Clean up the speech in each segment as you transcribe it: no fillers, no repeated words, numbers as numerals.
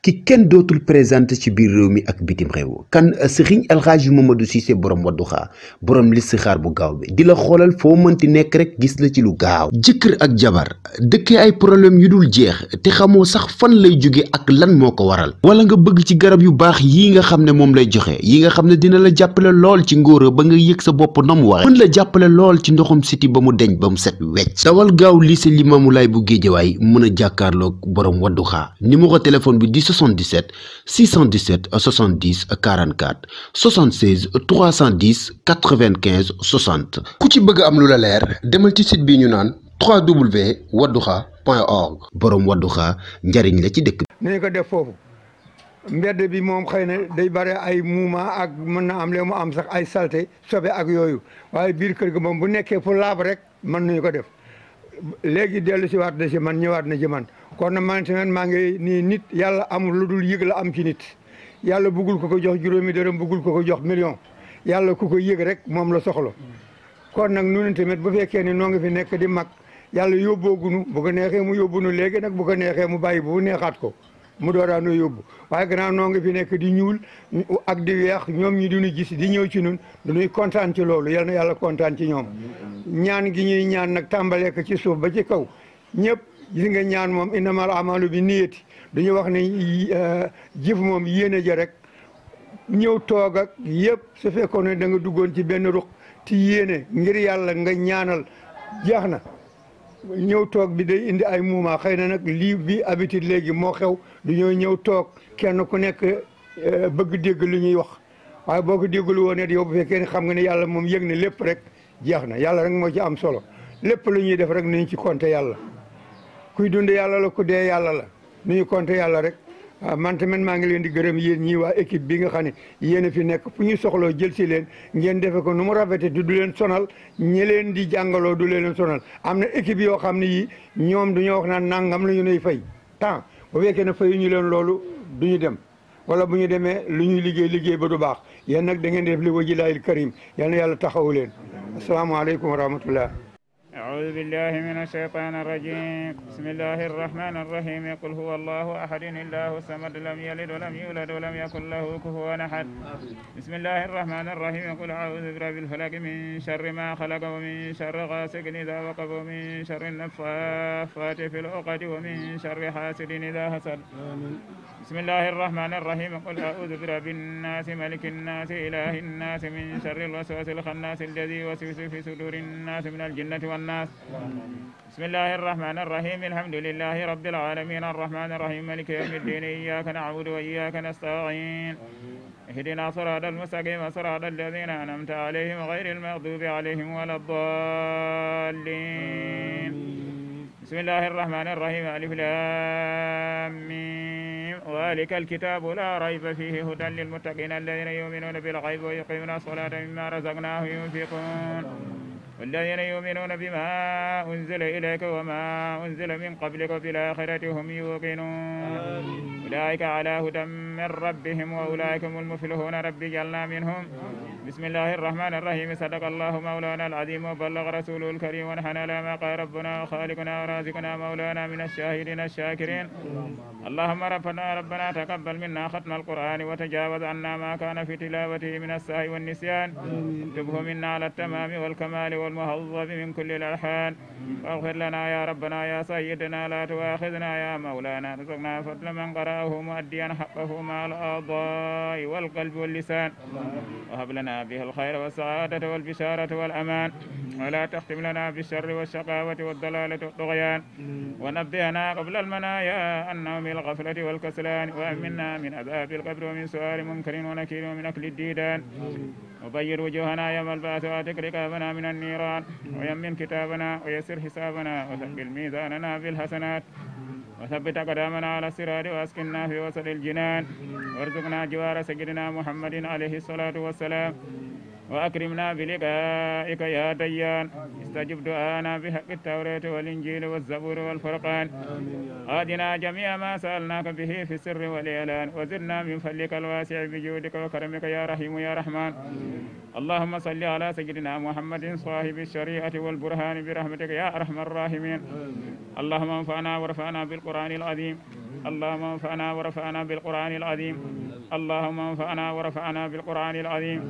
ki kenn dootul présenté ci biir réew mi ak bitim réew kan Serigne El Hadji Mamadou Cissé borom Wadduha borom listixaar bu gaaw bi di la xoolal foo mënti nekk rek gis la ci lu gaaw. jëkkër ak jabar dëkkee ay problème yu dul jeex te xamoo sax fan lay jóge ak lan moo ko waral. wala nga bëgg ci garab yu baax yii nga xam ne moom lay joxe yi nga xam ne dina la jàppale lool ci ngóora ba nga yëg sa bopp na mu waxe mën la jàppale lool ci ndoxum siti ba mu deñ ba mu set wecc. dawal gaaw lycée Limamoulaye bu Guédiawaye mën a jàkkaarloog borom Wadduha numéro téléphone bi di 77 617 70 44 76 310 95 60. ku ci bëgg am lu la leer demal ci site bi ñu naan www.wadduha.org. borom Wadduha njariñ la ci dëkk. ni ko def foofu mbedd bi moom xëy na day bare ay muuma ak mën na am lee mu am sax ay salte sobe ak yooyu waaye biir kër ga moom bu nekkee fu laab rek mën nañu ko def. léegi dellu si waat na si man ñëwaat na ci man kon na man tamit maa ngi nii nit yàlla amul lu dul yëg la am ci nit yàlla bëggul ko jox juróomi dërëm bëggul ko jox million yàlla ku ko yëg rek moom la soxla kon nag ñun tamit bu fekkee ne noo ngi fi nekk di mag yàlla yóbboogunu bu ko neexee mu yóbbunu léegi nag bu ko neexee mu bàyyi bu neexaat ko mu dooraanoo yóbbu waaye gannaaw noo ngi fi nekk di ñuul ak di weex ñoom ñi duñu gis di ñëw ci nun duñuy kontaan ci loolu yal na yàlla kontaan ci ñoom ñaan gi ñuy ñaan nag tàmbalee ko ci suuf ba ci kaw ñëpp gis nga ñaan moom innamal amalu bi niyati duñu wax ne jëf moom yéene ja rek ñëw toog ak yëpp su fekkoon ne da nga duggoon ci benn ruq ti yéene ngir yàlla nga ñaanal jeex na ñëw toog bi day indi ay mouvement xëy na nag lii bi habitude léegi moo xew du ñoo ñëw toog kenn ku nekk bëgg dégg lu ñuy wax waaye boo ko déggul woon it yow bu fekkee ne xam nga ne yàlla moom yëg na lépp rek jeex na yàlla rek moo ci am solo lépp lu ñuy def rek nañu ci compter yàlla kuy dund yàlla la ku dee yàlla la nu ñu compter yàlla rek waaw man tamit maa ngi leen di gërëm yéen ñii waa équipe bi nga xam ne yéen a fi nekk fu ñu soxloo jël si leen ngeen defe ko nu mu rafete du leen sonal ñi leen di jàngaloo du leen sonal am na équipe yoo xam ne yi ñoom duñoo wax naan nangam la ñu nuy fay temps bu fekkee ne fayu ñu leen loolu du ñu dem wala bu ñu demee lu ñuy liggéey ba du baax yéen nag da ngeen def li wajilaahil karim yal na yàlla taxawu leen asalaamaaleykum wa rahmatullah. أعوذ بالله من الشيطان الرجيم بسم الله الرحمن الرحيم قل هو الله أحد الله الصمد لم يلد ولم يولد ولم يكن له كفوا أحد بسم الله الرحمن الرحيم قل أعوذ برب الفلق من شر ما خلق ومن شر غاسق إذا وقب ومن شر النفاثات في العقد ومن شر حاسد إذا حسد بسم الله الرحمن الرحيم قل أعوذ برب الناس ملك الناس إله الناس من شر الوسواس الخناس الذي يوسوس في صدور الناس من الجنة والناس بسم الله الرحمن الرحيم الحمد لله رب العالمين الرحمن الرحيم مالك يوم الدين إياك نعبد وإياك نستعين اهدنا صراط المستقيم صراط الذين أنعمت عليهم غير المغضوب عليهم ولا الضالين بسم الله الرحمن الرحيم ألف لام ميم ذلك الكتاب لا ريب فيه هدى للمتقين الذين يؤمنون بالغيب ويقيمون الصلاة مما رزقناهم ينفقون والذين يؤمنون بما أنزل إليك وما أنزل من قبلك وفي الآخرة هم يوقنون أولئك على هدى من ربهم وأولئك هم المفلحون رب جعلنا منهم بسم الله الرحمن الرحيم صدق الله مولانا العظيم وبلغ رسوله الكريم ونحن على ما قال ربنا وخالقنا ورازقنا مولانا من الشاهدين الشاكرين اللهم ربنا تقبل منا ختم القرآن وتجاوز عنا ما كان في تلاوته من السهو والنسيان اكتبه منا على التمام والكمال والمهضب من كل الألحان واغفر لنا يا ربنا يا سيدنا لا تؤاخذنا يا مولانا رزقنا فضل من قرأه مؤديا حقه مع الأعضاء والقلب واللسان وهب لنا به الخير والسعادة والبشارة والأمان ولا تختم لنا بالشر والشقاوة والضلالة والطغيان ونبهنا قبل المنايا عن نوم الغفلة والكسلان وأمنا من عذاب القبر ومن سؤال منكر ونكير ومن أكل الديدان وبيض وجوهنا يوم البعث واتق رقابنا من النيران ويمن كتابنا ويسر حسابنا وثقل ميزاننا بالحسنات وثبت أقدامنا على الصراط وأسكننا في وسط الجنان وارزقنا جوار سيدنا محمد عليه الصلاة والسلام وأكرمنا بلقائك يا ديان استجب دعانا بحق التوراة والإنجيل والزبور والفرقان آتنا جميع ما سألناك به في السر والإعلان وزدنا من فضلك الواسع بجودك وكرمك يا رحيم يا رحمن اللهم صل على سيدنا محمد صاحب الشريعة والبرهان برحمتك يا أرحم الراحمين اللهم انفعنا وارفعنا بالقرآن العظيم اللهم انفعنا ورفعنا بالقرآن العظيم اللهم انفعنا ورفعنا بالقرآن العظيم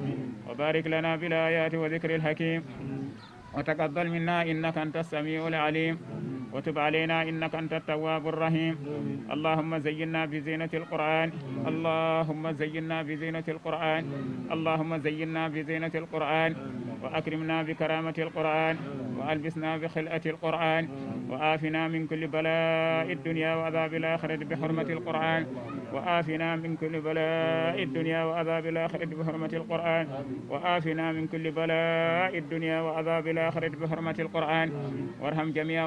وبارك لنا بالآيات وذكر الحكيم وتقبل منا إنك أنت السميع العليم وتب علينا إنك أنت التواب الرحيم اللهم زينا بزينة القرآن اللهم زينا بزينة القرآن اللهم زينا بزينة القرآن وأكرمنا بكرامة القرآن وألبسنا بخلعة القرآن وآفنا من كل بلاء الدنيا وعذاب الآخرة بحرمة القرآن وآفنا من كل بلاء الدنيا وعذاب الآخرة بحرمة القرآن وآفنا من كل بلاء الدنيا وعذاب الآخرة بحرمة القرآن وارحم جميع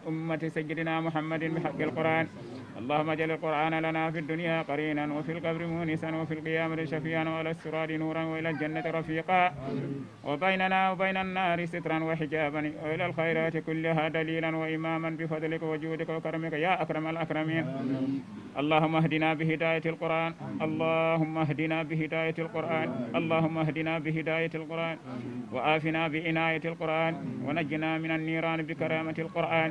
أمة سيدنا محمد بحق القرآن اللهم اجعل القرآن لنا في الدنيا قرينا وفي القبر مونسا وفي القيامة شفيعا وعلى الصراط نورا وإلى الجنة رفيقا وبيننا وبين النار سترا وحجابا وإلى الخيرات كلها دليلا وإماما بفضلك وجودك وكرمك يا أكرم الأكرمين اللهم اهدنا بهداية القرآن اللهم اهدنا بهداية القرآن اللهم اهدنا بهداية القرآن وآفنا بعناية القرآن ونجنا من النيران بكرامة القرآن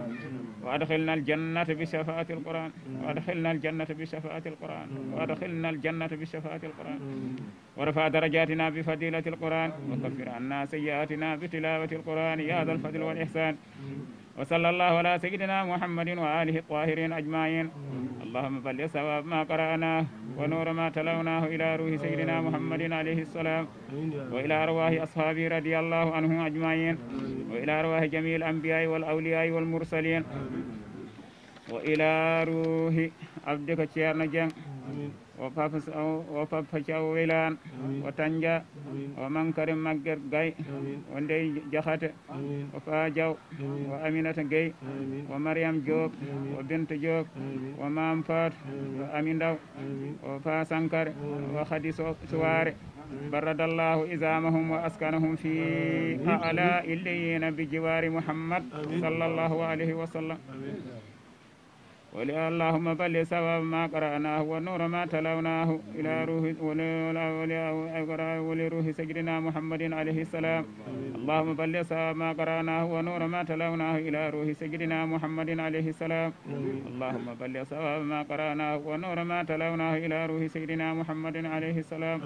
وأدخلنا الجنة بشفاعة القرآن وأدخلنا الجنة بشفاعة القرآن وأدخلنا الجنة بشفاعة القرآن ورفع درجاتنا بفضيلة القرآن وكفر عنا سيئاتنا بتلاوة القرآن يا ذا الفضل والإحسان وصلى الله على سيدنا محمد وآله الطاهرين أجمعين اللهم بلغ ثواب ما قرأناه ونور ما تلوناه إلى روح سيدنا محمد عليه السلام وإلى أرواح أصحابه رضي الله عنهم أجمعين وإلى أرواح جميع الأنبياء والأولياء والمرسلين وإلى روح عبدك تشيرنا جن وفاف شاو ويلان وتنجا ومن كرم مجر جاي وندي جخات وفا جو وأمينة جاي ومريم جوب وبنت جوب ومام فات وأمين داو وفا سانكر وخدي سوار برد الله إزامهم وأسكنهم في أعلى إليين بجوار محمد صلى الله عليه وسلم اللهم بلغ ثواب ما قرأناه ونور ما تلوناه إلى روح سيدنا محمد عليه السلام اللهم بلغ ثواب ما قرأناه ونور ما تلوناه إلى روح سيدنا محمد عليه السلام اللهم بلغ ثواب ما قرأناه ونور ما تلوناه إلى روح سيدنا محمد عليه السلام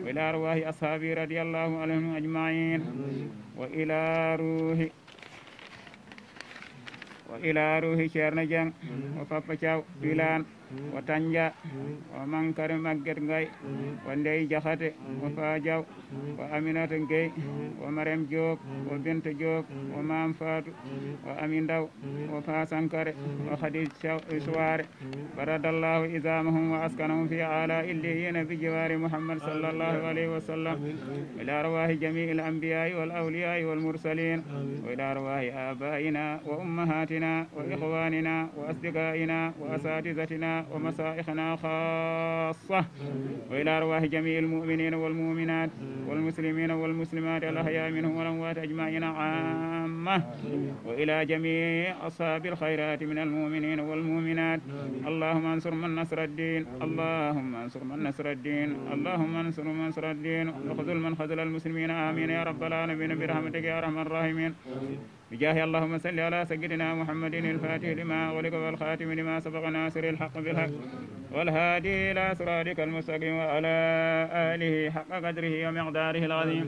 وإلى أرواح أصحابه رضي الله عنهم أجمعين وإلى روح شيرنا جان وفاف شاو ويلان وتنجا ومنكر مجر غاي وندي جخات وفاجاو وأمينة غاي ومريم جوب وبنت جوب ومام فاتو وأمين داو وفا سانكر وخديج سوار برد الله إزامهم وأسكنهم في أعلى إليين بجوار محمد صلى الله عليه وسلم إلى أرواح جميع الأنبياء والأولياء والمرسلين وإلى أرواح آبائنا وأمهاتنا وإخواننا وأصدقائنا وأساتذتنا ومشايخنا خاصة وإلى أرواح جميع المؤمنين والمؤمنات والمسلمين والمسلمات الأحياء منهم والأموات أجمعين عامة وإلى جميع أصحاب الخيرات من المؤمنين والمؤمنات اللهم انصر من نصر الدين اللهم انصر من نصر الدين اللهم انصر من نصر الدين وخذل من خذل المسلمين آمين يا رب العالمين برحمتك يا أرحم الراحمين بجاه اللهم صل على سيدنا محمد الفاتح لما أغلق والخاتم لما سبق ناصر الحق بالحق والهادي إلى صراطك المستقيم وعلى آله حق قدره ومقداره العظيم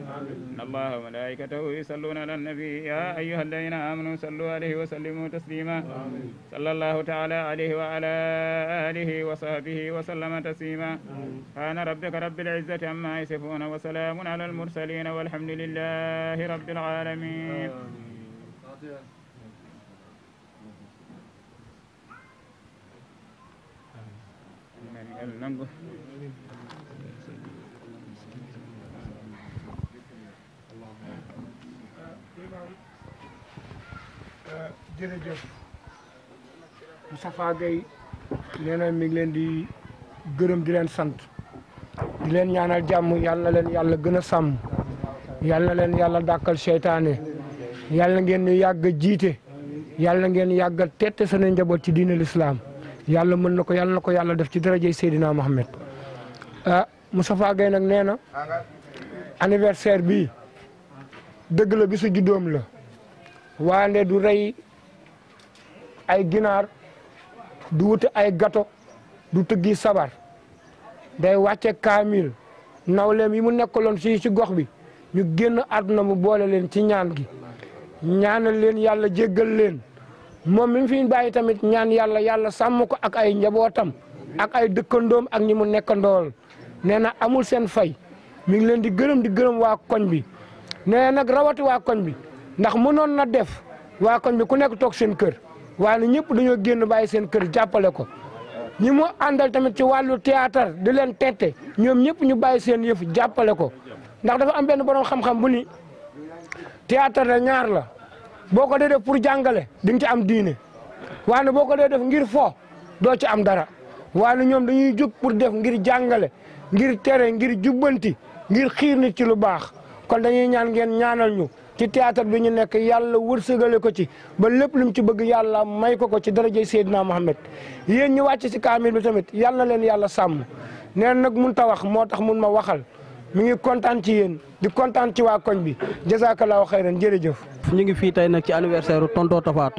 إن الله وملائكته يصلون على النبي يا أيها الذين آمنوا صلوا عليه وسلموا تسليما صلى الله تعالى عليه وعلى آله وصحبه وسلم تسليما سبحان ربك رب العزة عما يصفون وسلام على المرسلين والحمد لله رب العالمين jërëjëf Moustapha Gueye nee na mi ngi leen di gërëm di leen sant di leen ñaanal jàmm yàlla leen yàlla gën a sàmm yàlla leen yàlla dàkkal seytaane yàlla ngeen ñu yàgg a jiite yàlla ngeen yàgg a tette seen njaboot ci diine l'islam yàlla mën na ko yàlla def ci darajay Seydina Mohamed Moustapha Gueye nag nee na anniversaire bi dëgg la bisu juddoom la waande du rey ay ginaar du wuti ay gâteau du tëggi sabar day wàcce kaamil nawleem yi mu nekkaloon fii ci gox bi ñu génn àdduna mu boole leen ci ñaan gi ñaanal leen yàlla jéggal leen moom mi fi bàyyi tamit ñaan yàlla sàmm ko ak ay njabootam ak ay dëkkandoom ak ñi mu nekkandool nee na amul seen fay mi ngi leen di gërëm waa koñ bi nee nag rawati waa koñ bi ndax mënoon na def waa koñ bi ku nekk toog seen kër waaye ñëpp dañoo génn bàyyi seen kër jàppale ko ñi mu àndal tamit ci wàllu théâtre di leen tette ñoom ñëpp ñu bàyyi seen yëf jàppale ko ndax dafa am benn borom xam-xam bu ni théâtre la ñaar la boo ko dee def pour jàngale di nga ci am diine waaye boo ko dee def ngir fo doo ci am dara waaye ñoom dañuy jóg pour def ngir jàngale ngir tere ngir jubbanti ngir xiir nit ci lu baax kon dañuy ñaan ngeen ñaanal ñu ci théâtre bi ñu nekk yàlla wërsëgale ko ci ba lépp lu mu ci bëgg yàlla may ko ci darajay Seydina Mohamed yéen ñu wàcc ci kaamil bi tamit yàlla na leen yàlla sàmm neen nag mun ta wax moo tax mun ma waxal mi ngi kontaan ci yéen di kontaan ci waa koñ bi jazakallahu xayran jërëjëf. ñu ngi fii tey nag ci anniversaire tonton Tafa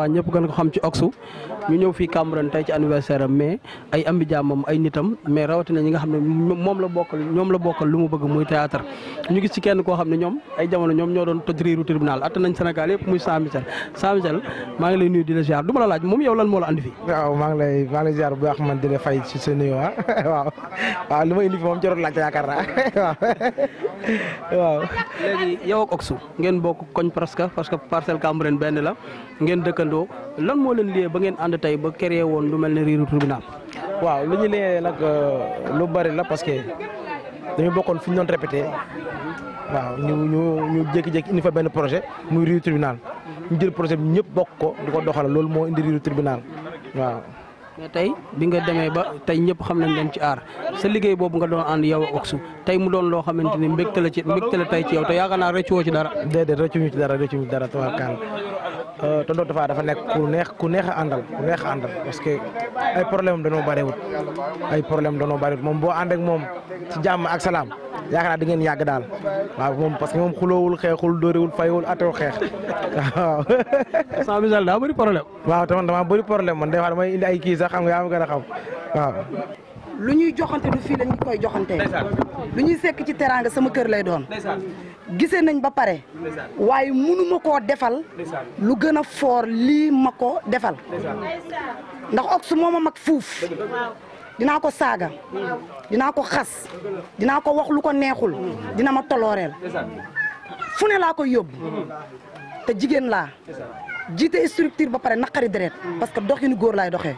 ñëpp gën ko xam ci Oxu ñu ñëw fii Cambérène tey ci anniversaire am mais ay ambi jaamam ay nitam mais rawatina ñi nga xam ne ñoom la bokkal lu mu bëgg muy théâtre ñu gis ci kenn koo xam ne ñoom ay jamono ñoom ñoo doon toj riiru tribunal atte nañ Sénégal yëpp muy Jean Michel maa ngi lay nuyu di la ziar du ma la laaj moom yow lan moo la andi fi. waaw maa ngi lay ziar bu baax man di la fay ci sa nuyu waaw lu ma indi fi moom jarul laajte yaakaar naa waaw. léegi yow ak Oxu ngeen bokk koñ presque parce que Parcelles Cambérène benn la ngeen dëkkandoo lan moo leen liyee ba ngeen ànd tey ba créé woon lu mel ne riiru tribunal. waaw lu ñu liyee nag lu bari la parce que dañu bokkoon fi ñu doon répété waaw ñu jékki-jékki indi fa benn projet muy riiru tribunal ñu jël projet bi ñëpp bokk ko di ko doxal loolu moo indi riiru tribunal waaw. mais tey bi nga demee ba tey ñëpp xam nañ leen ci aar sa liggéey boobu nga doon ànd yow ak Oxu tey mu doon loo xamante ni mbégte la tey ci yow te yaakaar naa rëccuwoo ci dara. déedéet rëccuñu ci dara tawakkal tonton Tafa dafa nekk ku neex a àndal parce que ay problème dañoo bariwut moom boo ànd ak moom ci jàmm ak salaam yaakaar naa di ngeen yàgg daal waaw moom parce que moom xuloowul xeexul dóorewul fayewul atewul xeex waaw. Jean Michel daa bëri problème. waaw tamit dama bëri problème man des fois damay indi ay kii sax xam nga yaa ma gën a xam waaw. lu ñuy joxante du fii lañ koy joxante lu ñuy sekk ci teraanga sama kër lay doon gisee nañ ba pare waaye mënuma koo defal lu gën a foor lii ma ko defal ndax Oxu moo ma mag fuuf dinaa ko saaga dinaa ko xas dinaa ko wax lu ko neexul dina ma tolooreel fu ne laa koy yóbbu te jigéen laa jiite structure ba pare naqari deret parce que doxinu góor laay doxee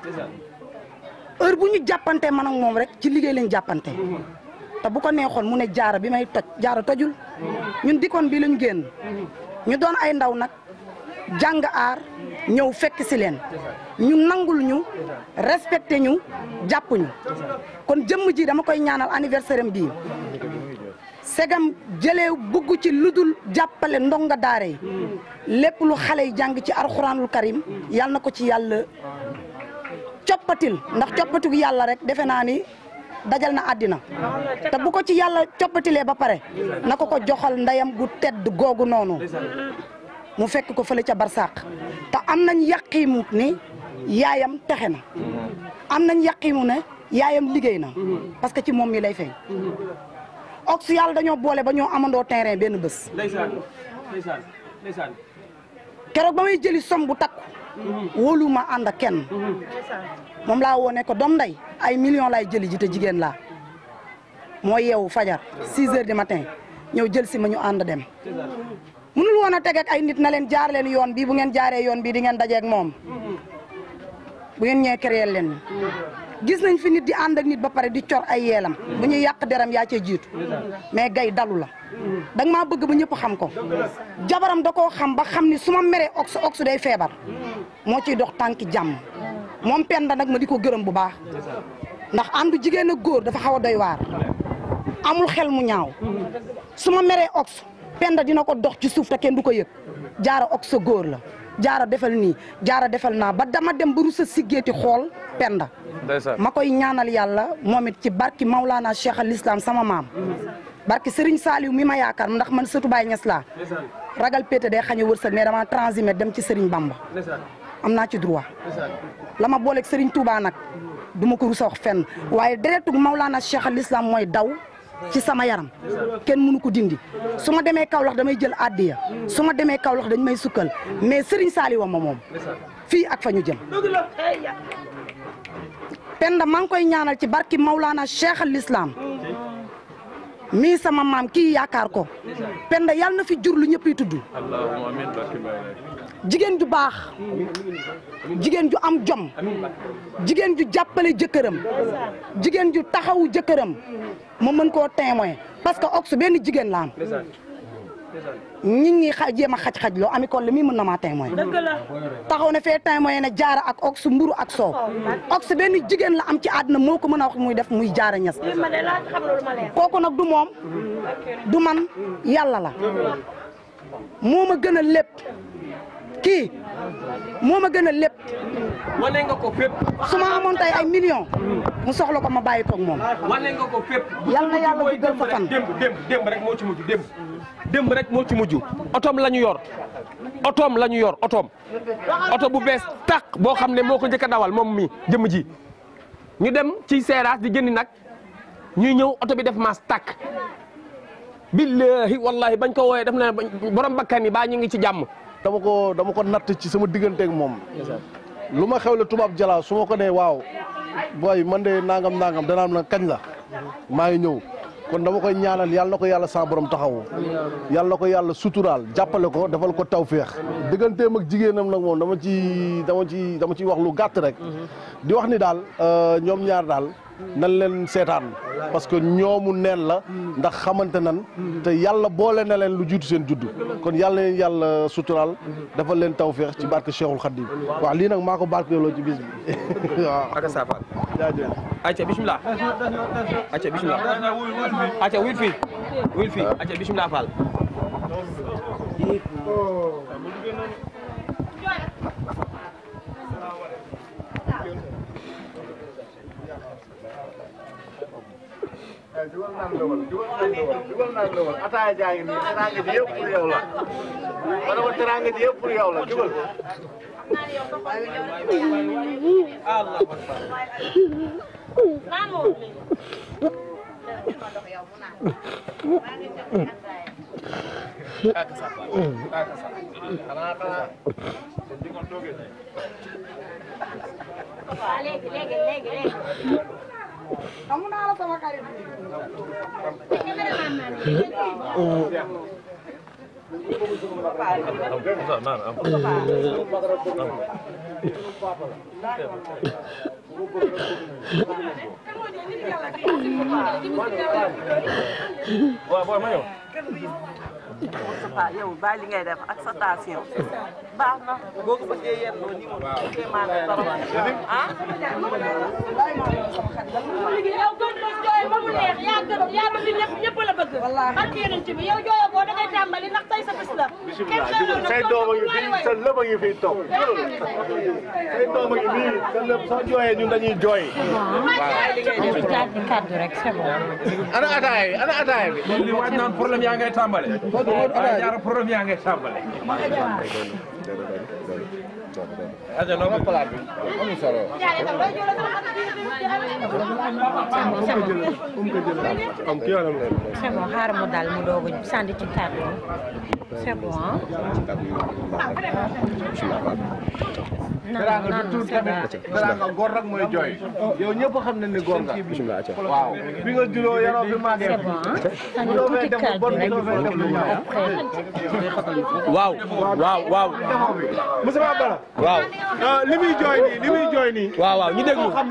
heure bu ñu jàppante man ak moom rek ci liggéey lañ jàppante te bu ko neexoon mu ne jaara bi may toj jaara tojul ñun dikkoon bii lañ génn ñu doon ay ndaw nag jàng aar ñëw fekk si leen ñu nangul ñu respecté ñu jàpp ñu kon jëmm ji dama koy ñaanal anniversaire am bii segam jëlee bugg ci ludul jàppale ndonga daara yi lépp lu xale yi jàng ci alxuraanul karim yal na ko ci yàlla coppatil ndax coppatigu yàlla rek defe naa ni dajal na àddina te bu ko ci yàlla coppatilee ba pare na ko joxal ndeyam gu tedd googu noonu mu fekk ko fële ca barsàq te am nañ yaqiimu ni yaayam texe na am nañ yaqiimu ne yaayam liggéey na parce que ci moom mi lay feeñ Oxu yàlla dañoo boole ba ñoo amandoo terrain benn bés keroog ba may jëli som bu takku wóolu ma ànd ak kenn moom laa woo ne ko doom nday ay millions lay jëli ji te jigéen laa moo yeewu fajar 6 heures du matin ñëw jël si ma ñu ànd dem mënul woon a teg ak ay nit na leen jaar leen yoon bii bu ngeen jaaree yoon bii di ngeen dajeeg moom bu ngeen ñëwee créer leen gis nañ fi nit di ànd ak nit ba pare di cor ay yeelam bu ñuy yàq deram yaa cee jiitu mais gay dalu la danga maa bëgg ba ñëpp xam ko jabaram da koo xam ba xam ni su ma meree Oxu day feebar moo ciy dox tànki jàmm moom Penda nag ma di ko gërëm bu baax ndax àndu jigéen ak góor dafa xaw a doy waar amul xel mu ñaaw su ma meree Oxu Penda dina ko dox ci suuf te kenn du ko yëg jaara Oxu góor la jaara defal nii jaara defal naa ba dama dem ba rusa siggeeti xool Penda ma koy ñaanal yàlla moom it ci barki Maulana Cheikh al Islam sama maam barki Serigne Saliou mi ma yaakaar ndax man sëtu Baye Niass laa ragal pété day xañe wërsëg mais dama transhumé dem ci Serigne Bamba am naa ci droit la ma booleeg Serigne Touba nag du ma ko rusa wax fenn waaye deretu Maulana Cheikh al Islam mooy daw ci sama yaram kenn mënu ko dindi su ma demee Kaolack damay jël addiya su ma demee Kaolack dañ may sukkal mais Serigne Saliou ma moom fii ak fa ñu jëm Penda maa ngi koy ñaanal ci barki Maulana Cheikh al Islam mii sama maam kii yaakaar ko Penda yàlla na fi jur lu ñëpp yi tudd jigéen ju baax jigéen ju am jom jigéen ju jàppale jëkkëram jigéen ju taxawu jëkkëram ma mën koo témoin parce que Ox benn jigéen la am ñi ngi jéem a xaj-xaj loo ami kon li muy mën na maa témoin taxaw na fee témoin ne Jaara ak Ox mburu ak soow Ox benn jigéen la am ci àdduna moo ko mën a wax muy def muy Jaara Ñas kooku nag du moom du man yàlla la moo ma gën a lépp kii moo ma gën a lépp wane nga ko fépp su ma amoon tey ay millions mu soxla ko ma bàyyi koog moom wane nga ko fépp yal na yàlla guddal sa fan démb rek moo ci mujj démb rek moo ci mujj otoom la ñu yor oto bu bees tàq boo xam ne moo ko njëkk a dawal moom mi jëmm ji ñu dem ci seeraas di jëndi nag ñuy ñëw oto bi def maas tàkk billahi wallahi bañ ko wooyee def na borom bakkan yi baa ñu ngi ci jàmm dama ko natt ci sama digganteeg moom lu ma xew la tubaab jalaaw su ma ko nee waaw booy man de nangam danaan na kañ la maa ngi ñëw kon dama koy ñaanal yàlla na ko yàlla sa borom taxawu yàlla na ko yàlla suturaal jàppale ko defal ko tawféex digganteem ak jigéenam nag moom dama ci wax lu gàtt rek di wax ni daal ñoom ñaar daal nan leen seetaan parce que ñoomu neen la ndax xamante nan te yàlla boole na leen lu jiitu seen juddu kon yàlla leen yàlla suturaal defal leen tawféex ci barke Cheikhul Khadim waaw lii nag maa ko barkeeloo ci bis bi waaw aka safal jaajëf acca bismillah acca wuyul fii acca bismillah Fall jugal naan lawal ataaya jaa ngi nii teraanga ji yëpp pour yow la ma ne ko teraanga ji yëpp pour yow la jugal amu naa la sama xarit Moustapha yow bàyyi li ngay def ak sa station baax na boo ko bëggee yenn ni mo kéemaan la trop ah yow gën la jooy ba mu neex yaa bëgg ñëpp la bëgg barke yonent bi yow jooyo boo da ngay tàmbali ndax tey sa bis la say doom yi fii sa lépp a ngi fii toog say doom yi fii sa lépp soo jooyee ñun dañuy jooy kaddu rek c'est bon ana ataaya bi li waaj naan problème yaa ngay tàmbale ñaar problème yaa ngay tàmbale aja no palaat bi amu solo am ki yoonam la c'est bon xaar mu dal mu doog a sànni ci kaddu c'est bon teraanga góor rek mooy jooy yow ñëpp xam nañ ne góor nga waaw bi nga juróo yaroo bi maa def doo fee def lu bon doo fee def lu ñaaw waaw Moussa Bala waaw li muy jooy nii waaw ñu déglu xam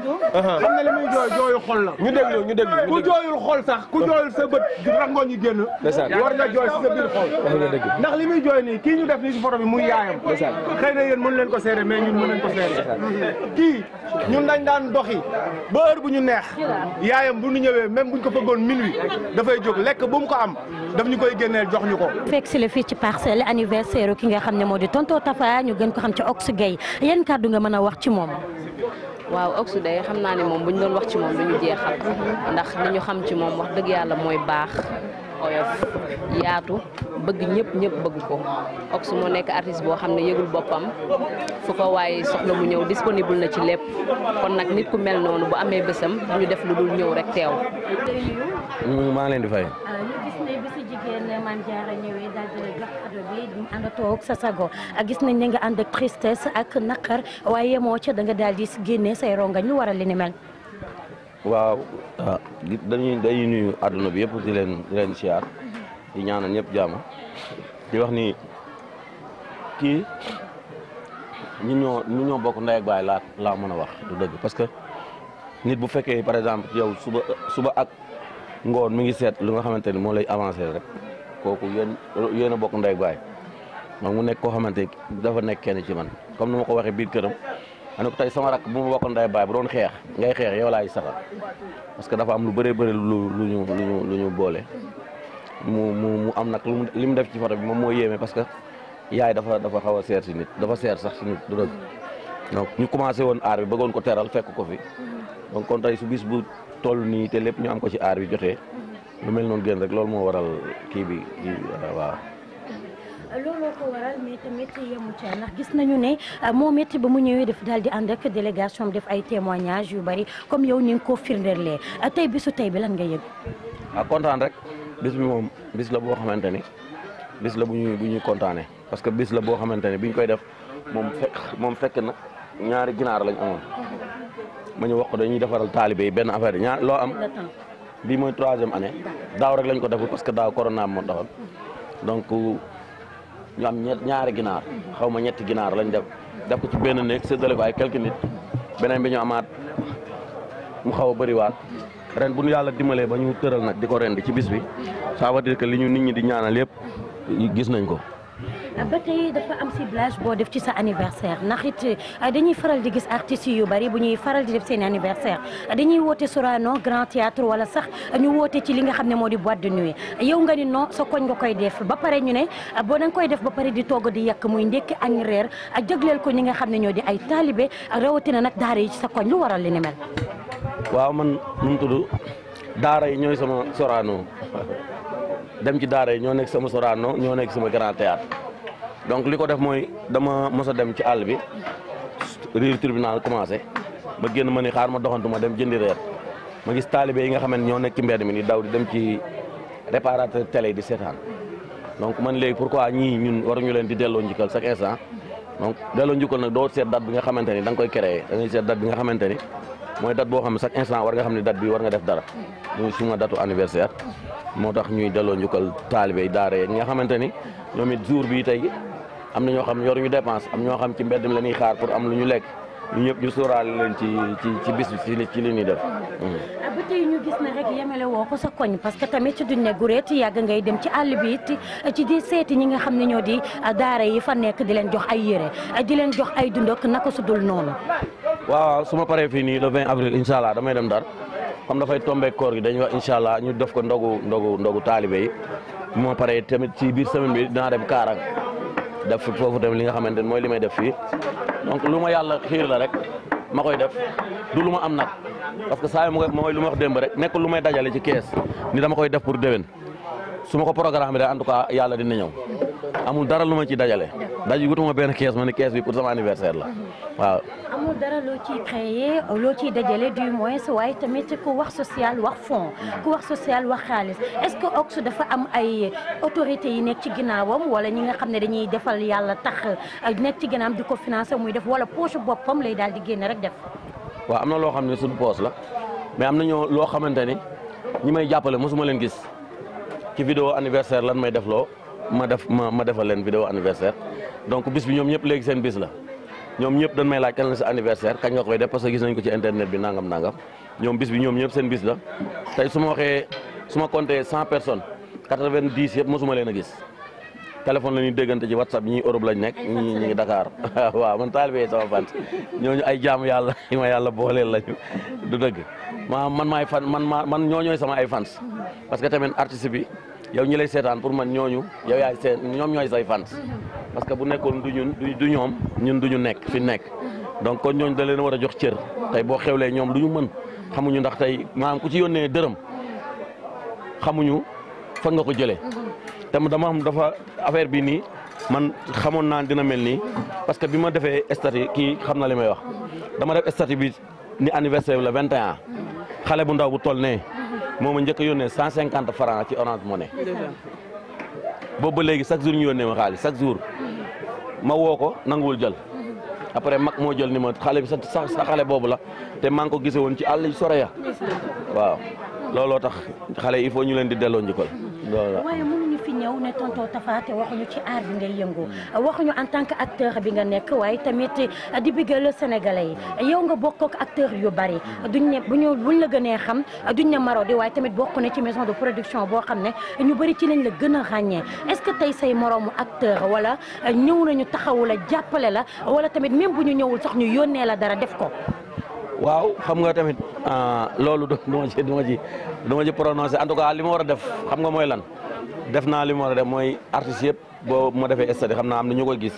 ne li muy jooyu xol la ñu déglu ku jooyul xol sax ku jooyul sa bët rangoo ñu génn war nga jooy si sa biir xol ndax li muy jooy nii kii ñu def nii si photo bi muy yaayam xëy na yéen mën leen ko seere mais ñun mën leen ko seere kii ñun dañ daan doxi ba heure bu ñu neex yaayam bu ñu ñëwee même buñ ko fëggoon minuit dafay jóg lekk bu mu ko am daf ñu koy génneel jox ñu ko fekk si la fii ci parcelle anniversaire ki nga xam ne moo di tonton Tafa ñu gën ko xam ci Ox Gueye yan kàddu nga mën a wax ci moom waaw Ox day xam naa ne moom bu ñu doon wax ci moom duñu jeexal ndax li ñu xam ci moom wax dëgg yàlla mooy baax oyof yaatu bëgg ñëpp bëgg ko Ox moo nekk artiste boo xam ne yëgul boppam fu ko waaye soxla mu ñëw disponible na ci lépp kon nag nit ku mel noonu bu amee bésam ñu def lu dul ñëw rek teew. maa ngi leen di fay. ñu gis ne bi si jigéen Mame Diarra ñëwee daal di la jox cadeau bi ànd toog sa sago gis nañ ne nga ànd ak tristesse ak naqar waaye yemoo ca da nga daal di génnee say rongañ lu waral li ni mel. waaw dañuy nuyu àdduna bi yëpp di leen siyaar di ñaanal ñëpp jàmm di wax ni kii ñu ñoo bokk ndey ak baay laa mën a wax du dëgg parce que nit bu fekkee par exemple yow suba ak ngoon mi ngi seet lu nga xamante ni moo lay avancé rek kooku yéen a bokk ndey ak baay donc mu nekk koo xamante dafa nekk kenn ci man comme ni ma ko waxee biir këram ma ne ko tey sama rakk bu ma bokk ndey baay bu doon xeex ngay xeex yow laay saxal parce que dafa am lu bëree bëri lu ñu boole mu am nag li mu def ci photo bi moom moo yéeme parce que yaay dafa xaw a seer si nit dafa seer sax si nit du dëgg donc ñu commencé woon aar bi bëggoon ko teral fekk ko fi donc kon tey su bis bu toll nii te lépp ñu am ko ci aar bi jotee lu mel noonu gën rek loolu moo waral kii bi waaw. looloo ko waral mais tamit yemu ca ndax gis nañu ne moom it ba mu ñëwee def daal di ànd ak délégation def ay témoignages yu bari comme yow ni nga ko firndeelee tey bisu tey bi lan nga yëg. waaw kontaan rek bis bi moom bis la boo xamante ni bis la bu ñuy kontaanee parce que bis la boo xamante ni bi ñu koy def moom fekk na ñaari ginaar lañ amoon ma ñu wax ko dañuy defaral taalibe yi benn affaire ñaar loo am bii mooy 3e année daaw rek lañ ko deful parce que daaw corona moo taxoon donc ñu am ñaari ginaar xaw ma ñetti ginaar lañ def ko ci benn néeg séddale ko ay quelques nit beneen bi ñu amaat mu xaw a bëriwaat ren bu ñu yàlla dimbalee ba ñu tëral nag di ko rendi ci bis bi ça veut dire que li ñu nit ñi di ñaanal yëpp gis nañ ko. ba tey dafa am ciblage boo def ci sa anniversaire ndax it dañuy faral di gis artistes yu bari bu ñuy faral di def seen anniversaire dañuy woote Sorano Grand Théâtre wala sax ñu woote ci li nga xam ne moo di boîte de nuit yow nga ni non sa koñ nga koy def ba pare ñu ne boo danga koy def ba pare di togg di yàq muy ndekki añ reer ak jagleel ko ñi nga xam ne ñoo di ay taalibe rawatina nag daara yi ci sa koñ lu waral li ni mel. waaw man nu mu tudd daara yi ñooy sama Sorano dem ci daara yi ñoo nekk sama Sorano ñoo nekk sama Grand Théâtre donc li ko def mooy dama mos a dem ci àll bi riir tribunal commencé ma génn ma ni xaar ma doxantu ma dem jëndi reer ma gis taalibe yi nga xam ne ñoo nekk ci mbedd mi ni daw di dem ci réparateur télé di seetaan donc man léegi pourquoi ñii ñun waruñu leen di delloo njukkal chaque instant donc delloo njukkal nag doo seet date bi nga xamante ni da nga koy créé da ngay seet date bi nga xamante ni mooy date boo xam ne chaque instant war nga xam ne date bi war nga def dara muy suma datu anniversaire moo tax ñuy delloo njukkal taalibe yi daara ñi nga xamante ni ñoom it jour bi tey am na ñoo xam yoruñu dépense am ñoo xam ci mbedd mi la ñuy xaar pour am lu ñu lekk ñu ñëpp ñu sóoraale leen ci bis bi ci li ñuy def. ba tey ñu gis na rek yemele woo ko sa koñ parce que tamit duñ ne gureet yàgg ngay dem ci àll bi it ci di seeti ñi nga xam ne ñoo di daara yi fa nekk di leen jox ay yére di leen jox ay dundok naka su dul noonu. waaw su ma paree fii nii le 20 avril incha allah damay dem Ndar comme dafay tombé koor gi dañuy wax incha allah ñu def ko ndogu taalibe yi bu ma paree tamit ci biir semaine bi dinaa dem Kaarang def foofu tamit li nga xamante ne mooy li may def fii donc lu ma yàlla xiir la rek ma koy def du lu ma am nag parce que saa yu mooy lu ma wax démb rek nekkul lu may dajale ci kees ni dama koy def pour déwén su ma ko programme bi rek en tout cas yàlla dina ñëw amul dara lu ma ci dajale wutuma benn kees ma ni kees bi pour sama anniversaire la waaw. amul dara loo ciy créé loo ciy dajale du moins waaye tamit ku wax social wax fond ku wax social wax xaalis est-ce que Ox dafa am ay autorités yi nekk ci ginnaawam wala ñi nga xam ne dañuy defal yàlla tax nekk ci ginnaawam di ko financer muy def wala poche boppam lay daal di génne rek def. waaw am na loo xam ne suñu poche la mais am na loo xamante ni ñi may jàppale mosuma leen gis ci vidéo anniversaire lan may def loo ma defal leen vidéo anniversaire donc bis bi ñoom ñëpp léegi seen bis la. ñoom ñëpp dañ may laaj kan la sa anniversaire kañ nga koy def parce que gis nañ ko ci internet bi nangam ñoom bis bi ñoom ñëpp seen bis la tey su ma compté 100 personnes 90 yëpp mosuma leen a gis téléphone la ñuy déggante ci WhatsApp ñii Europe lañ nekk ñii ñu ngi Dakar waaw man taalibe sama fan ñooñu ay jaamu yàlla yi ma yàlla booleel lañu du dëgg man maay fan man ñooñooy sama ay fans parce que tamit artiste bi yow ñi lay seetaan pour man ñooñu yow yaay ñoom ñooy say fans parce que bu nekkoon du ñoom ñun duñu nekk fi nekk donc kon ñooñu da leen war a jox cër tey boo xewlee ñoom du ñu mën xamuñu ndax tey maanaam ku ci yónnee dërëm xamuñu fan nga ko jëlee te dama xam dafa affaire bi nii man xamoon naa dina mel nii parce que bi ma defee statut kii xam na li may wax dama def statut bi ni anniversaire bi la 21 xale bu ndaw bu toll ne moo ma njëkk a yónnee 150 francs ci Orange Money boobu ba léegi chaque jour ñu yónnee ma xaalis chaque jour ma woo ko nanguwul jël après mag moo jël ni ma xale bi sa xale boobu la te maa ngi ko gisee woon ci àll yu sore ya waaw looloo tax xale il faut ñu leen di delloo njukkal loolu la. waaye mënuñu fi ñëw ne tonton Tapha te waxuñu ci aar bi ngay yëngu waxuñu en tant que acteur bi nga nekk waaye tamit di bigal sénégalais yi yow nga bokk ak acteur yu bari duñ ne buñ la gënee xam duñ ne Marodi waaye tamit bokk na ci maison de production boo xam ne ñu bëri ci lañ la gën a ràññee est-ce que tey say moroomu acteur wala ñëw nañu taxawu la jàppale la wala tamit même bu ñu ñëwul sax ñu yónnee la dara def ko. waaw xam nga tamit loolu du ma ci prononcé en tout cas li ma war a def xam nga mooy lan def naa li ma war a def mooy artistes yëpp boo ma defee stade xam naa am na ñu koy gis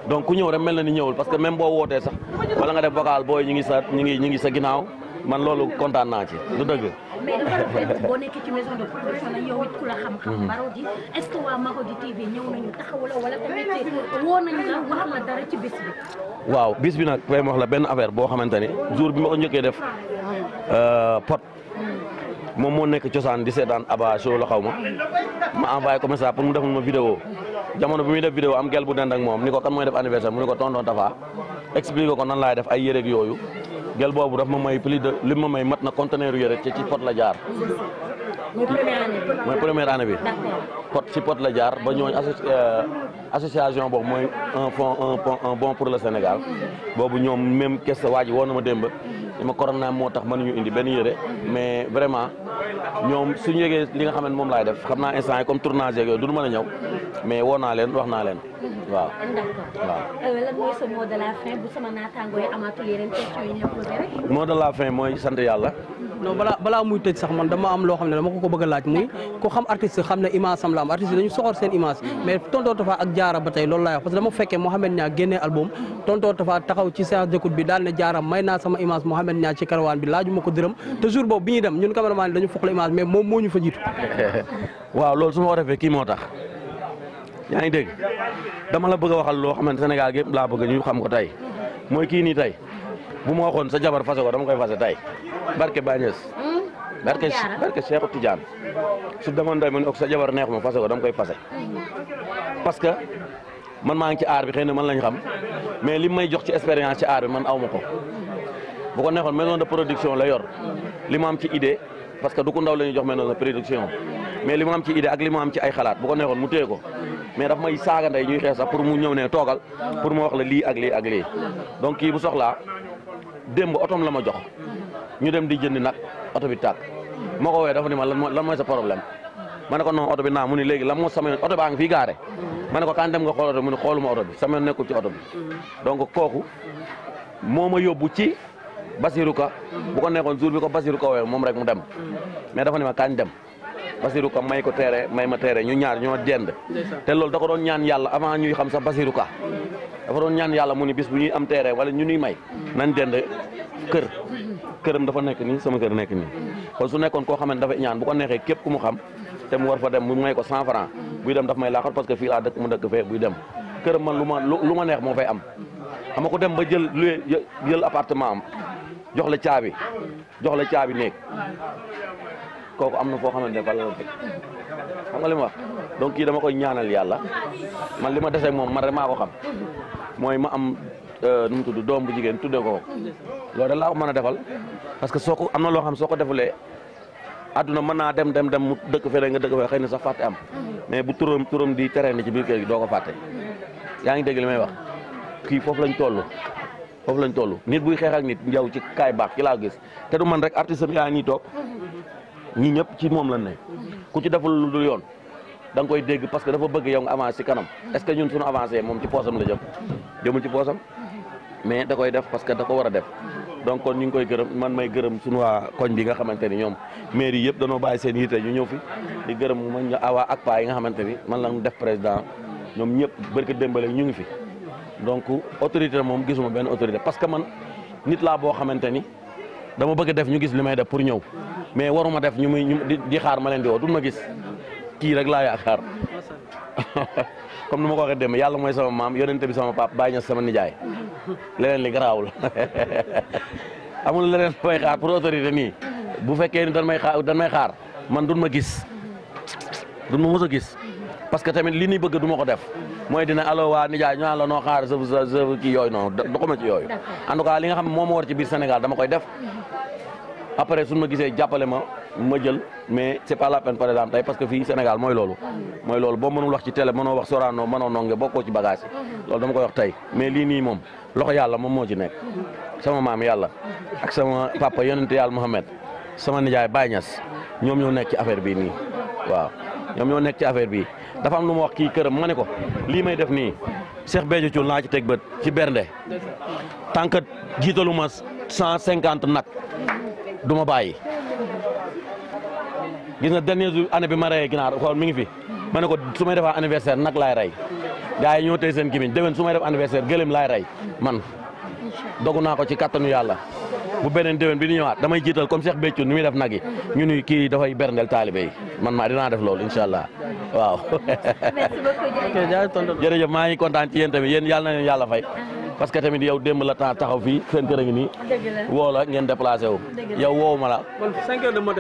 donc ku ñëw rek mel na ni ñëwul parce que même boo wootee sax wala nga def vocal booy ñu ngi sa ginnaaw man loolu kontaan naa ci du dëgg. mais dafa rafet boo nekkee ci maison de production nag yow it ku la xam-xam Marodi est-ce que waa Marodi TV ñëw nañu taxawu la wala tamit woo nañu la wax la dara ci bis bi. waaw bis bi nag fay ma wax la benn affaire boo xamante ni jour bi ma ko njëkkee def pot moom moo nekk cosaan di seetaan Aba show la xaw ma envoyé ko message pour mu defal ma vidéo jamono bi muy def vidéo am gel bu dend ak moom ni ko kan mooy def anniversaire mu ni ko tonton Tapha expliqué ko nan laay def ay yére ak yooyu gel boobu daf ma may plus de li ma may mat na conteneur yére ci pot la jaar. mooy première année bi pot ci pot la jaar ba ñooñ association boobu mooy un bon pour le Sénégal boobu ñoom même kes waa ji woo na ma démb li ma corona moo tax mënuñu indi benn yére mais vraiment ñoom suñu yëgee li nga xam ne moom laay def xam naa instant yi comme tournage yooyu du mën a ñëw mais woo naa leen wax naa leen waaw. lan mooy sa mot de la fin bu sama naataangoo yi amatul yeneen question yi ñu posé rek. mot de la fin mooy sant yàlla. non balaa muy tëj sax man dama am loo xam ne dama ko bëgg a laaj muy ku xam artiste xam ne image am la am artiste dañu soxor seen image mais tonton Tapha ak Diarra ba tey loolu laay wax parce que dama fekkee Mouhamed Niang génnee album tonton Tapha taxaw ci séance d'écoute bi daal ne Diarra may naa sama image Mouhamed Niang ci karawaan bi laaju ma ko dërëm te jour boobu bi ñuy dem ñun cameraman dañu foqla image mais moom moo ñu fa jiitu. waaw loolu su ma ko defee kii moo tax yaa ngi dégg dama la bëgg a waxal loo xamante Sénégal gépp laa bëgg ñu xam ko tey mooy kii nii tey bu ma waxoon sa jabar fase ko dama koy fase tey barke Bagnès barke Cheikh Tidiane su demoon tey mu ne sa jabar neex ma fase ko dama koy fase parce que man maa ngi ci aar bi xëy na man lañ xam mais li may jox ci expérience ci aar bi man aw ma ko bu ko neexoon maison de production la yor li ma am ci idée parce que du ko ndaw la ñuy jox maison de production mais li ma am ci idée ak li ma am ci ay xalaat bu ko neexoon mu téye ko mais daf may saaga ndey ñuy xeex sax pour mu ñëw ne toogal pour mu wax la lii ak lii ak lii donc kii bu soxlaa démb otom la ma jox ñu dem di jëndi nag oto bi tàkk moo ko woowee dafa ni ma lan mooy sa problème ma ne ko non oto bi naa mu ni léegi lan moo sama oto baa ngi fii gaare ma ne ko kan dem nga xool oto mu ni xooluma oto bi sama nekkul ci oto bi donc kooku moo ma yóbbu ci Basirou Ka bu ko nekkoon jour bi ko Basirou Ka woowee moom rek mu dem mais dafa ni ma kañ dem Basirou Ka may ko teere may ma teere ñu ñaar ñoo dend te loolu da ko doon ñaan yàlla avant ñuy xam sax Basirou Ka dafa doon ñaan yàlla mu ni bis bu ñuy am teere wala ñu ñuy may nañ dend këram dafa nekk nii sama kër nekk nii kon su nekkoon koo xam ne dafa ñaan bu ko neexee képp ku mu xam te mu war fa dem mu may ko 100 francs buy dem daf may laaxal parce que fii laa dëkk mu dëkk fee buy dem këram man lu ma neex moo fay am xam nga ko dem ba jël appartement am jox la caabi néeg kooku am na foo xamante ne fa la fekk xam nga li ma wax donc kii dama koy ñaanal yàlla man li ma desee moom man rek maa ko xam mooy ma am nu mu tudd doom bu jigéen tuddee ko loolu da laa ko mën a defal parce que soo ko am na loo xam soo ko defulee adduna mën naa dem mu dëkk fee nga dëkk fee xëy na sax fàtte am mais bu turam di terrain ci biir kër gi doo ko fàtte yaa ngi dégg li may wax kii foofu lañ toll nit buy xeex ak nit njaw ci kaay baax ki laa gis te du man rek artiste bi yaa ngi toog ñii ñëpp ci moom lañ ne ku ci deful lu dul yoon da nga koy dégg parce que dafa bëgg yow nga avancé ci kanam est-ce que ñun suñu avancé moom ci poosam la jëmul ci poosam mais da koy def parce que da ko war a def donc kon ñu ngi koy gërëm man may gërëm suñu waa koñ bi nga xamante ni ñoom mairie yëpp danoo bàyyi seen yitte ñu ñëw fi di gërëm man awaa ak paa yi nga xamante ni man la def président ñoom ñëpp barke démbale ñu ngi fi donc autorité moom gisuma benn autorité parce que man nit laa boo xamante ni dama bëgg def ñu gis li may def pour ñëw mais waruma def ñu di xaar ma leen di woo du ma gis kii rek laa yaakaar comme ni ma ko waxee dem yàlla mooy sama maam yonente bi sama pap bàyyi na sama nijaay leneen li garaawul amul leneen may xaar pour autorité nii bu fekkee ni dan may xaar man dun ma gis dun ma mos a gis parce que tamit li ni bëgg du ma ko def mooy dina allo waa nijaay ñu naan la noo xaar sa kii yooyu noonu doxuma ci yooyu en tout cas li nga xam ne moo ma war ci biir Sénégal dama koy def après suñu ma gisee jàppale ma jël mais c'est pas la peine par exemple tey parce que fii Sénégal mooy loolu boo mënul wax ci télé mënoo wax Sorano mënoo nonge bokkoo ci bagage yi loolu dama koy wax tey mais lii nii moom loxo yàlla moom moo ci nekk sama maam yàlla ak sama papa yonente yàlla Mohamed sama nijaay Baye Niass ñoom ñoo nekk ci affaire bii nii waaw ñoom ñoo nekk ci affaire bii dafa am lu ma wax kii këram ma ne ko lii may def nii Cheikh Béthio Thioune laa ci teg bët ci bernde tant que jiitalu ma 150 nag du ma bàyyi gis nga dernier jour année bi ma reyee ginaar xool mi ngi fi ma ne ko su may defaa anniversaire nag laay rey gars yi ñoo tey seen gimiñ déwén su may def anniversaire gëlëm laay rey man dogu naa ko ci kattanu yàlla bu beneen déwén bi di ñëwaat damay jiital comme Cheikh Béthio ni muy def nag yi ñu ni kii dafay berndeel taalibe yi man maa dinaa def loolu incha allah waaw. jërëjëf maa ngi kontaan ci yéen tamit yéen yàlla na leen yàlla fay parce que tamit yow démb la taxaw fii seen kër a ngi nii woo la ngeen déplacé wu yow woowu ma la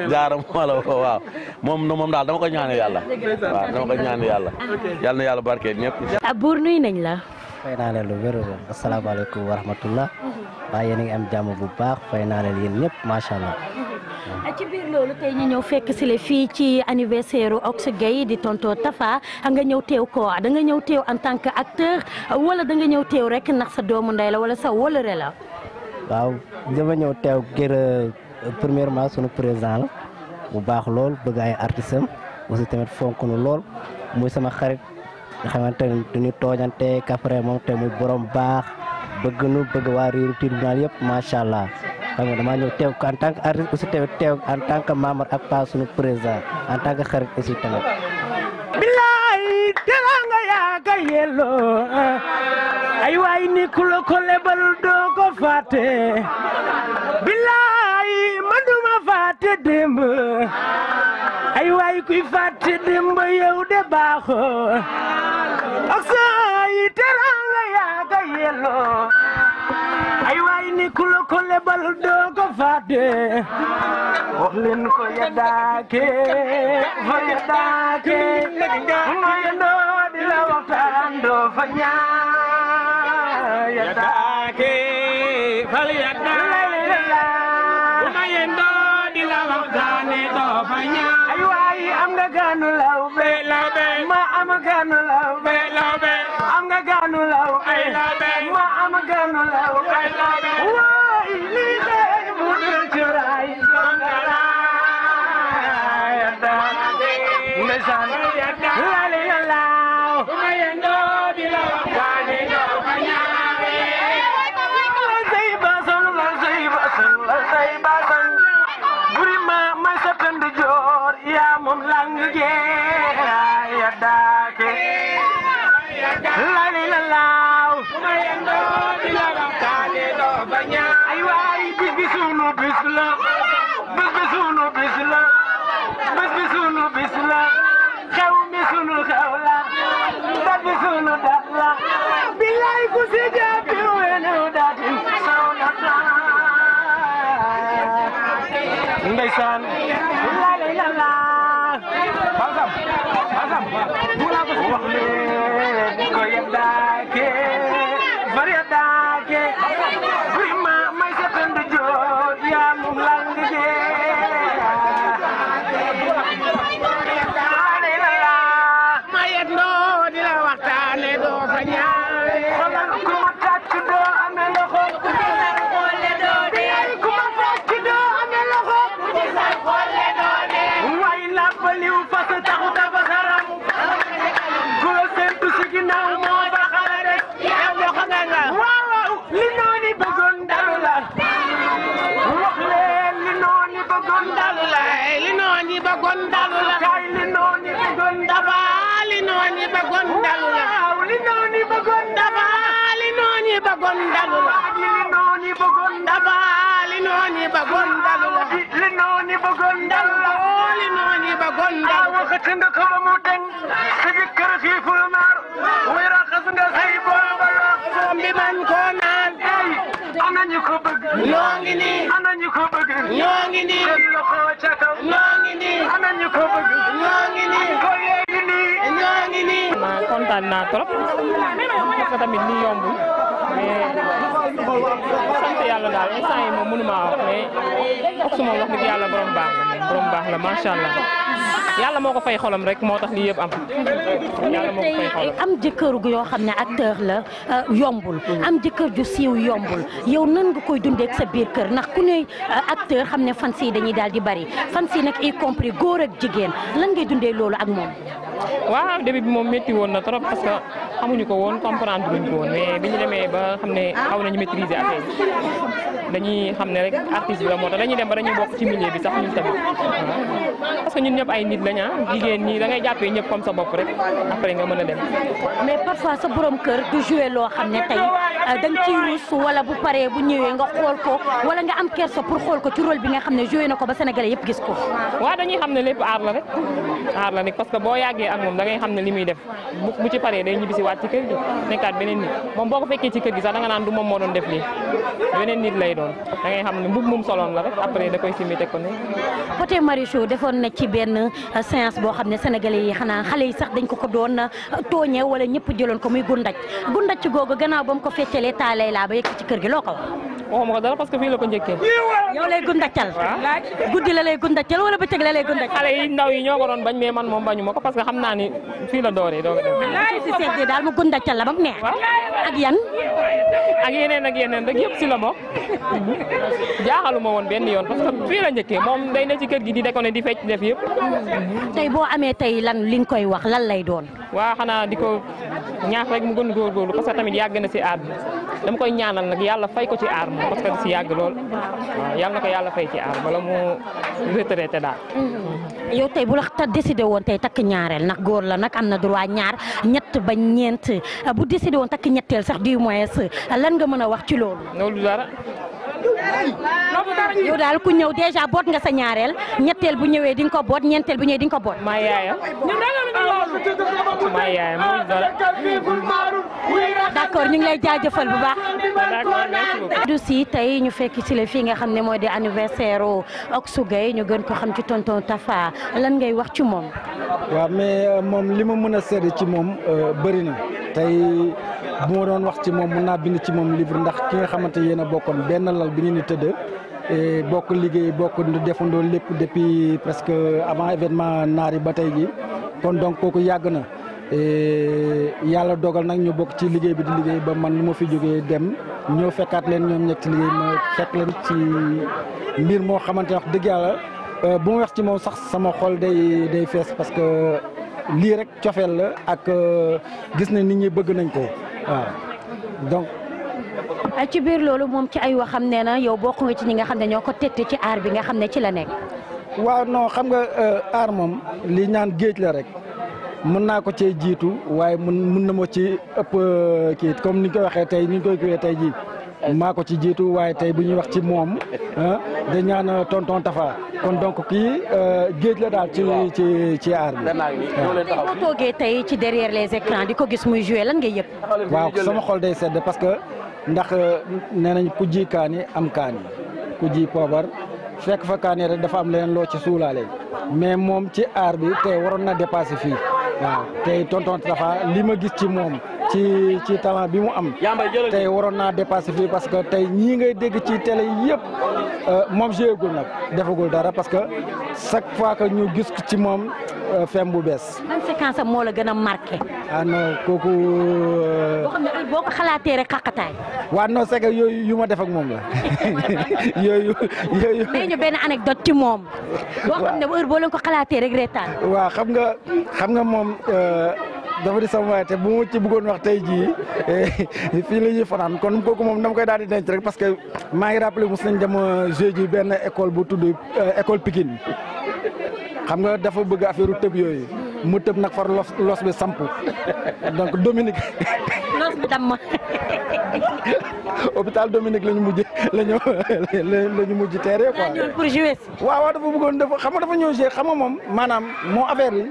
jaaram ma la waaw moom daal dama ko ñaanal yàlla waaw dama ko ñaanal yàlla yàlla na yàlla barkeel ñëpp. Buur nuyu nañ la. fay naa leen lu wér asalaamaaleykum wa rahmatullah waa yéen a ngi am jàmm bu baax fay naa leen yéen ñëpp macha allah. ci biir loolu tey ñu ñëw fekk si la fii ci anniversaire Ox Gueye di tonton Tafa nga ñëw teew ko da nga ñëw teew en tant que acteur wala da nga ñëw teew rek ndax sa doomu ndey la wala sa wóllare la. waaw dama ñëw teew ngir premièrement sunu président la bu baax lool bëgg ay artistes am aussi tamit fonk nu lool muy sama xarit nga xamante ne duñu tooñante kafre moom te muy borom baax bëgg nu bëgg waa Riiru tribunal yëpp macha allah. xam nga damaa ñëw teew en tant que artiste aussi tamit teew en tant que membre ak pas sunu président en tant que xarit aussi tamit. bilaay teranga yaa ka yelloo ay waay ni ku la ko lebal doo ko fàtte bilaay man duma fàtte démb ay waay kuy fàtte démb yow de baaxoo ak say teranga yaa ka yelloo ay waay ni ku la ko lebal doo ko fàtte wax leen ko yeddaake fa yeddaake ma yendoo di la waxtaan doo fa ñaa yeddaake fa yeddaake ma yendoo di la waxtaane doo fa ñaa ay waay am nga ganu lawbe ma am ganu lawbe am nga ganu lawbe ma am ganu lawbe waay lii de bu dul ci raay ndeysaan lali yàlla ma yendoo di la waxtaane doo fa ñaawe la say basan la say basan buri ma sa tënd joor yaa moom lang jee ya daake lali yàlla ma yendoo di la waxtaane doo fa ñaawe ay waay bis bi sunu bis la bis bi sunu bis la bés bi sunu bis la xew mi sunu xew la dat bi sunu dat la billaay ku si jàppi wenu datin saw na ndeysaan la la la basam wax leen ko yeddaake bari yeddaake buri may sa tënd joor yaa moom lang jee daa waxati nga ko ba mu deñ sa jëkkër xiiful maar muy raxas nga say boobalo soom bi man ko naan ana ñu ko bëgg ñoo ngi nii ana ñu ko bëgg ñoo ngi nii seen loxo ca kaw ñoo ngi nii ana ñu ko bëgg ñoo ngi nii ko yeegi nii ñoo ngi nii ma kontaan naa trop parce que tamit lii yombul mais sant yàlla daal instant yi moom mënuma wax mais Oxou moom wax dëgg yàlla borom baax la macha allah yàlla moo ko fay xolam rek moo tax lii yëpp am yàlla moo ko fay xolam. am jëkkër gu yoo xam ne acteur la yombul am jëkkër ju siiw yombul yow nan nga koy dundee ak sa biir kër ndax ku ne acteur xam ne fans yi dañuy daal di bari fans yi nag y compris góor ak jigéen lan ngay dundee loolu ak moom. waaw début bi moom métti woon na trop parce que xamuñu ko woon comprendre luñ ko woon mais bi ñu demee ba xam ne xaw nañu maîtriser affaire bi dañuy xam ne rek artiste bi la moo tax dañuy dem ba dañuy bokk ci milieu bi sax ñun tamit parce que ñun ñëpp ay nit lañ jigéen ñi da ngay jàppee ñëpp comme sa bopp rek après nga mën a dem. mais parfois sa borom kër du joué loo xam ne tey da nga ciy rus wala bu paree bu ñëwee nga xool ko wala nga am kersa pour xool ko ci rôle bi nga xam ne joué na ko ba Sénégalais yëpp gis ko. waaw dañuy xam ne lépp aar la rek parce que boo yàggee ak moom da ngay xam ne li muy def bu ci paree day ñibbisi waat ci kër gi nekkaat beneen nit moom boo ko fekkee ci kër gi sax da nga naan du moom moo doon def lii beneen nit lay doon da ngay xam ne mbub mum soloon la rek après da koy simmi teg ko ne. Pod et Marichou defoon na ci benn séance boo xam ne Sénégalais yi xanaa xale yi sax dañ ko doon tooñee wala ñëpp jëloon ko muy gundaj googu gannaaw ba mu ko feccalee taalay laa ba yegg ci kër gi loo ko wax. waxuma ko dara parce que fii la ko njëkkee. yow lay gundacal. guddi la lay gundacal wala bëccëg la lay gundacal. xale yi ndaw yi ñoo ko doon bañ mais man moom bañu ma ko parce que xam naa ni fii la dooree doo ko def. si seet daal mu gundacal la ba mu neex. ak yan. ak yeneen rek yëpp si la bokk. jaaxaluma woon benn yoon parce que fii la njëkkee moom day ne ci kër gi di déconné di fecc def yëpp. tey boo amee tey lan li nga koy wax lan lay doon. waa xanaa di ko ñaax rek mu gën góorgóorlu parce que tamit yàgg na si aar bi dama koy ñaanal nag yàlla fay ko ci aar moom parce que si yàgg lool waaw yàlla na ko yàlla fay ci aar bala mu retraité daal. yow tey bu la ta décidé woon tey takk ñaareel ndax góor la nag am na droit ñaar ñett ba ñeent bu décidé woon takk ñetteel sax du moins lan nga mën a wax ci loolu. loolu dara. yow daal ku ñëw déjà boot nga sa ñaareel ñetteel bu ñëwee di nga ko boot ñeenteel bu ñëwee di nga ko boot. maa yaayam maa yaayam moom dara. d'accord ñu ngi lay jaajëfal bu baax. du si tey ñu fekk ci la fii nga xam ne mooy di anniversaire Oxou Gueye ñu gën ko xam ci tonton Tafa lan ngay wax ci moom. waaw mais moom li ma mën a seede ci moom bëri na tey bu ma doon wax ci moom mun naa bind ci moom livre ndax ki nga xamante yéen a bokkoon benn lal bi ngeen di tëdd bokk liggéey bokk defandoo lépp depuis presque avant événement naar yi ba tey ji kon donc kooku yàgg na yàlla dogal nag ñu bokk ci liggéey bi di liggéey ba man nu ma fi jógee dem ñëw fekkaat leen ñoom ñekk ci liggéey ma fekk leen ci mbir moo xamante wax dëgg yàlla bu ma wax ci moom sax sama xol day fees parce que lii rek cofeel la ak gis na nit ñi bëgg nañ ko waaw donc. ci biir loolu moom ci ay waxam nee na yow bokk nga ci ñi nga xam ne ñoo ko tette ci aar bi nga xam ne ci la nekk. waaw non xam nga aar moom li ñaan géej la rek mën naa ko cee jiitu waaye mun na ma ci ëpp kii comme ni ñu koy waxee tey ni ñu koy kiiwee tey jii maa ko ci jiitu waaye tey bu ñuy wax ci moom da ñaan tonton Tafa kon donc kii géej la daal ci aar bi. waaw boo toogee tey ci derrière les écrans di ko gis muy joué lan ngay yëg. waaw sama xol day sedd parce que ndax nee nañ ku ji kaani am kaani ku ji poobar fekk fa kaani rek dafa am leneen loo ci suulaale mais moom ci aar bi tey waroon na dépassé fii waaw tey tonton Tafa li ma gis ci moom ci talent bi mu am tey waroon naa dépassé fii parce que tey ñii ngay dégg ci télé yëpp moom jéegul nag defagul dara parce que chaque fois que ñu gis ci moom fem bu bees. ban séquence am moo la gën a marqué. ah non kooku. boo xam ne boo ko xalaatee rek xaqataay. waaw non c'est que yooyu yu ma def ak moom la yooyu. may ñu benn anecdote ci moom. boo xam ne heure boo leen ko xalaatee rek reetaan. waaw xam nga moom dafa di sama waaye te bu ma ci bëggoon wax tey jii fii la ñuy fanaan kon kooku moom dama koy daal di denc rek parce que maa ngi rappelé mos nañ dem jeu ji benn école bu tudd école Pikine xam nga dafa bëgg affaire tëb yooyu mu tëb nag far los bi samp donc Dominique loos bi dam ma. hôpital Dominique la ñu mujj teere quoi. pour jouer si. waaw dafa bëggoon xam nga dafa ñëw jouer xam nga moom maanaam moo affaire bi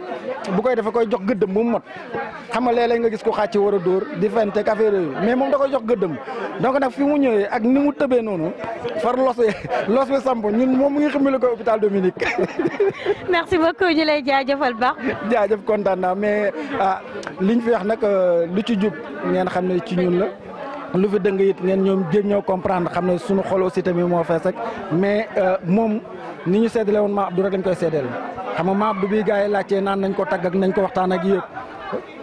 bu koy dafa koy jox gëddëm bu mu mot xam nga léeg-léeg nga gis ko xàcc war a dóor di fenteeg affaire yooyu mais moom da koy jox gëddëm donc nag fi mu ñëwee ak ni mu tëbee noonu far los bi samp ñun moom mu ngi xamale ko hôpital Dominique. merci beaucoup ñu lay jaajëfal baax. jaajëf kontaan naa mais liñ fi wax nag lu ci jub ngeen xam ne ci ñun la. lu fi dëng it ngeen ñoom jéem ñoo comprendre xam ne suñu xol aussi tamit moo fees rek mais moom ni ñu seddale woon Mame Abdou rek dañ koy seddale xam nga Mame Abdou bii gars yi laajtee naan nañ ko tagg ak nañ ko waxtaan ak yëpp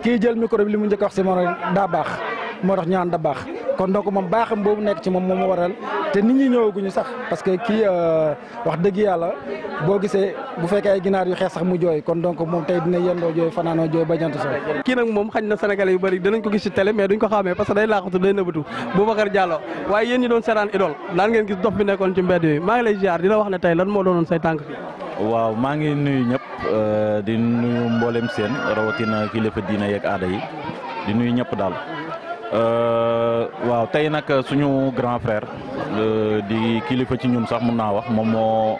kii jël micro bi li mu njëkk wax si moom daa baax moo tax ñu naan da baax kon donc moom baaxam boobu nekk ci moom moo waral te nit ñi ñëwaguñu sax parce que kii wax dëgg yàlla boo gisee bu fekkee ay ginaar yu xees sax mu jooy kon donc moom tey dina yendoo jooy fanaanoo jooy ba jant so kii nag moom xañ na sénégalais yu bëri dinañ ko gis ci télé mais duñ ko xamee parce que day laaxatu day nëbbatu Boubacar Diallo waaye yéen ñi doon seetaan idole daan ngeen gis dof bi nekkoon ci mbedd yi maa ngi lay ziar dina wax ne tey lan moo doonoon say tànk fi waaw maa ngi nuyu ñëpp di nuyu mboolem seen rawatina kilifa diina yeeg aada yi di nuyu ñëpp daal waaw tey nag suñu grand frère di kilifa ci ñun sax mun naa wax moom moo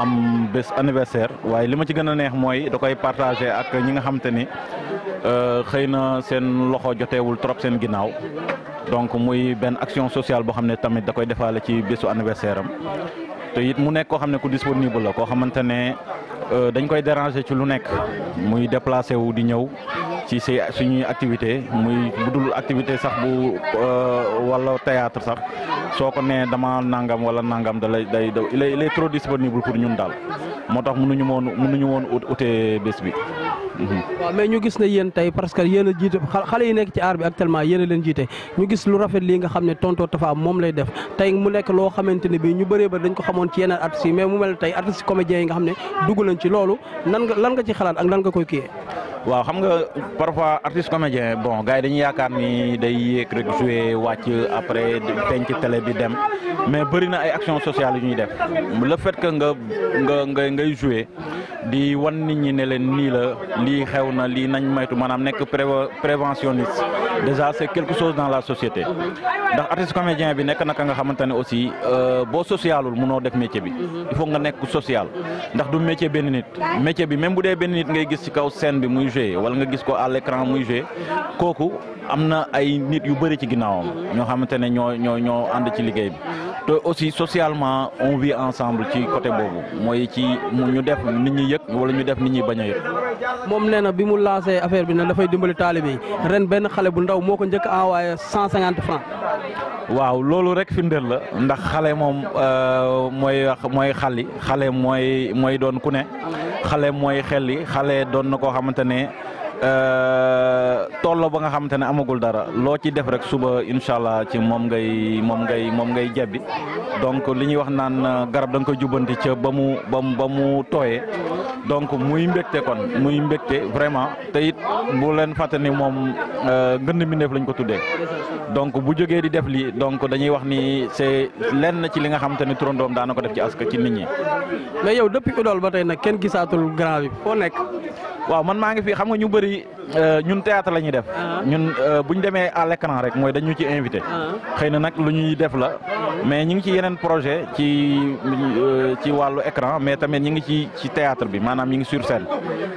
am bés anniversaire waaye li ma ci gën a neex mooy da koy partagé ak ñi nga xam te ni xëy na seen loxo joteewul trop seen ginnaaw donc muy benn action sociale boo xam ne tamit da koy defaale ci bésu anniversaire am te it mu nekk koo xam ne ku disponible la koo xamante ne dañ koy déranger ci lu nekk muy déplacé wu di ñëw ci suñuy activité muy budul activité sax bu wala théâtre sax soo ko nee dama nangam wala nangam da lay day il est trop disponible pour ñun daal moo tax mënuñu woon ute bés bi. waaw mais ñu gis ne yéen tey parce que yéen a jiite xale yi nekk ci aar bi actuellement yéen a leen jiite ñu gis lu rafet lii nga xam ne tonton Tafa moom lay def tey mu nekk loo xamante ne bii ñu bëree bëri dañ ko xamoon ci yeneen artistes yi mais mu mel tey artistes comédiens yi nga xam ne dugg nañ ci loolu lan nga ci xalaat ak lan nga koy kiyee. waaw xam nga parfois artiste comédien bon gars yi dañuy yaakaar ni day yéeg rek jouer wàcc après feeñ ci télé bi dem mais bëri na ay action sociale yu ñuy def le fait que ngay jouer di wan nit ñi ne leen nii la lii xew na lii nañ maytu maanaam nekk préventionniste déjà c'est quelque chose dans la société ndax artiste comédien bi nekk naka nga xamante ne aussi boo socialul mënoo def métier bi il faut nga nekk social ndax du métier benn nit métier bi même bu dee benn nit ngay gis ci kaw scène bi muy jouer wala nga gis ko à l'écran muy jouer kooku am na ay nit yu bëri ci ginnaawam ñoo xamante ne ñoo ànd ci liggéey bi te aussi socialement on vit ensemble ci côté boobu mooy ci ñu def nit ñi yëg wala ñu def nit ñi bañ a yëg. moom nee na bi mu lancé affaire bi ne dafay dimbali taalibe yi ren benn xale bu ndaw moo ko njëkk a envoyé 150 francs. waaw loolu rek firndeel la ndax xale moom mooy xale mooy doon ku ne xale mooy xelli xale doon na koo xamante ne tolloo ba nga xamante ne amagul dara loo ci def rek suba incha allah ci moom ngay jebbi donc li ñuy wax naan garab da nga koy jubbanti ca ba mu tooyee donc muy mbégte vraiment te it bu leen fàtte ni moom ngënd mbindeef lañ ko tuddee donc bu jógee di def lii donc dañuy wax ni c'est lenn ci li nga xamante ne turandoom daana ko def ci aska ci nit ñi. mais yow depuis idole ba tey nag kenn gisaatul grand bi foo nekk. waaw man maa ngi fi xam nga ñu bëri ñun théâtre la ñuy def ñun bu ñu demee à l'écran rek mooy dañu ci invité xëy na nag lu ñuy def la mais ñu ngi ci yeneen projet ci wàllu écran mais tamit ñu ngi ci théâtre bi maanaam ñu ngi sur scène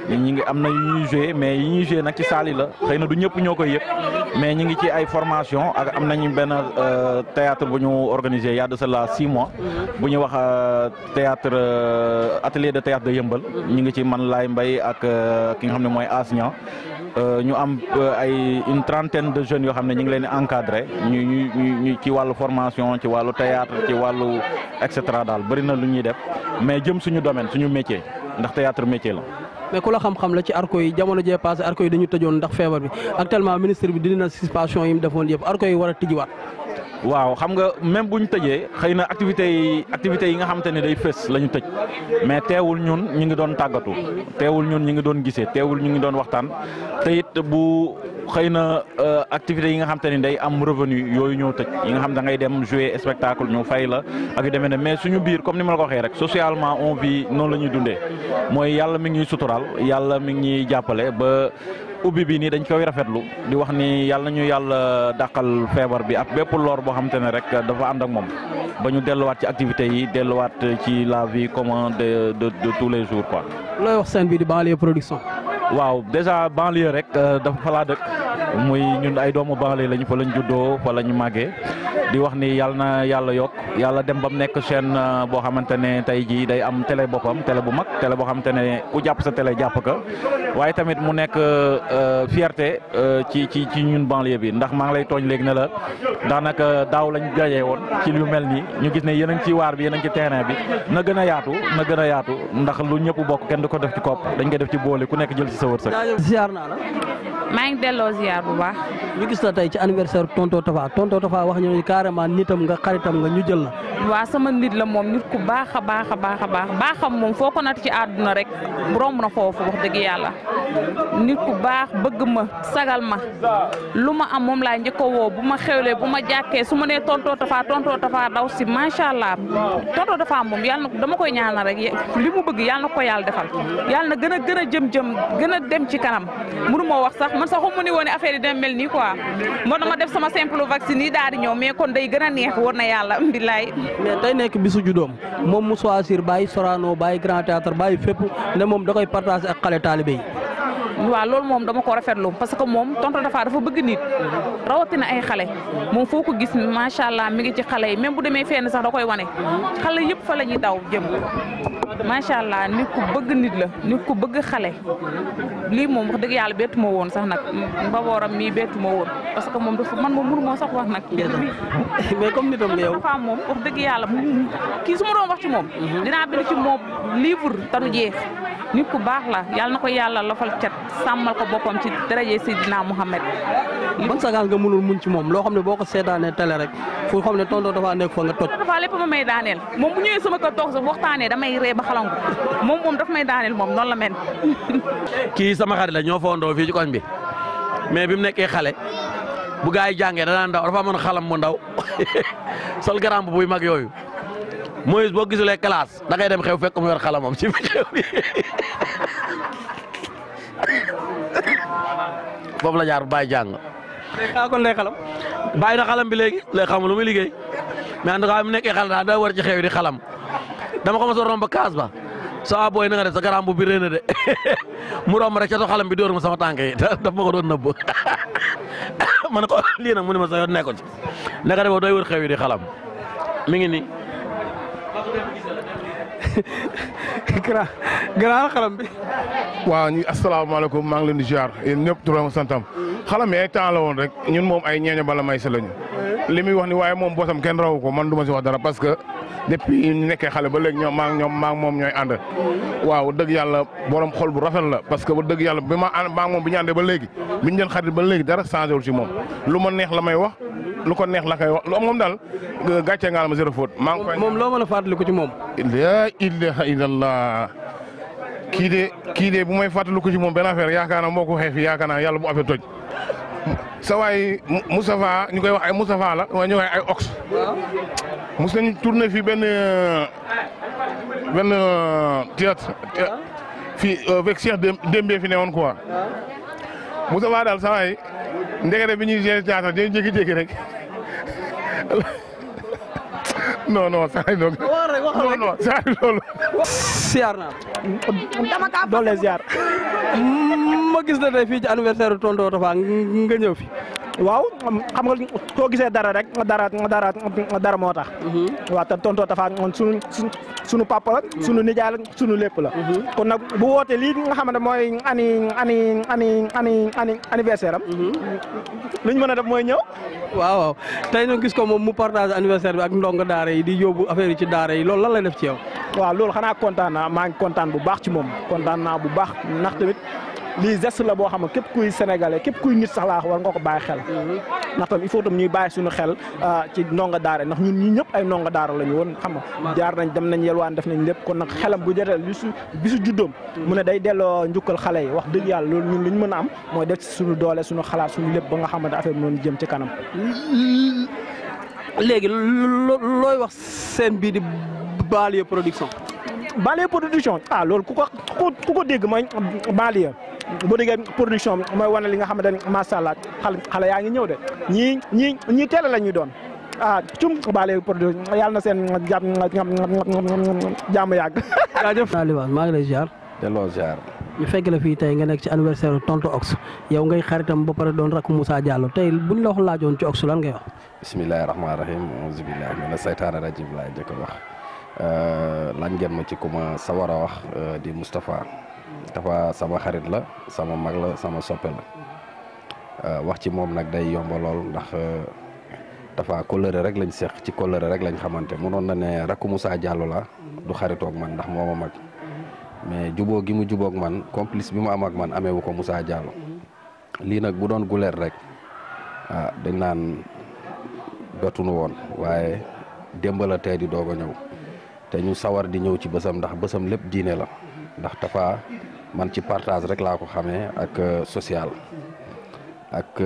ñu ngi am na yu ñuy joué mais yi ñuy joué nag ci salle yi la xëy na du ñëpp ñoo koy yëg mais ñu ngi ci ay formation ak am nañu benn théâtre bu ñu organisé il y a de cela 6 mois bu ñu wax théâtre atelier de théâtre de Yëmbal ñu ngi ci man Laay Mbay ak ki nga xam ne mooy Asña ñu am une trentaine de jeunes yoo xam ne ñu ngi leen di encadré ñu ci wàllu formation ci wàllu théâtre ci wàllu et cetera daal bëri na lu ñuy def mais jëm suñu domaine suñu métier ndax théâtre métier la. mais ku la xam-xam la ci arco yi jamono jee passé arco yi dañu tëjoon ndax feebar bi actuellement ministre bi dindi na suspension yi mu defoon yëpp arco yi war a tijjiwaat. waaw xam nga même bu ñu tëjee xëy na activités yi nga xamante ne day fës la ñu tëj mais teewul ñun ñu ngi doon tàggatu teewul ñun ñu ngi doon gisee teewul ñu ngi doon waxtaan te it bu xëy na activités yi nga xamante ne day am revenu yooyu ñoo tëj yi nga xam da ngay dem jouer spectacle ñu fay la ak yu demee ne mais suñu biir comme ni ma la ko waxee rek socialement on vit noonu la ñuy dundee mooy yàlla mi ngi ñuy suturaal yàlla mi ngi ñuy jàppale ba ubbi bi nii dañ koy rafetlu di wax ni yàlla nañu yàlla dàqal feebar bi ak bépp lor boo xamante ne rek dafa ànd ak moom ba ñu delluwaat ci activités yi delluwaat ci la vie commune de tous les jours quoi. looy wax scène bi di banlieue production. waaw déjà banlieue rek dafa fa laa dëkk muy ñun ay doomu banlieue lañu fa lañ juddoo fa la ñu màggee di wax ni yàlla na yàlla yokk yàlla dem ba mu nekk chaîne boo xamante ne tey jii day am télé boppam télé bu mag télé boo xamante ne ku jàpp sa télé jàpp ka waaye tamit mu nekk fierté ci ñun banlieue bi ndax maa ngi lay tooñ léegi ne la daanaka daaw lañ gajee woon ci lu mel nii ñu gis ne yéen a ngi ci waar bi yéen a ngi ci terrain bi na gën a yaatu ndax lu ñëpp bokk kenn du ko def ci kopp dañ koy def ci boole ku nekk jël ci sa wërsëg. ziar naa la. maa ngi delloo ziar bu baax. ñu gis la tey ci anniversaire tonton Tafa wax ñu carrément nitam nga xaritam nga ñu jël la. waaw sama nit la moom nit ku baax a baax baaxam moom foo ko nat ci àdduna rek romb na foofu wax dëgg yàlla nit ku baax bëgg ma sagal ma lu ma am moom laa njëkk a woo bu ma xewlee bu ma jàkkee su ma nee tonton Tafa daw si macha allah tonton Tafa moom yàlla na dama koy ñaanal rek li mu bëgg yàlla na ko yàlla defal yàlla na gën a jëm gën a dem ci kanam mënu moo wax sax man sax xamu ni woon affaire yi dina mel nii quoi moo dama def sama simple vaccine yi daal di ñëw mais kon day gën a neex war na yàlla mbilaay. mais tey nekk bisu juddoom moom mu choisir bàyyi Sorano bàyyi Grand Théâtre bàyyi fépp ne moom da koy partager ak xale taalibe yi. waaw loolu moom dama ko rafetlu parce que moom tonton dafa bëgg nit rawatina ay xale moom foo ko gis macha allah mi ngi ci xale yi même bu demee fenn sax da koy wane xale yëpp fa la ñuy daw jëm macha allah nit ku bëgg nit la nit ku bëgg xale lii moom wax dëgg yàlla bettu ma woon sax nag mbabooram mii bettu ma woon parce que moom dafa man moom mënu moo sax wax nag. mais comme nitam nga yow. dafa moom wax dëgg yàlla kii su ma doon wax ci moom dinaa bind ci moom livre te du jeex nit ku baax la yàlla na ko yàlla lafal cat sàmmal ko boppam ci daraje Seydina Mouhamed. ban sagaan nga mënul muñ ci moom loo xam ne boo ko seetaanee télé rek fu xam ne tonton dafa nekk fa nga toj. dafa lépp ma may daaneel moom bu ñëwee sama kër toog sax waxtaanee damay ree ba xalangu moom daf may daaneel moom noonu la mel. kii sama xarit la ñoo fondoo fii ci koñ bi mais bi mu nekkee xale bu gaa yi jàngee danaa ndaw dafa amoon xalam mu ndaw sol garam buy mag yooyu mooy boo gisulee classe da ngay dem xew fekk mu yor xalamam ci xew bi foofu la jaar bàyyi jàng. kon lay xalam. bàyyi na xalam bi léegi xamul lu muy liggéey mais en tout cas mu nekkee xale daal daa war ci xew di xalam dama ko mos a romb kaas ba sa booy na nga def sa garam bu bi réy na de mu romb rek ca to xalam bi dóor ma sama tànk yi daf ma ko doon nëbb ma ne ko lii nag mu ne ma sa yoon nekkoon ci naka defoo doy wër xew yi di xalam mi ngi nii. grand xalam bi. waaw ñu asalaamaaleykum maa ngi leen di ziar yéen ñëpp turam santam xalam yi ay temps la woon rek ñun moom ay ñeeño bala may sa lañu li muy wax ni waaye moom boosam kenn rawu ko man du ma si wax dara parce que depuis ñu nekkee xale ba léegi maa ngi moom ñooy ànd waaw dëgg yàlla borom xol bu rafet la parce que ba dëgg yàlla bi maa ngi moom bi ñu àndee ba léegi bi ñu jën xarit ba léegi dara changé wul si moom lu ma neex la may wax lu ko neex la koy wax lu moom daal gàccee nga la ma zéro faute. maa ngi koy moom loo mën a fàttaliku ci moom. laa ilaha illallah kii de bu may fàttaliku ci moom benn affaire yaakaar naa moo ko waxee fii yaakaar naa yàlla bu affaire toj sa waay Moustapha ñu koy wax ay Moustapha la waaye ñu koy wax ay ox. mos nañu tourné fii benn théâtre fii avec Cheikh Dembe fi ne woon quoi Moustapha daal sa waay ndekete bi ñuy gérer théâtre dañuy jékki-jékki rek non saa yi loolu. non saa yi loolu. siyaar naa. dama kaa doole siyaar. ma gis na tey fii ci anniversaire tonton Tafa nga ñëw fi. waaw xam nga soo gisee dara rek dara moo tax. waaw te tonton Tafa moom sunu papa la. sunu nijaay la sunu lépp la. kon nag bu wootee lii nga xamante mooy anniversaire am. li ñu mën a def mooy ñëw. waaw tey nag gis ko moom mu partage anniversaire bi ak ndongo daara yi di yóbbu affaire yi ci daara yi loolu lan lay def ci yow. waaw loolu xanaa kontaan naa maa ngi kontaan bu baax ci moom kontaan naa bu baax ndax tamit lii geste la boo xam ne képp kuy sénégalais képp kuy nit sax laa war nga ko bàyyi xel. ndax tam il faut tam ñuy bàyyi suñu xel ci ndongo daara ndax ñun ñii ñëpp ay ndongo daara la ñu woon xam nga jaar nañ dem nañ yelwaan def nañ lépp kon nag xelam bu jotee bisu juddoom mu ne day delloo njukkal xale yi wax dëgg yàlla loolu ñun li ñu mën a am mooy def ci suñu doole suñu xalaat suñu lépp ba nga xamante affaire bi noonu jëm ci kanam. léegi looy wax seen bii di banlieue production. banlieue production loolu ku ko dégg mooy banlieue boo déggee production mooy wane li nga xamante ne macha allah xale yaa ngi ñëw de ñii teel la ñuy doon cum baale production yàlla na seen jàmm yàgg. jaajëf Libaas maa ngi lay ziar. delloo ziar. ñu fekk la fii tey nga nekk ci anniversaire tonton Ox yow ngay xaritam ba pare doon rakk Moussa Diallo tey buñ la wax laajoon ci Ox lan ngay wax. bismillahi rahmaani rahim auzu billahi mina saytaani rajim laay njëkk a wax laaj ngeen ma ci ku ma sawar a wax di Moustapha sama xarit la sama mag la sama soppe la wax ci moom nag day yomba lool ndax Tafa kóllëre rek lañ seq ci kóllëre rek lañ xamante mënoon na ne rakku Moussa Diallo la du xaritoog man ndax moo ma mag mais jubóo gi mu jubóog man complice bi mu am ak man ameewu ko Moussa Diallo lii nag bu doon guleer rek dañ naan dootuñu woon waaye démb la tey di doog a ñëw te ñu sawar di ñëw ci bësam ndax bësam lépp diine la ndax Tafa man ci partage rek laa ko xamee ak social ak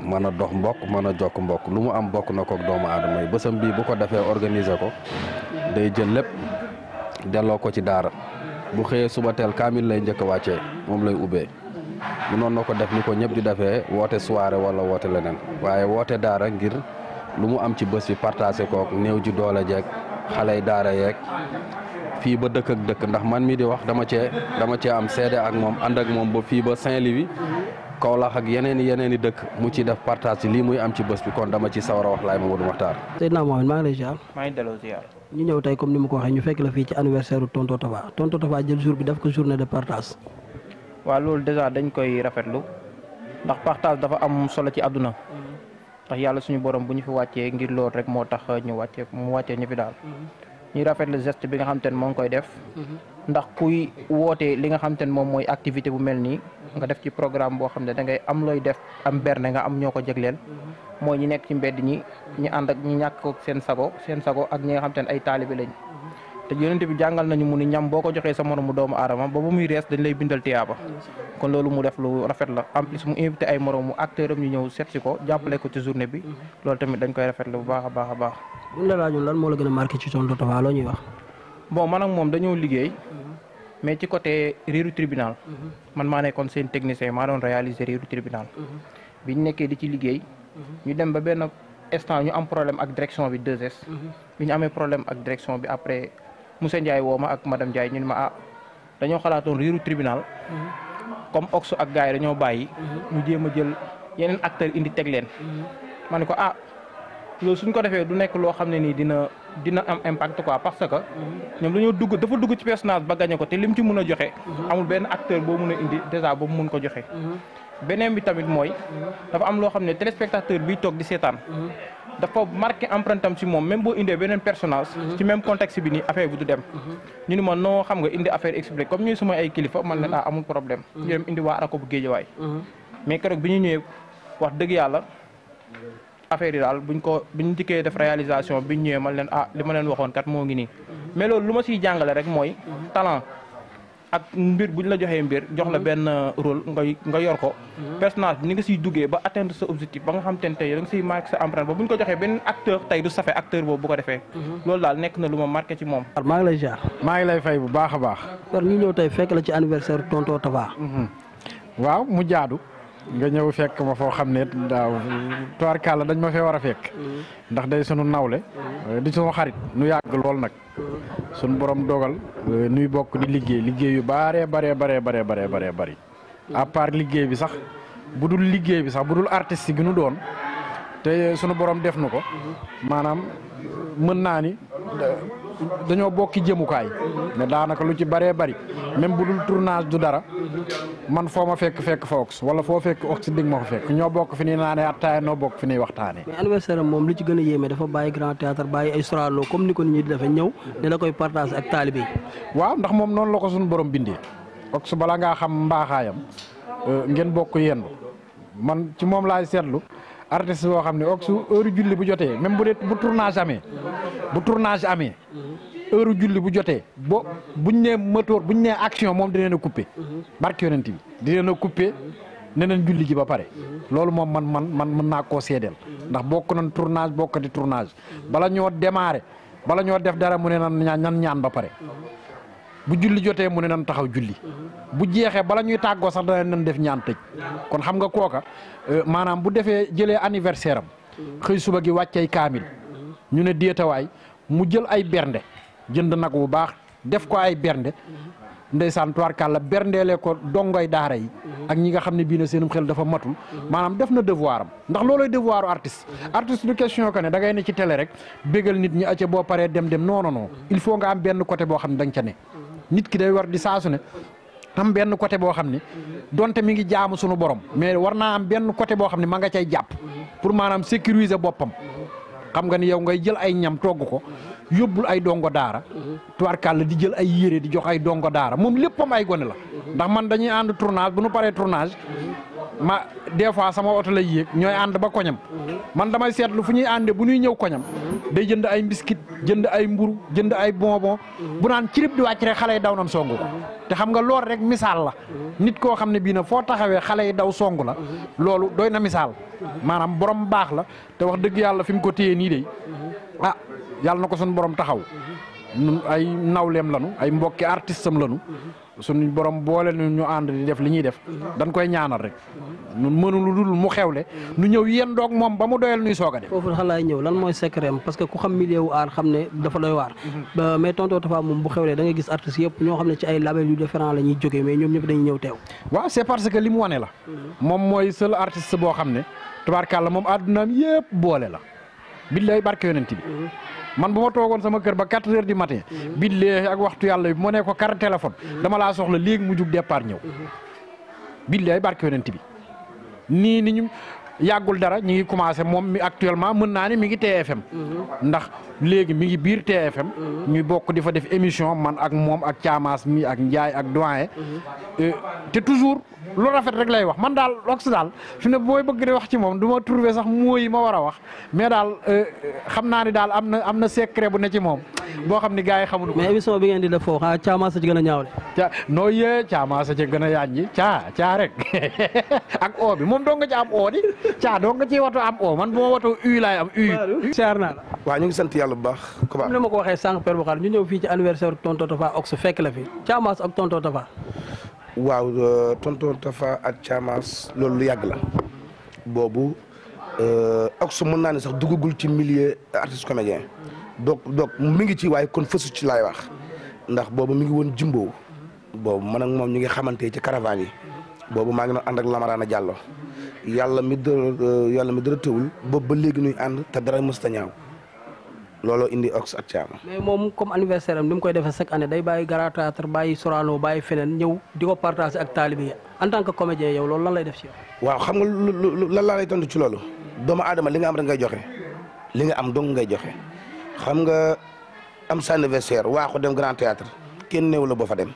mën a dox mbokk mën a jokk mbokk lu mu am bokk na ko ak doomu aadama yi bësam bii bu ko defee organiser ko day jël lépp delloo ko ci daara bu xëyee suba teel kaamil lay njëkk a wàccee moom lay ubbee bu noonu na ko def ni ko ñëpp di defee woote soirée wala woote leneen waaye woote daara ngir lu mu am ci bés bi partagé kook néew ji doole jeeg xale yi daara yeeg fii ba dëkk ak dëkk ndax man mi di wax dama cee am seede ak moom ànd ak moom ba fii ba Saint-Louis Kaolack ak yeneen i dëkk mu ci def partage lii muy am ci bés bi kon dama ci sawar a wax laay Mamadou Makhtar. Seydina Mohamed maa ngi lay ziar. maa ngi delloo ziar. ñu ñëw tey comme ni ma ko waxee ñu fekk la fii ci anniversaire tonton Tafa jël jour bi def ko journée de partage. waaw loolu dèjà dañ koy rafetlu ndax partage dafa am solo ci àdduna ndax yàlla suñu borom bu ñu fi wàccee ngir loolu rek moo tax mu wàccee ñu fi daal ñuy rafetlu geste bi nga xam te ne moo ngi koy def ndax kuy wootee li nga xam te ne moom mooy activité bu mel nii nga def ci programme boo xam ne da ngay am looy def am berne nga am ñoo ko jégleel mooy ñi nekk ci mbedd ñi ànd ak ñi ñàkk ko seen sago ak ñi nga xam te ne ay taalibe lañ te yonent bi jàngal nañu mu ni ñam boo ko joxee sa moromu doomu aadama ba muy rees dañ lay bindal tiyaaba kon loolu mu def lu rafet la en plus mu invité ay moromu acteur am ñu ñëw seet si ko jàppale ko ci journée bi loolu tamit dañ koy rafetlu bu baax a baax a baax. buñ la laajoon lan moo la gën a marqué ci tonton Tafa loo ñuy wax. bon man ak moom dañoo liggéey mais ci côté riiru tribunal man maa nekkoon seen technicien maa doon réaliser riiru tribunal biñ nekkee di ci liggéey ñu dem ba benn instant ñu am problème ak direction bi 2S bi ñu amee problème ak direction bi après monsieur Ndiaye woo ma ak madame Ndiaye ñu ne ma dañoo xalaatoon riiru tribunal comme Ox ak gars yi dañoo bàyyi ñu jéem a jël yeneen acteurs indi teg leen ma ne ko loolu suñ ko defee du nekk loo xam ne nii dina am impact quoi parce que ñoom dañoo dafa dugg ci personnage ba gagné ko te lim ci mun a joxe amul benn acteur boo mun a indi déjà ba mu mun ko joxe beneen bi tamit mooy dafa am loo xam ne téléspectateur biy toog di seetaan dafa marqué empreinte am ci moom même boo indee beneen personnage ci même contexte bi nii affaire bi du dem ñu ni ma noo xam nga indi affaire expliqué comme ñuy suma ay kilifa man leen amul problème ñu dem indi waa Arako bu Géejawaay mais keroog bi ñu ñëwee wax dëgg yàlla affaire yi daal bu ñu dikkee def réalisation bi ñu ñëwee man leen li ma leen waxoon kat moo ngi nii mais loolu lu ma siy jàngale rek mooy talent ak mbir bu ñu la joxee mbir jox la benn rôle nga yor ko personnage bi ni nga siy duggee ba atteindre sa objectif ba nga xam te ne tey da nga siy marqué sa empreinte ba bu ñu ko joxee benn acteur tey du safe acteur boobu bu ko defee loolu daal nekk na lu ma marqué ci moom. maa ngi lay ziar. maa ngi lay fay bu baax a baax. kon ñu ñëw tey fekk la ci anniversaire tonton Tafa. waaw mu jaadu. nga ñëw fekk ma foo xam ne daaw tubaarkàlla dañ ma fee war a fekk ndax day sunu nawle di sunu xarit nu yàgg lool nag sunu borom dogal nuy bokk di liggéey yu bare bëri à part liggéey bi sax bu dul artiste gi nu doon te sunu borom def nu ko maanaam mën naa ni dañoo bokki jëmukaay mais daanaka lu ci bëree bëri même bu dul tournage du dara man foo ma fekk fa Ox wala foo fekk Ox dig ma fa fekk ñoo bokk fi ni naanee attaaya noo bokk fi ni waxtaanee. mais anniversaire am moom li ci gën a yéeme dafa bàyyi grand théâtre bàyyi ay Sorano comme ni ko nit ñi di defee ñëw ne la koy partage ak taalibe yi. waaw ndax moom noonu la ko suñu borom bindee Ox bala ngaa xam mbaaxaayam ngeen bokk yenn man ci moom laay seetlu artiste boo xam ne Ox heure julli bu jotee même bu tournage amee heure julli bu jotee buñ nee moteur buñ nee action moom dina na coupé barke yonent bi dina na coupé neneen julli ji ba pare loolu moom man mën naa koo seedeel ndax bokk nañ tournage bokkati tournage bala ñoo démarré bala ñoo def dara mu ne nan ñaan ba pare bu julli jotee mu ne nan taxaw julli bu jeexee bala ñuy tàggoo sax danañ leen def ñaan tëj kon xam nga kooka maanaam bu defee jëlee anniversaire am xëy suba gi wàccay kaamil ñu ne déetawaay mu jël ay bernde jënd nag bu baax def ko ay bernde ndeysaan tubaarkàlla berndeele ko dongoy daara yi ak ñi nga xam ne bii ne seenum xel dafa matul maanaam def na devoir am ndax looloy devoiru artiste du question que ne da ngay ne ci télé rek bégal nit ñi acca boo paree dem non non il faut nga am benn côté boo xam ne da nga ca ne nit ki day war di saasu ne am benn côté boo xam ne donte mi ngi jaamu sunu borom mais war naa am benn côté boo xam ne ma nga cay jàpp pour maanaam sécuriser boppam xam nga ni yow ngay jël ay ñam togg ko yóbbul ay dongo daara tubaarkàlla di jël ay yére di jox ay dongo daara moom léppam ay gone la ndax man dañuy ànd tournage bu nu paree tournage ma des fois sama oto lay yéeg ñooy ànd ba koñam man damay seetlu fu ñuy àndee bu ñuy ñëw koñam day jënd ay mbiskit jënd ay mburu jënd ay bonbon bu naan cirib di wàcc rek xale yi daw nan songu ko te xam nga loolu rek misaal la nit koo xam ne bii nag foo taxawee xale yi daw songu la loolu doy na misaal maanaam borom baax la te wax dëgg yàlla fi mu ko téye nii de ah yàlla na ko suñu borom taxaw ñun ay nawleem lanu ay mbokki artiste am lanu suñu borom boole ñu ànd di def li ñuy def dañ koy ñaanal rek ñun mënu lu dul mu xewle nu ñëw yéen doog moom ba mu doyal nuy soog a def. foofu xalaat ñëw lan mooy secret am parce que ku xam milieu wu aar xam ne dafa doy waar. mais tonton Tafa moom bu xewlee da ngay gis artistes yëpp ñoo xam ne ci ay label yu différent la ñuy jógee mais ñoom ñëpp dañuy ñëw teew. waaw c'est parce que li mu wane la. moom mooy seul artiste boo xam ne tubaarkàlla moom addunaam yëpp boole la. billaay barke yonent bi man bu ma toogoon sama kër ba 4 heures du matin billaay ak waxtu yàlla bi mu ne ko carte téléphone dama laa soxla léegi mu jug départ ñëw billaay barke yonent bi nii ni ñu yàggul dara ñu ngi commencé moom mi actuellement mën naa ni mi ngi TFM ndax léegi mi ngi biir TFM ñuy bokk di fa def émission man ak moom ak Thiamas mi ak Ndiaye ak Doyen te toujours lu rafet rek lay wax man daal Ox daal fi ne booy bëgg di wax ci moom du ma trouver sax mooy yi ma war a wax mais daal xam naa ni daal am na secret bu ne ci moom boo xam ni gars yi xamuñu ko. mais émission bi ngeen di def foofu xanaa Thiamas a ci gën a ñaawle. noo yee Thiamas a ci gën a yaaññi caa rek ak o bi moom doo nga ci am o di doo nga ci wato am o man bu ma wato u laay am u. siyaar naa la. waaw ñu ngi sant yàlla bu baax. comme ni ma ko waxee sànq Père Boukhar ñu ñëw fii ci anniversaire tonton Tafa Ox fekk la fi Thiamas ak tonton Tafa. waaw tonton Tafa ak Thiamas loolu lu yàgg la boobu Ox mën naa ne sax duggagul ci milieu artiste comédien donc mi ngi ci waaye kon fësu ci laay wax ndax boobu mi ngi woon Jimbo boobu man ak moom ñu ngi xamante ci caravane yi boobu maa ngi doon ànd ak Lamarana Diallo yàlla mi dara tëwul boobu ba léegi nuy ànd te dara mësta ñaaw looloo indi Ox ak Thiam. mais moom comme anniversaire am ni mu koy defee chaque année day bàyyi Grand Théâtre bàyyi Sorano bàyyi feneen ñëw di ko partager ak taalibe yi en tant que comédien yow loolu lan lay def ci yow. waaw xam nga lan laa lay tontu ci loolu doomu aadama li nga am rek ngay joxe li nga am dong ngay joxe xam nga am sa anniversaire waa ko dem Grand Théâtre kenn néew la boo fa dem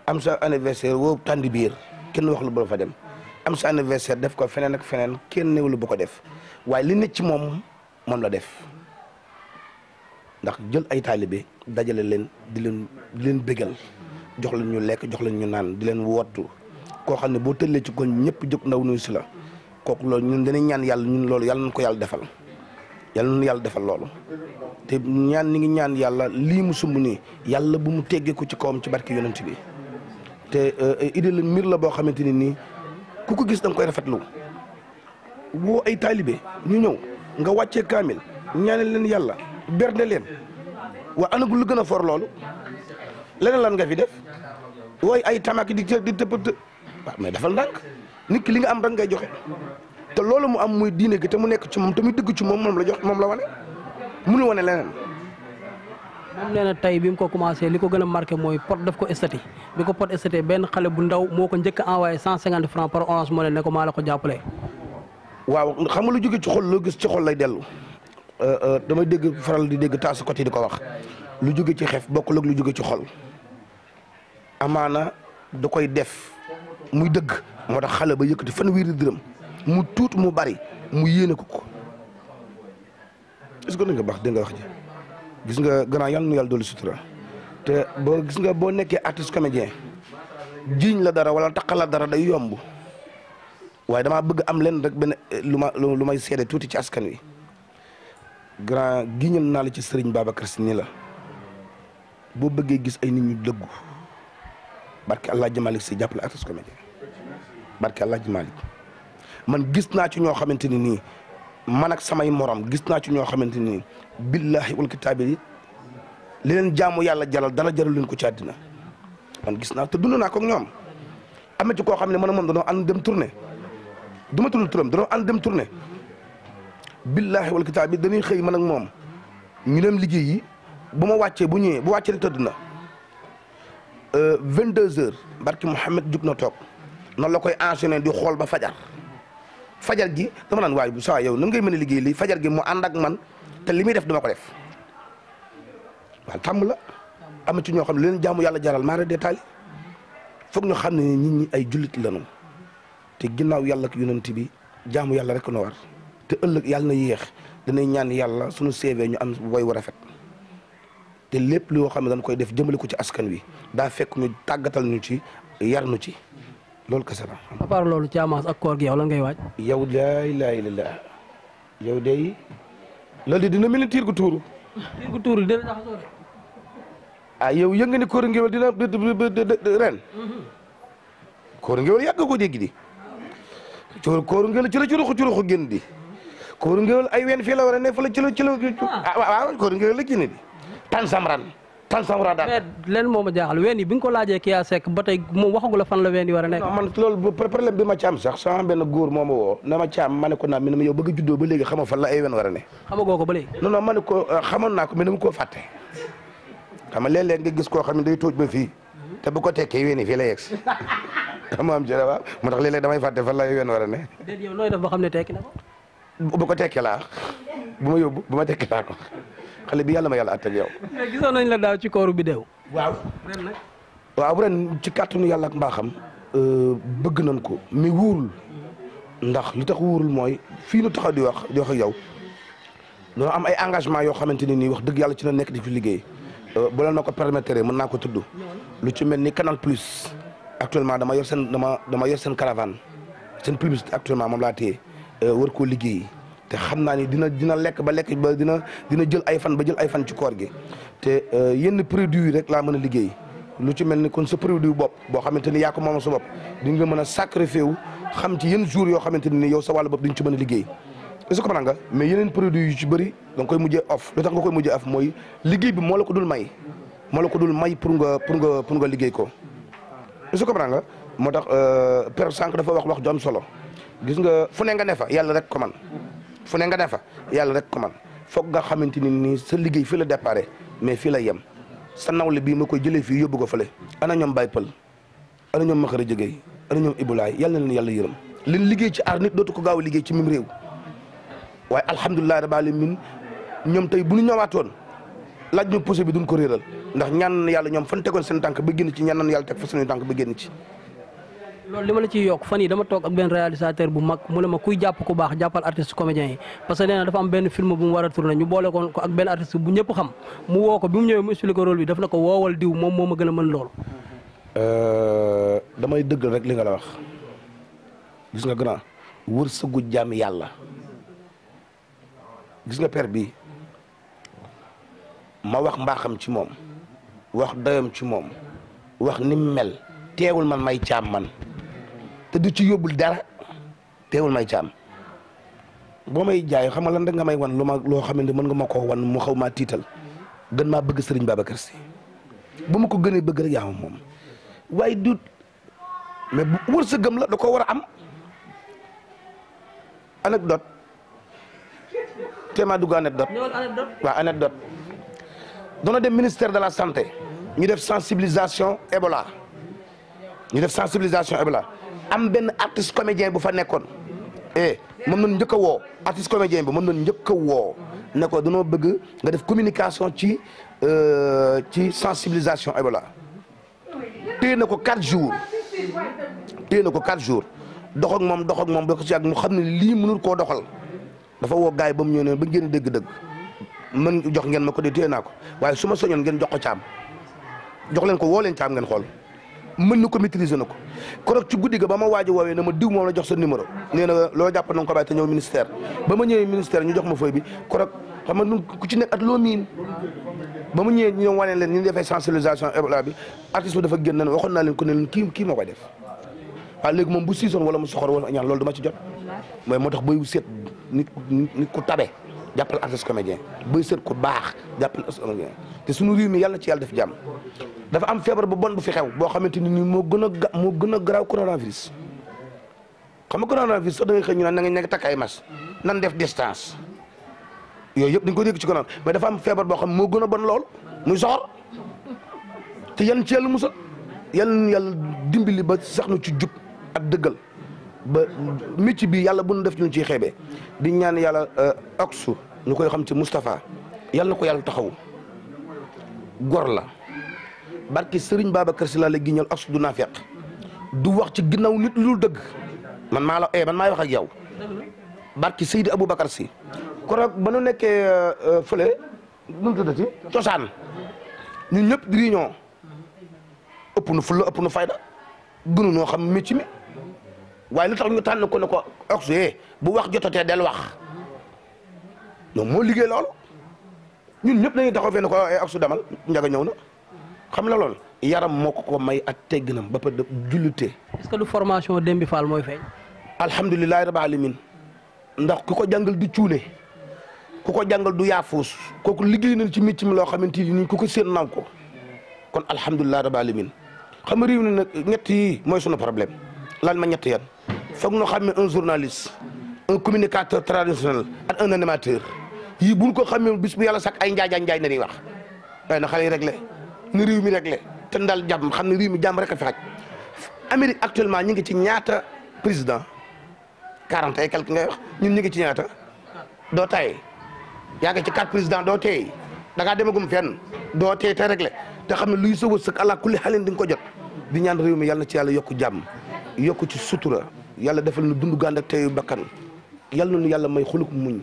am sa anniversaire woo tàndi biir kenn wax la boo fa dem am sa anniversaire def ko feneen ak feneen kenn néew la bu ko def waaye li nekk ci moom la def. ndax jël ay taalibe dajale leen di leen bégal jox leen ñu lekk jox leen ñu naan di leen wottu koo xam ne boo tëllee ci koñ ñëpp jóg ndaw nuyu si la kooku loolu ñun dañuy ñaan yàlla ñun loolu yàlla nañ ko yàlla defal loolu te ñi ngi ñaan yàlla lii mu sumb nii yàlla bu mu teggee ko ci kawam ci barke yonent bi te idée la mbir la boo xamante ni nii ku ko gis da nga koy rafetlu woo ay taalibe ñu ñëw nga wàccee kaamil ñaanal leen yàlla bernde leen waa anagul lu gën a for loolu leneen lan nga fi def wooy ay tamaki di tëpp waaw mais dafal ndànk nit ki li nga am rek ngay joxe te loolu mu am muy diine gi te mu nekk ci moom te muy dëgg ci moom la jox moom la wane mënul wane leneen. moom nee na tey bi mu ko commencé li ko gën a marqué mooy pot def ko estati bi ko pot estati benn xale bu ndaw moo ko njëkk a envoyé 150 francs par Orange Money ne ko maa la ko jàppale. waaw xam nga lu jóge ci xol loo gis ci xol lay dellu. damay dégg faral di dégg taasu côté di ko wax lu jóge ci xef bokkul ak lu jóge ci xol amaana da koy def muy dëgg moo tax xale ba yëkkati fanweeri dërëm mu tuut mu bari mu yéene ko est-ce que nga baax dégg nga wax ji gis nga gannaaw yàlla nu yàlla dolli sutura te boo gis nga boo nekkee artiste comédien jiiñ la dara wala taqal la dara day yomb waaye damaa bëgg am leen rek benn lu may seede tuuti ci askan wi grand giñal naa la ci sëriñ Babacar Si ni la boo bëggee gis ay nit ñu dëggu barke El Hadj Malick si jàppale artiste comédien barke El Hadj Malick man gis naa ci ñoo xamante ni nii man ak samay morom gis naa ci ñoo xamante ni nii billahi wal kitaabi li leen jaamu yàlla jalal dara jaral leen ko ci àddina man gis naa te dund naa ko ak ñoom am na ci koo xam ne man ak moom dañoo ànd dem tournée du ma tudd turam dañoo ànd dem tournée billahi wal kitaabi dañuy xëy man ak moom ñu dem liggéey yi bu ma wàccee bu ñëwee bu wàccee tëdd na 22h barki Mouhamed jug na toog noonu la koy enchaîner di xool ba fajar gi dama naan waaye bu saa yow nan ngay mën a liggéey lii fajar gi mu ànd ak man te li muy def duma ko def waaw tàmm la am na ci ñoo xam ne leen jaamu yàlla jaral maara détail foog ñu xam ne nit ñi ay jullit lañu te ginnaaw yàlla ak yonent bi jaamu yàlla rek na war te ëllëg yàlla na yéex danay ñaan yàlla suñu CV ñu am woy wu rafet te lépp loo xam ne dañ koy def jëmale ko ci askan wi daa fekk ñu tàggatal ñu ci yar ñu ci loolu kese la. à part loolu Thiamas ak koor gi yow lan ngay waaj. yow laa ilaaha illallaah yow day loolu dina mel ni tiir gu tuuru. tiir gu tuuru dina jaxasoo de. ah yow yëngu ni kóor ngéwél dina ren. kóor ngéwél yàgg ko dégg di. kóor ngéwél ci la curuxu génn di. kóor ngéwél ay ween fii la war a ne fa la ci la ah waaw kóor ngéwél la génn di. tan samran daal. mais leen moo ma jaaxal ween yi bi nga ko laajee kii yaa sekk ba tey moom waxagu la fan la ween yi war a nekk. non man loolu problème bi ma ci am sax sama benn góor moo ma woo na ma ci am ma ne ko naa mi ne ma yow bëgg a juddoo ba léegi xamoo fan la ay ween war a ne. xamagoo ko ba léegi. non ma ne ko xamoon naa ko mais dama koo fàtte. xam nga léeg-léeg nga gis koo xam ne day tooj ba fii te bu ko tekkee ween yi fii la yegg si xam nga am ci waaw moo tax léeg-léeg damay fàtte fan la ay ween war a ne. déet yow nooy def ba xam ne tekki na ko. bu ko tekkee laa bu ma yóbbu bu ma tekkee laa ko xale bi yàlla ma yàlla attal yow. mais gisoon nañ la daaw ci kooru bi deew. waaw ren nag. waaw ren ci kàttanu yàlla ak mbaaxam bëgg nañ ko mais wóorul ndax li tax wóorul mooy fii nu taxaw di wax ak yow doo am ay engagement yoo xamante ne nii wax dëgg yàlla ci la nekk di fi liggéey bu la na ko permettre mën naa ko tudd lu ci mel ni Canal Plus actuellement dama yor seen caravane seen publicité actuellement moom laa téye war koo liggéey. te xam naa ni dina lekk ba dina jël ay fan ba jël ay fan ci koor gi te yenn produit yi rek laa mën a liggéey lu ci mel ni kon sa produit bopp boo xamante ni yaa ko moom sa bopp di nga mën a sacrifié wu xam ci yenn jours yoo xamante ni yow sa wàllu bopp duñ ci mën a liggéey est-ce que comprends nga mais yeneen produit yu ci bëri da nga koy mujjee off lu tax nga koy mujjee off mooy liggéey bi moo la ko dul may pour nga liggéey ko est-ce que comprends nga moo tax per sànq dafa wax ju am solo gis nga fu ne nga ne fa yàlla rek ko man fu ne nga defa yàlla rek ko man foog nga xamante ni nii sa liggéey fii la déparé mais fii la yem sa nawle bii ma koy jëlee fii yóbbu ko fële ana ñoom Baye Pël ana ñoom Maxara Jëgey ana ñoom Ibulaay yàlla na leen yàlla yërëm leen liggéey ci aar nit dootu ko gaaw a liggéey ci mim réew waaye alhamdulilah rabbil alamin ñoom tey bu ñu ñëwaatoon laaj ñu poussé bi duñ ko réeral ndax ñaan yàlla ñoom fan tegoon seen tànk ba génn ci ñaan yàlla teg fa suñuy tànk ba génn ci loolu li ma la ciy yokk fan yi dama toog ak benn réalisateur bu mag mu ne ma kuy jàpp ku baax jàppal artiste comédien yi parce que nee na dafa am benn film bu mu war a tourné ñu boole ko ak benn artiste bu ñëpp xam mu woo ko bi mu ñëwee mu expliqué rôle bi daf na ko woowal diw moom moo ma gën a mën loolu. damay dëggal rek li nga la wax gis nga grand wërsëgu jaam yàlla gis nga père bi ma wax mbaaxam ci moom wax doyam ci moom wax ni mu mel teewul man may caam man. te du ci yóbbul dara teewul may caam boo may jaay xam nga lan rek nga may wan loo xamante mën nga ma koo wan mu xaw maa tiital gën maa bëgg Serigne Babacar Sy bu ma ko gënee bëgg rek yaa moom waaye du mais bu wërsëgam la da ko war a am anecdote téema dugg anecdote waaw anecdote doona dem ministère de la santé ñu def sensibilisation Ebola am benn artiste comédien bu fa nekkoon moom noonu njëkk a woo artiste comédien bi moom noonu njëkk a woo ne ko dañoo bëgg nga def communication ci sensibilisation Ebola téye na ko 4 jours dox ak moom ba ko ci ak mu xam ne lii mënul koo doxal dafa woo gars yi ba mu ñëw ne ba ngeen dégg-dëgg mën jox ngeen ma ko de téye naa ko waaye su ma soñoon ngeen jox ko caam jox leen ko woo leen caam ngeen xool mën na ko maîtriser na ko korog ci guddi ga ba ma waaj a woowee ne ma diw moom la jox sa numéro nee na loo jàpp na nga ko bàyyi te ñëw ministère ba ma ñëwee ministère ñu jox ma feuille bi korog xam nga nun ku ci nekk at loo miin ba mu ñëwee ñu wane leen ñu defee sensibilisation Ebola bi artiste bi dafa génn ne waxoon naa leen ko ne leen kii moo koy def waaye léegi moom bu siisoon wala mu soxor wala ñaan loolu dama ci jot mooy moo tax booy seet nit ku tabe jàppal artiste comédien booy seet ku baax jàppal artiste comédien te suñu réew mi yàlla ci yàlla def jàmm dafa am feebar bu bon bu fi xew boo xamante ni moo gën a garaaw coronavirus xam nga coronavirus sax da ngay xëy ñu naan na nga nekk takk ay masque nan def distance yooyu yëpp dañ ko dégg ci corona mais dafa am feebar boo xam moo gën a bon lool muy soxor te yan ci yàlla musal yàlla dimbali ba sax nu ci jub ak dëggal ba métier bi yàlla bu nu def ñu ciy xeebee di ñaan yàlla Oxou ñu koy xam ci Moustapha yàlla na ko yàlla taxaw gor la barki Serigne Babacar Sy laa la giñal Oxou du naafeq du wax ci ginnaaw nit lu dëgg man maa wax ak yow barki Seydi Aboubacar Sy korog ba nu nekkee fële nu mu tuddati cosaan ñun ñëpp di réunion ëpp nu fulla ëpp nu fayda gënu noo xam métier mi waaye lu tax ñu tànn ko ne ko Oxou bu wax jotatee del wax ñoom moo liggéey loolu ñun ñëpp dañuy taxaw fee ne ko Oxou demal njaga ñëw na xam la loolu yaram moo ko may ak tegginam ba pare jullite. est-ce que du formation Demba Fall mooy feeñ. alhamdulilah rabbil alamin ndax ku ko jàngal du cuune ku ko jàngal du yaafuus kooku liggéey nañ ci métier mi loo xamante ni ku ko seen naw ko kon alhamdulilah rabbil alamin xam nga réew mi nag ñett yi mooy sunu problème lan ma ñett yan foog ñu xàmmee un journaliste un communicateur traditionnel ak un animateur yii buñ ko xàmmee bis bu yàlla sax ay njaay na ñuy wax waaye na xale yi réglé ni réew mi réglé te ndal jàmm xam ne réew mi jàmm rek a fi xaj Amérique actuellement ñu ngi ci ñaata président 40 et quelque ngay wax ñun ñu ngi ci ñaata doo tay yaa ngi ci 4 président doo teey da ngaa demagum fenn doo teey te réglé te xam ne luy sa wërsëg àlla kulli xalin di nga ko jot di ñaan réew mi yàlla na ci yàlla yokku jàmm yokku ci sutura yàlla defal nu dund gànd ak teeyu bakkan yàlla na yàlla may xuluk muñ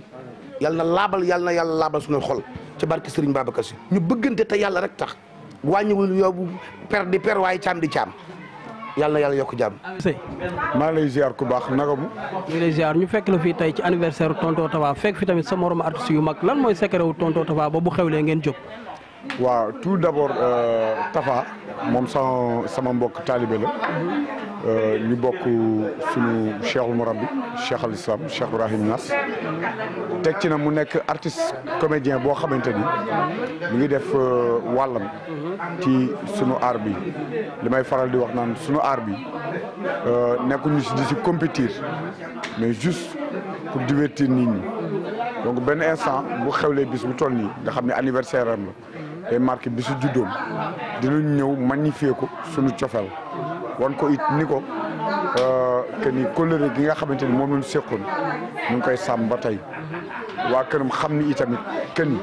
yàlla na yàlla laabal suñu xol ci barke Serigne Babacar Sy ñu bëggante te yàlla rek tax wàññiwul yóbbu per di per waaye caam di caam yàlla na yàlla yokk jàmm. maa ngi lay ziar ku baax nagamu. ñu ngi lay ziar ñu fekk la fii tey ci anniversaire tonton Tafa fekk fi tamit sa morom artiste yu mag lan mooy secret wu tonton Tafa ba bu xewlee ngeen jóg. waaw tout d'abord Tafa moom sama mbokk taalibe la ñu bokk sunu cheikhul murabbi cheikh al islam cheikh Ibrahim Niass teg ci na mu nekk artiste comédien boo xamante ni mu ngi def wàllam ci sunu art bi li may faral di wax naan sunu art bi nekkuñu si di si compétir mais juste pour divertir nit ñi donc benn instant bu xewlee bis bu toll nii nga xam ne anniversaire am la day marqué bisu juddoom dinañ ñëw magnifier ko sunu cofeel wan ko it ni ko que ni kóllëre gi nga xamante ni moom lañu seqoon ñu ngi koy sàmm ba tey waa këram xam ni itamit que ni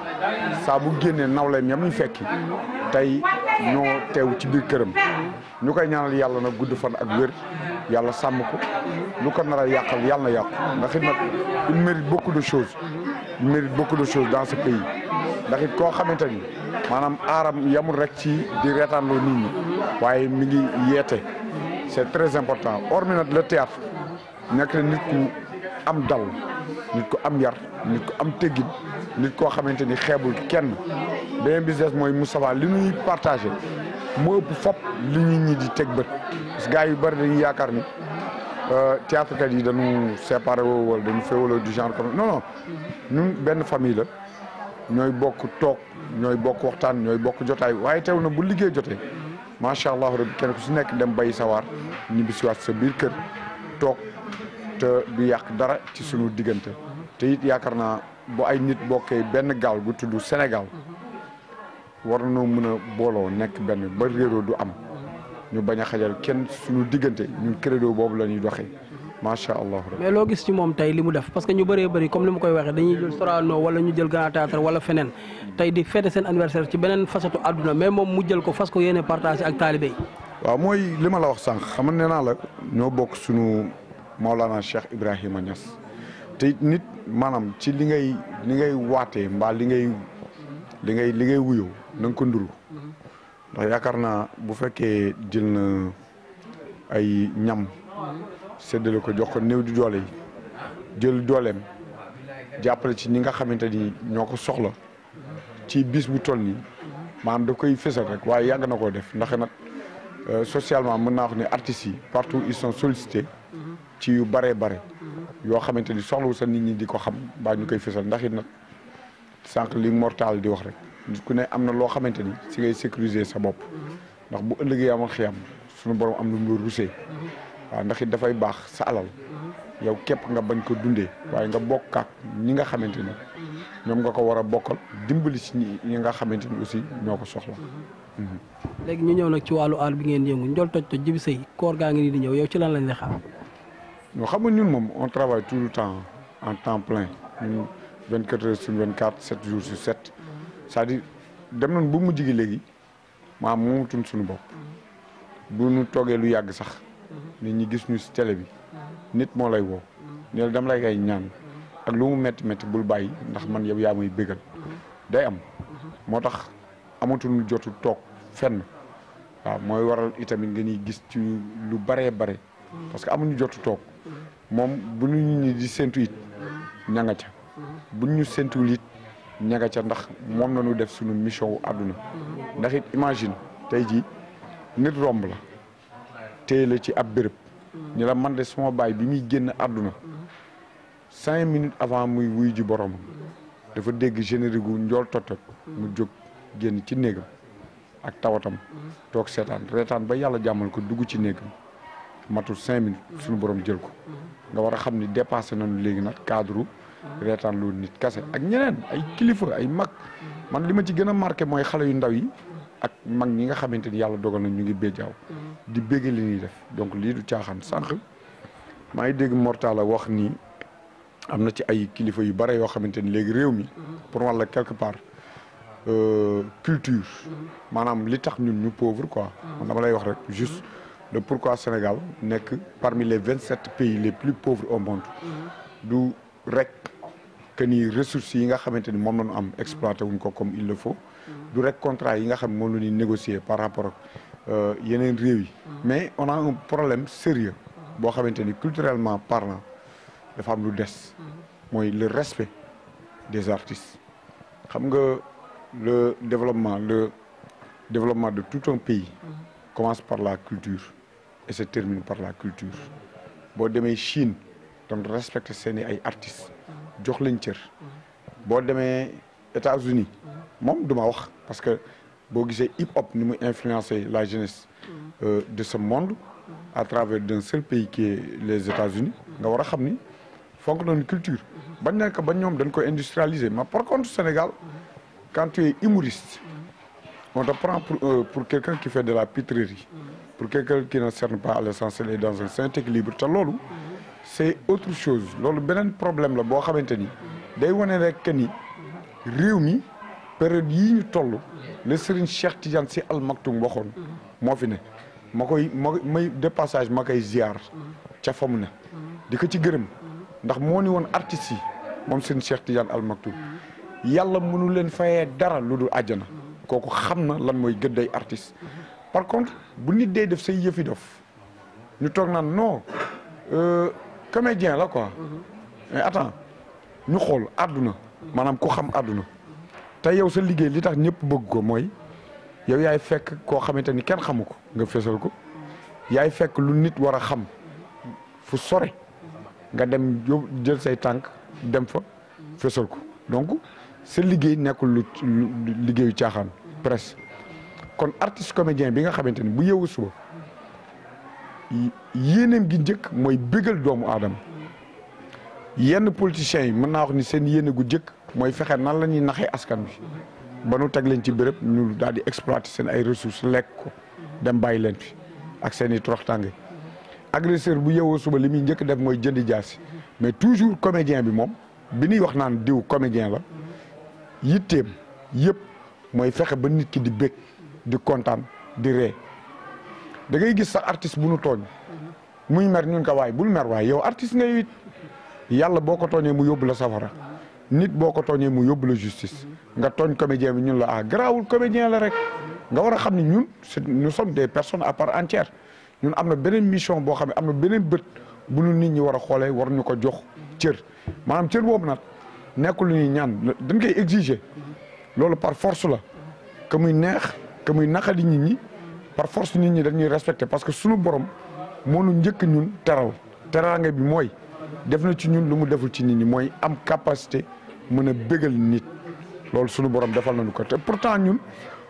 saa bu génnee nawleem yam ñu fekki tey ñoo teew ci biir këram ñu koy ñaanal yàlla na gudd fan ak wér yàlla sàmm ko lu ko nar a yàqal yàlla na yàqu ndax it nag il mérite beaucoup de choses dans ce pays ndax it koo xamante ni maanaam aaram yamul rek ci di reetaanloo nit ñi waaye mi ngi yeete c'est très important hormis nag le théâtre nekk na nit ku am dal nit ku am yar nit ku am teggin nit koo xamante ni xeebul kenn beneen business mooy Moustapha li ñuy partagé mu ëpp fop li nit ñi di teg bët parce que gars yu bëri dañuy yaakaar ni théâtre kat yi dañu séparé woo wala dañu féewaloo du genre comme non ñun benn famille la ñooy bokk toog ñooy bokk waxtaan ñooy bokk jotaay waaye teew na bu liggéey jotee macha allah rabbi kenn ku si nekk dem bay sawar ñibbi si waat sa biir kër toog te du yàq dara ci sunu diggante te it yaakaar naa bu ay nit bokkee benn gaal gu tudd Sénégal war nañoo mën a booloo nekk benn ba réeroo du am ñu bañ a xajal kenn sunu diggante ñun credo boobu la ñuy doxee macha allah. mais loo gis ci moom tey li mu def parce que ñu bëree bëri comme li ma koy waxee dañuy jël Sorano wala ñu jël Grand Théâtre wala feneen tey di fête seen anniversaire ci beneen facette àdduna mais moom mu jël ko fas ko yéene partagé ak taalibe yi. waaw mooy li ma la wax sànq xam nga nee naa la ñoo bokk sunu Maolana Cheikh Ibrahima Niass te nit maanaam ci li ngay waatee mbaa li ngay wuyoo na nga ko nduru ndax yaakaar naa bu fekkee jël na ay ñam. séddale ko jox ko néew di doole yi jël dooleem jàppale ci ñi nga xamante ni ñoo ko soxla ci bis bu toll nii maanaam da koy fësal rek waaye yàgg na koo def ndax nag socialement mën naa wax ne artistes yi partout ils sont sollicités ci yu bare yoo xamante ni soxlawu sa nit ñi di ko xam mbaa ñu koy fësal ndax it nag sànq li mortal di wax rek nit ku ne am na loo xamante ni si ngay sécuriser sa bopp ndax bu ëllëgee amal xiyam suñu borom am lu mu rusee waaw ndax it dafay baax sa alal yow képp nga bañ ko dundee waaye nga bokkaat ñi nga xamante ni ñoom nga ko war a bokkal dimbali si ñi nga xamante ni aussi ñoo ko soxla. léegi ñu ñëw nag ci wàllu aar bi ngeen yëngu Ndiol Toj Toj Djiby Seye koor gaa ngi nii di ñëw yow ci lan lañ lay xaar. ñoo xam nga ñun moom on travaille tout le temps en temps plein ñun 24 heures sur 24 7 jours sur 7 c'est-à-dire dem nañ bu mujj gi léegi maam moomatuñ suñu bopp bu ñu toogee lu yàgg sax nit ñi gis ñu si télé bi nit moo lay woo ne dama lay kay ñaan ak lu mu métti métti bul bàyyi ndax man yow yaa may bégal day am moo tax amatuñu jotu toog fenn waaw mooy waral itamit nga ñuy gis ci lu bare parce que amuñu jotu toog moom bu ñu ñi di séntu it ña nga ca bu ñu séntuwul it ña nga ca ndax moom nañu def suñu mission wu àdduna ndax it imagine tey jii nit romb la téye la ci ab béréb ñu la man de suma baay bi muy génn àdduna 5 minutes avant muy wuy ji boromam dafa dégg générique gu Ndiol Toj Toj mu jóg génn ci néegam ak tawatam toog seetaan reetaan ba yàlla jàmmal ko dugg ci néegam matul 5 minutes suñu borom jël ko nga war a xam ni dépassé nañu léegi nag cadre reetaan loolu nit kase ak ñeneen ay kilifa ay mag man li ma ci gën a marqué mooy xale yu ndaw yi ak mag ñi nga xamante ni yàlla dogal na ñu ngi béjjaaw di bégge li ñuy def donc lii du caaxaan sànq maa ngi dégg Mortala wax ni am na ci ay kilifa yu bare yoo xamante ni léegi réew mi pour walla quelque part culture maanaam li tax ñun ñu pauvre quoi man dama lay wax rek juste le pourquoi Sénégal nekk parmi les 27 pays les plus pauvres au monde du rek que ni ressources yi nga xamante ni moom la ñu am exploité wuñ ko comme il le faut du rek contrat yi nga xam ne moom la ñuy négocier par rapport ak yeneen réew yi mais on a un problème sérieux boo xamante ni culturellement parlant dafa am lu des mooy le respect des artistes xam nga le développement de tout un pays commence par la culture et se termine par la culture boo demee Chine donc respecter seeni ay artistes jox leen cër boo demee États-Unis moom duma wax parce que boo gisee hip hop ni mu influencer la jeunesse de ce monde à travers d'un seul pays qui est les États-Unis nga war a xam ni fonk nañu culture bañ nekk ba ñoom dañ ko industrialiser mais par contre Sénégal quand tu es humoriste on te prend pour quelqu'un qui fait de la pitrerie pour quelqu'un qui ne cerne pas à l'essentiel et dans un saint équilibre te loolu c'est autre chose loolu beneen problème la boo xamante ni day wane rek que ni réew mi période yii ñu toll le Serigne Cheikh Tidiane Sy Al Maktoum waxoon moo fi ne may de passage ma koy ziar ca fa mu ne di ko ci gërëm ndax moo ni woon artistes yi moom Serigne Cheikh Tidiane Al Maktoum yàlla mënu leen fayee dara lu dul àjjana kooku xam na lan mooy gëdday artiste par contre bu nit dee def say yëfi dof ñu toog naan non comédien la quoi mais attends ñu xool àdduna maanaam ku xam àdduna te yow sa liggéey li tax ñëpp bëgg ko mooy yow yaay fekk koo xamante ni kenn xamu ko nga fésal ko yaay fekk lu nit war a xam fu sore nga dem jël say tànk dem fa fésal ko donc sa liggéey nekkul lu liggéeyu caaxaan presque kon artiste comédien bi nga xamante ni bu yeewu suba yéeneem gi njëkk mooy bégal doomu aadama yenn politiciens yi mën naa wax ni seen yéene gu njëkk mooy fexe nan la ñuy naxee askan bi ba nu teg leen ci béréb ñu daal di exploiter seen ay ressources lekk ko dem bàyyi leen fi ak seen i toroxtànge agresseur bu yeewoo suba li muy njëkk def mooy jëndi jaasi mais toujours comédien bi moom bi ñuy wax naan diw comédien la yitteem yëpp mooy fexe ba nit ki di bég di kontaan di ree da ngay gis sax artiste bu nu tooñ muy mer ñun ko waay bul mer waay yow artiste ngay it yàlla boo ko tooñee mu yóbbu la safara nit boo ko tooñee mu yóbbu la justice nga tooñ comédien bi ñun la ah garaawul comédien la rek nga war a xam ni ñun nous sommes des personnes à part entière ñun am na beneen mission boo xam ne am na beneen bët bu nu nit ñi war a xoolee war ñu ko jox cër maanaam cër boobu nag nekkul lu ñuy ñaan dañ koy exiger loolu par force la que muy neex que muy naqadi nit ñi par force nit ñi dañuy respecté parce que suñu borom moo nu njëkk ñun teral teraanga bi mooy def na ci ñun lu mu deful ci nit ñi mooy am capacité mën a bégal nit loolu suñu borom defal nañu ko te pourtant ñun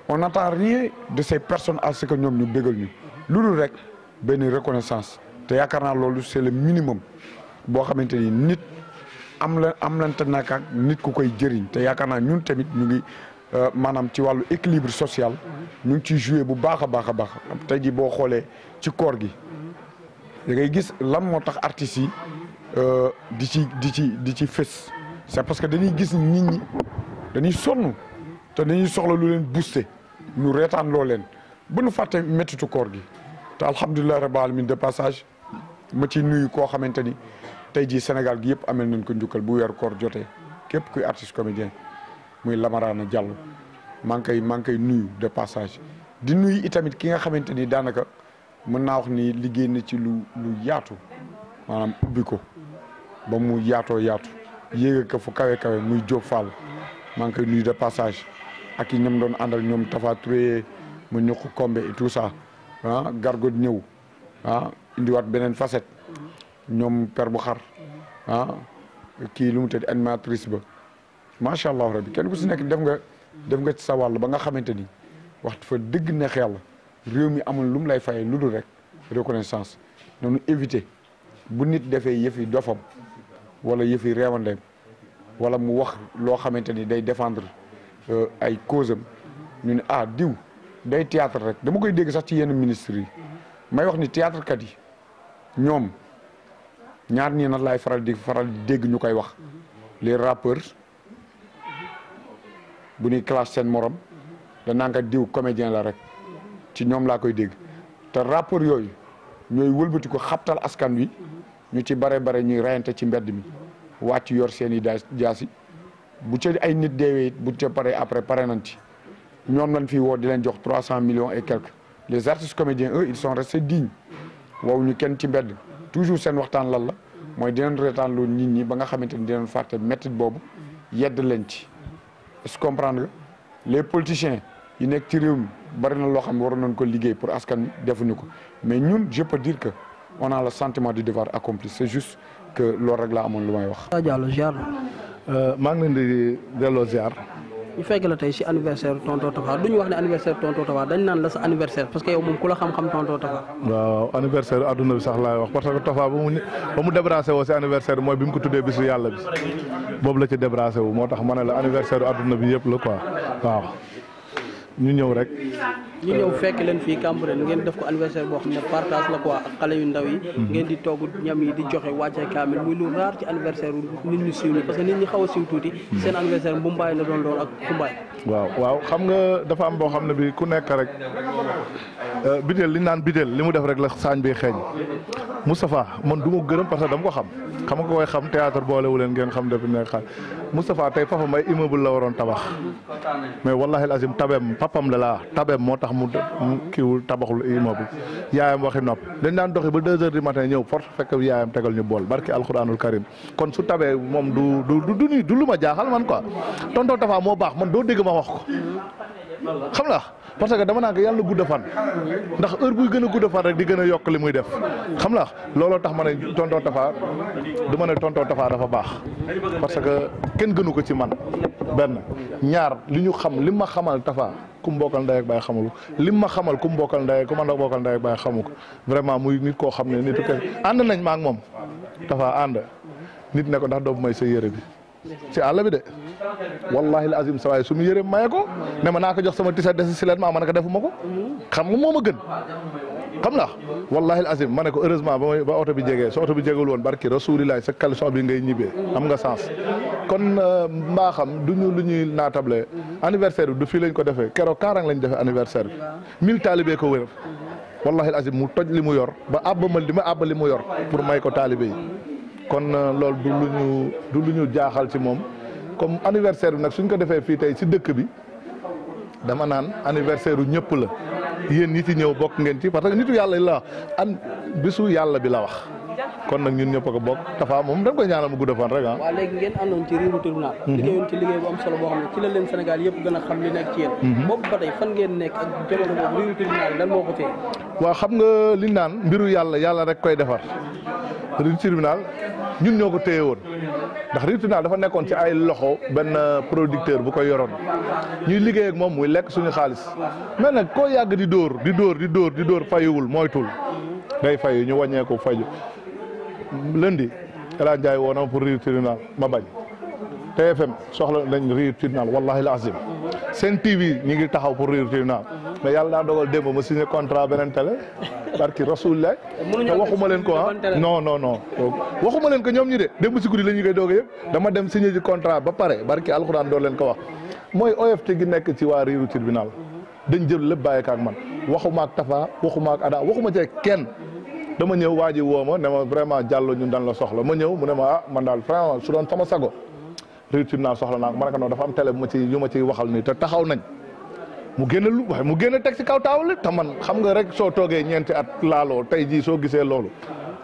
on n'attend rien de ces personnes à ce que ñoom ñu bégal ñu lu dul rek benn reconnaissance te yaakaar naa loolu c'est le minimum boo xamante ni nit am lante nag ak nit ku koy jëriñ te yaakaar naa ñun tamit ñu ngi maanaam ci wàllu équilibre social ñu ngi ciy joué bu baax a baax a baax tey jii boo xoolee ci koor gi da ngay gis lan moo tax artistes yi di ci fës c'est parce que dañuy gis nit ñi dañuy sonn te dañuy soxla lu leen booster ñu reetaan loo leen ba nu fàtte méttitu koor gi te alhamdulilah rabbil alamin de passage ma ci nuyu koo xamante ni tey jii Sénégal gi yëpp amel nañ ko njukkal bu weeru koor jotee képp kuy artiste comédien muy Lamarana Diallo maa ngi koy nuyu de passage di nuyu itamit ki nga xamante ni daanaka mën naa wax ni liggéey na ci lu yaatu maanaam ubbi ko ba mu yaatoo yaatu yéega ko fu kawe kawe muy Diop Fall maa ngi koy nuyu de passage ak yi ñoom doon àndal ñoom Tafa Touré mu ñuq Kombe et tout ça Gargot ñëw indiwaat beneen facette ñoom per bu xar kii lu mu tëdd animatrice ba macha allah rabbi kenn ku si nekk def nga ci sa wàll ba nga xamante ni waxtu fa dëgg neex yàlla réew mi amul lu mu lay fayee lu dul rek reconnaissance noonu éviter bu nit defee yëfi dofam wala yëfi reewandeem wala mu wax loo xamante ni day défendre ay cause am ñu ne diw day théâtre rek dama koy dégg sax ci yenn ministres yi may wax ni théâtre kat yi ñoom ñaar ñii nag laay faral di dégg ñu koy wax les rappeurs bu ñuy classe seen morom danaa nga diw comédien la rek ci ñoom laa koy dégg te rappeurs yooyu ñooy wëlbati ko xabtal askan wi ñu ci bare ñuy rayante ci mbedd mi wàcc yor seen i jaasi bu ca ay nit deewee it bu ca pare après pare nañ ci ñoom lañ fi woo di leen jox 300 millions et quelques les artistes comédiens eux ils sont restés dignes wow ñu kenn ci mbedd toujours seen waxtaan lan la mooy dinañ reetaan loolu nit ñi ba nga xamante ni dinañ fàtte métti boobu yedd leen ci est-ce que comprendre nga les politiciens yi nekk ci réew mi bari na loo xam ne waroon nañ ko liggéey pour askan wi defuñu ko mais ñun je peux dire que on a le sentiment du devoir accompli c'est juste que loolu rek laa amoon lu may wax. Diallo ziar. maa ngi leen di delloo ziar. ñu fekk la tey si anniversaire tonton Tafa du ñu wax ne anniversaire tonton Tafa dañ naan la sa anniversaire parce que yow moom ku la xam-xam tonton Tafa. waaw anniversaire adduna bi sax laay wax parce que Tafa ba mu débracé woo si anniversaire mooy bi mu ko tuddee bisu yàlla bi boobu la ci débracé wu moo tax ma ne la anniversaire adduna bi yëpp la quoi waaw ñu ñëw rek. ñu ñëw fekk leen fii Cambérène ngeen def ko anniversaire boo xam ne partage la quoi ak xale yu ndaw yi. ngeen di togg ñam yi di joxe wàcce kaamil muy lu raar ci anniversaire nit ñu siiw ñi parce que nit ñi xaw a siiw tuuti. seen anniversaire bu mbaay la doon ak kumbaay. waaw xam nga dafa am boo xam ne bi ku nekk rek bideel li ñu naan bideel li mu def rek la saañ bi xeeñ Moustapha man du ma gërëm parce que dama ko xam nga koy xam théâtre boolewu leen ngeen xam depuis nekk xal Moustapha tey papam ay immeuble la waroon tabax mais wallahi azim papam la tabeem moo tax mu kiiwul tabaxul immeuble yaayam waxi nopp dañ daan doxi ba 2 heures du matin ñëw force fekk yaayam tegal ñu bool barki alquranul karim kon su tabee moom du lu ma jaaxal man quoi tonton Tafa moo baax man doo dégg ma wax ko xam la parce que dama naan ko yàlla gudda fan ndax heure buy gën a gudda fan rek di gën a yokk li muy def xam la looloo tax ma ne tonton Tafa du ma ne tonton Tafa dafa baax parce que kenn gënu ko ci man benn ñaar li ñu xam li ma xamal Tafa ku mu bokkal ndey ak baay xamul lim ma xamal ku mu bokkal ndey ku ma bokkal ndey ak baay xamu ko vraiment muy nit koo xam ne nit ku ànd nañ ma ak moom Tafa ànd nit ne ko ndax doobu may sa yére bi ci àll bi de wallahi la azim sawaay su mu yére maye ko ne ma naa ko jox sama tisa des si leen ma ne ko defuma ko xam nga moo ma gën xam la wallahi la azim ma ne ko heureusement ba oto bi jegee sa oto bi jegul woon barki rasulilah sa caleçon bi ngay ñibbee am nga sens kon mbaaxam duñu lu ñuy naatable anniversaire bi du fii lañ ko defee keroog Kaarang lañ defee anniversaire bi 1000 taalibee ko wër wallahi la azim mu toj li mu yor ba àbba li mu yor pour may ko taalibe yi kon loolu du lu ñu jaaxal ci moom comme anniversaire bi nag suñ ko defee fii tey ci dëkk bi dama naan anniversaire u ñëpp la yéen ñi ci ñëw bokk ngeen ci parce que nitu yàlla la bisu yàlla bi la wax kon nag ñun ñëpp a ko bokk Tafa moom dañ koy ñaanal mu gudd fan rek ah. waaw léegi ngeen àndoon ci riiru tribunal. liggéeyoon ci liggéey bu am solo boo xam ne ci la leen Sénégal yëpp gën a xam li nekk ci yéen. boobu ba tey fan ngeen nekk ak jamono boobu riiru tribunal lan moo ko téye. waaw xam nga li naan mbiru yàlla rek koy defar riiru tribunal ñun ñoo ko téye woon ndax riiru tribunal dafa nekkoon ci ay loxo benn producteur bu koy yoroon ñuy liggéey ak moom muy lekk suñu xaalis mais nag koo yàgg di dóor fayuwul moytul day fayu ñu wàññeeku faju lundi El Hadj Ndiaye woo na ma pour riiru tribunal ma bañ TFM soxla nañ riiru tribunal wallahi la azim Sen TV ñi ngi taxaw pour riiru tribunal mais yàlla daa dogal démb ma signé contrat beneen télé barki rasulillah te waxuma leen ko non waxuma leen ko ñoom ñi de démb si guddi la ñu koy doog yëpp dama dem signé ci contrat ba pare barki alxuraan doon leen ko wax mooy OFT gi nekk ci waa riiru tribunal dañ jël lépp bàyyi ak man waxuma ak Tafa waxuma ak Ada waxuma ci kenn dama ñëw waa ji woo ma ne ma vraiment Diallo ñun dañ la soxla ma ñëw mu ne ma man daal vraiment su doon sama sago riiru tribunal soxla naa ko ma ne ko non dafa am télé bu ma ciy waxal nii te taxaw nañ mu génn teg ci kaw taawul te man xam nga rek soo toogee ñeenti at laaloo tey jii soo gisee loolu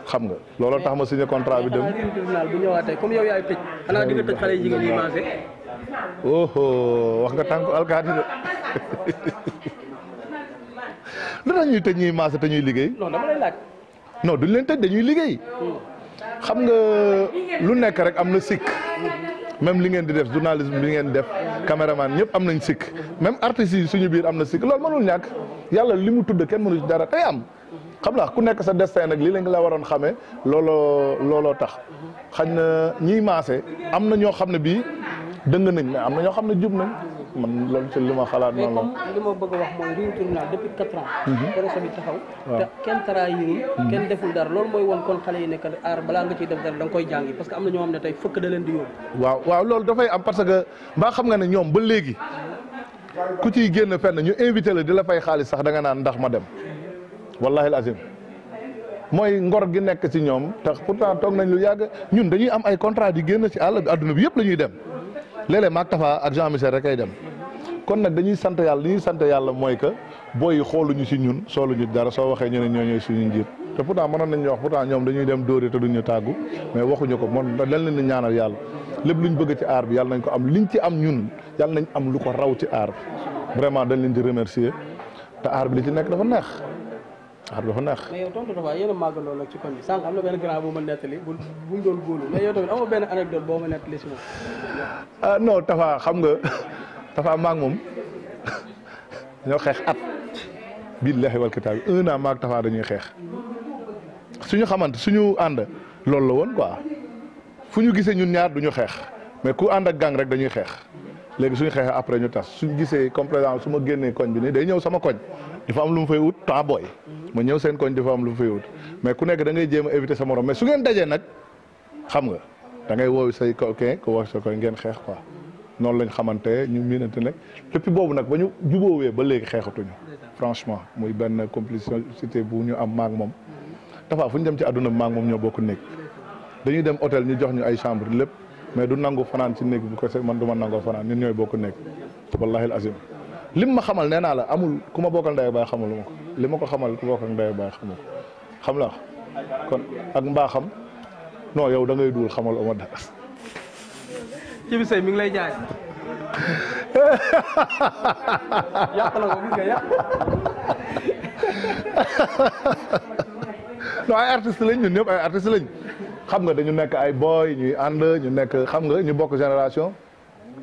xam nga looloo tax ma signé contrat bi dem. riiru tribunal bu ñëwaatee comme yow yaay tëj xanaa di nga tëj xale jigéen yi maase. wax nga tànk alkaati de lu tax ñuy tëj ñuy maase te ñuy liggéey. non dama lay laaj. non duñ leen tëj dañuy liggéey xam nga lu nekk rek am na sikk même li ngeen di def journalisme bi ngeen di def caméraman ñëpp am nañ sikk même artistes yi suñu biir am na sikk loolu mënul ñàkk yàlla li mu tudd kenn mënu ci dara tey am xam la ku nekk sa destin nag lii la nga la waroon xamee looloo tax xañ na ñiy maase am na ñoo xam ne bii dëng nañ mais am na ñoo xam ne jub nañ man loolu ci li ma xalaat noonu la. mais comme li ma bëgg a wax mooy riiru tribunal depuis 4 ans. projet bi taxaw. te kenn trahirul kenn deful dara loolu mooy woon kon xale yi nekk aar balaa nga ciy def dara da nga koy jàngi parce que am na ñoo xam ne tey fëkk da leen di yóbbu. waaw loolu dafay am parce que mbaa xam nga ne ñoom ba léegi ku ciy génn fenn ñu invité la di la fay xaalis sax da nga naan ndax ma dem wallahi al azim mooy ngor gi nekk ci ñoom tax pourtant toog nañ lu yàgg ñun dañuy am ay contrat di génn ci àll bi adduna bi yëpp la ñuy dem léeg-léeg maag Tafa ak Jean Michel rek ay dem kon nag dañuy sant yàlla li ñuy sant yàlla mooy que booy yi xooluñu si ñun sooluñu dara soo waxee ñu ne ñoo ñooy suñu njiit te pourtant mënoon nañ ñu wax pourtant ñoom dañuy dem dóori te duñu tàggu mais waxuñu ko moom dañ leen di ñaanal yàlla lépp luñ bëgg ci aar bi yàlla nañ ko am liñ ci am ñun yàlla nañ am lu ko raw ci aar bi vraiment dañ leen di remercier te aar bi li ci nekk dafa neex aar bi dafa neex. mais yow tontu Tafa yéen a màggandoo la ci koñ bi sànq am na benn grand bu ma nettali bu mu doon góolu mais yow tamit amoo benn anecdote boo ma nettali si moom. ah non Tafa xam nga Tafa maag moom ñoo xeex at billahi wal kitaab 1 an maag Tafa dañuy xeex suñu xamante suñu ànd loolu la woon quoi fu ñu gisee ñun ñaar duñu xeex mais ku ànd ak gang rek dañuy xeex léegi suñu xeexee après ñu tas suñu gisee comme par exemple su ma génnee koñ bi nii day ñëw sama koñ dafa am lu mu fay wut temps booy ma ñëw seen koñ dafa am lu mu fay wut mais ku nekk da ngay jéem a éviter sa morom mais su ngeen dajee nag xam nga da ngay woowu say coquin ko wax sa koñ ngeen xeex quoi noonu lañ xamante ñu miinante nag depuis boobu nag ba ñu jubóowee ba léegi xeexatuñu franchement muy benn complicité bu ñu am maag moom Tafa fu ñu dem ci àdduna bi maag moom ñoo bokk néeg dañuy dem hôtel ñu jox ñu ay chambre lépp mais du nangu fanaan ci néeg bu ko man du ma nangoo fanaan ñun ñooy bokk néeg wallahi al azim lim ma xamal nee naa la amul ku ma bokkal ndey baay xamalu ma ko li ma ko xamal ku bokkal ndey baay xamal ko xam la kon ak mbaaxam non yow da ngay duul xamal oma dara. Jibi Seye mi ngi lay jaay. yàq la ko gis nga yàq. non ay artistes lañ ñun ñëpp ay artistes lañ xam nga dañu nekk ay boy ñuy ànd ñu nekk xam nga ñu bokk génération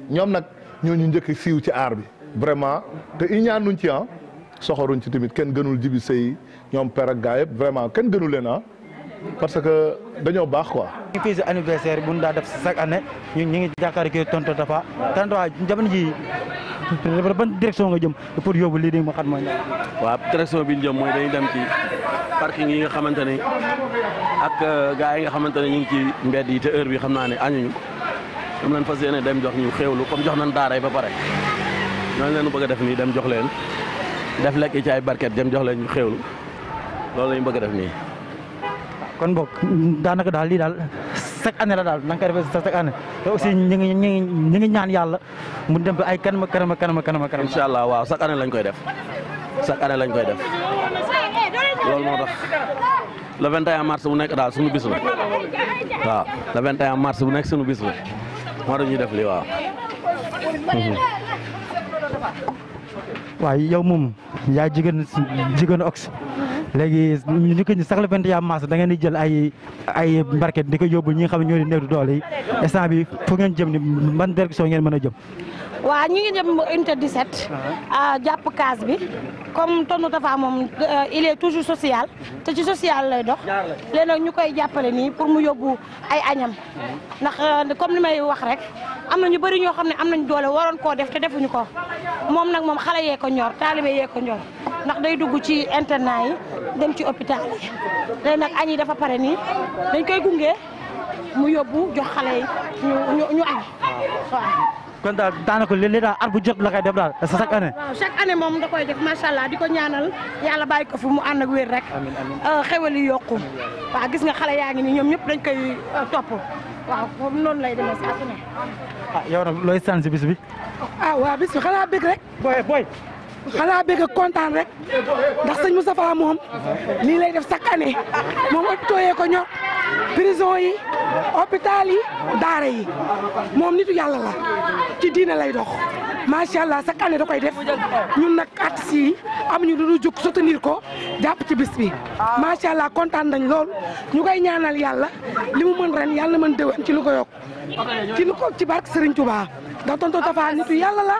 ñoom nag ñoo ñu njëkk siiw ci aar bi. vraiment te i ñaanuñ ci soxoruñ ci tamit kenn gënul Jibi Seye ñoom père ak gaa yëpp vraiment kenn gënul leen parce que dañoo baax quoi. ñu fii si anniversaire bu ñu daa def chaque année ñu ngi jàkkaarloo kii tonton Tafa jamono ji ban direction nga jëm pour yóbbu lii di ma xam mooy. waaw direction bi ñu jëm mooy dañuy dem ci parking yi nga xamante ne ak gaa yi nga xamante ne ñu ngi ci mbedd yi te heure bi xam naa ne añuñu ñoom lañ fas yéene dem jox ñu xéewlu comme jox nañ daara yi ba pare. ñooñu leen bëgg a def nii dem jox leen def lekk ci ay barket dem jox leen ñu xéwlu loolu lañu bëgg a def nii. kon boog daanaka daal lii daal chaque année la daal na nga koy defee chaque année te aussi ñu ngi ñaan yàlla mu dem ba ay kanam. incha allah waaw chaque année lañ koy def chaque année lañ koy def loolu moo tax le 21 mars bu nekk daal suñu bis la waaw le 21 mars bu nekk suñu bis la moo tax ñuy def lii waaw. waaw yow moom yaa jigéen Ox léegi ñu ko sax le 21 mars da ngeen di jël ay mbarket di ko yóbbu ñi nga xam ne ñoo di néew doole yi instant bi fu ngeen jëm ni ban direction ngeen mën a jëm. waaw ñu ngi jëm unité 17 jàpp case bi comme tonton Tafa moom il est toujours social te ci social lay dox léegi nag ñu koy jàppale nii pour mu yóbbu ay añam ndax comme li may wax rek am na ñu bëri ñoo xam ne am nañ doole waroon koo def te defuñu ko moom nag moom xale yee ko ñor taalibe yee ko ñor ndax day dugg ci internat yi dem ci hôpital yi léegi nag añ yi dafa pare nii dañ koy gunge mu yóbbu jox xale yi ñu añ waaw. kon daal daanaka li daal at bu jot la koy def daal chaque année. waaw chaque année moom da koy def macha allah di ko ñaanal yàlla bàyyi ko fi mu ànd ak wér rek. xewal yi yokku. waaw gis nga xale yaa ngi nii ñoom ñëpp dañ koy topp waaw moom noonu lay demee saa su ne. yow nag looy sant si bis bi. waa bis bi xanaa bëgg rek. booy xanaa bëgg kontaan rek ndax sëñ Moustapha moom lii lay def chaque année moom hôpitaux yee ko ñor prison yi hôpital yi daara yi moom nitu yàlla la ci diina lay dox macha allah chaque année da koy def ñun nag artistes yi amuñu lu dul jóg soutenir ko jàpp ci bis bi macha allah kontaan nañ lool ñu koy ñaanal yàlla li mu mën ren yàlla mën déwén ci lu ko yokk ci barke Serigne Touba ndax tonton Tafa nitu yàlla la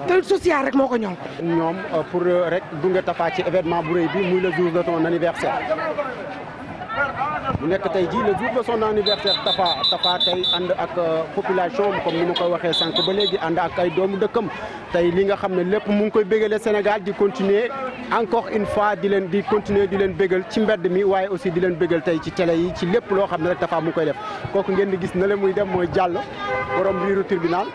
te social rek moo ko ñoom. ñoom pour rek gunge Tafa ci événement bu rëy bi muy le jour de ton anniversaire mu nekk tey jii le jour de son anniversaire Tafa tey ànd ak population comme ni ma koy waxee sànq ba léegi ànd ak ay doomu dëkkam tey li nga xam ne lépp mu ngi koy bégale Sénégal di continuer encore une fois di continuer di leen bégal ci mbedd mi waaye aussi di leen bégal tey ci télé yi ci lépp loo xam ne rek Tafa mu ngi koy def kooku ngeen di gis na le muy dem mooy jàll borom biiru tribunal.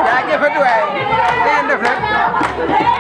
jaajëfati waay ngeen def rek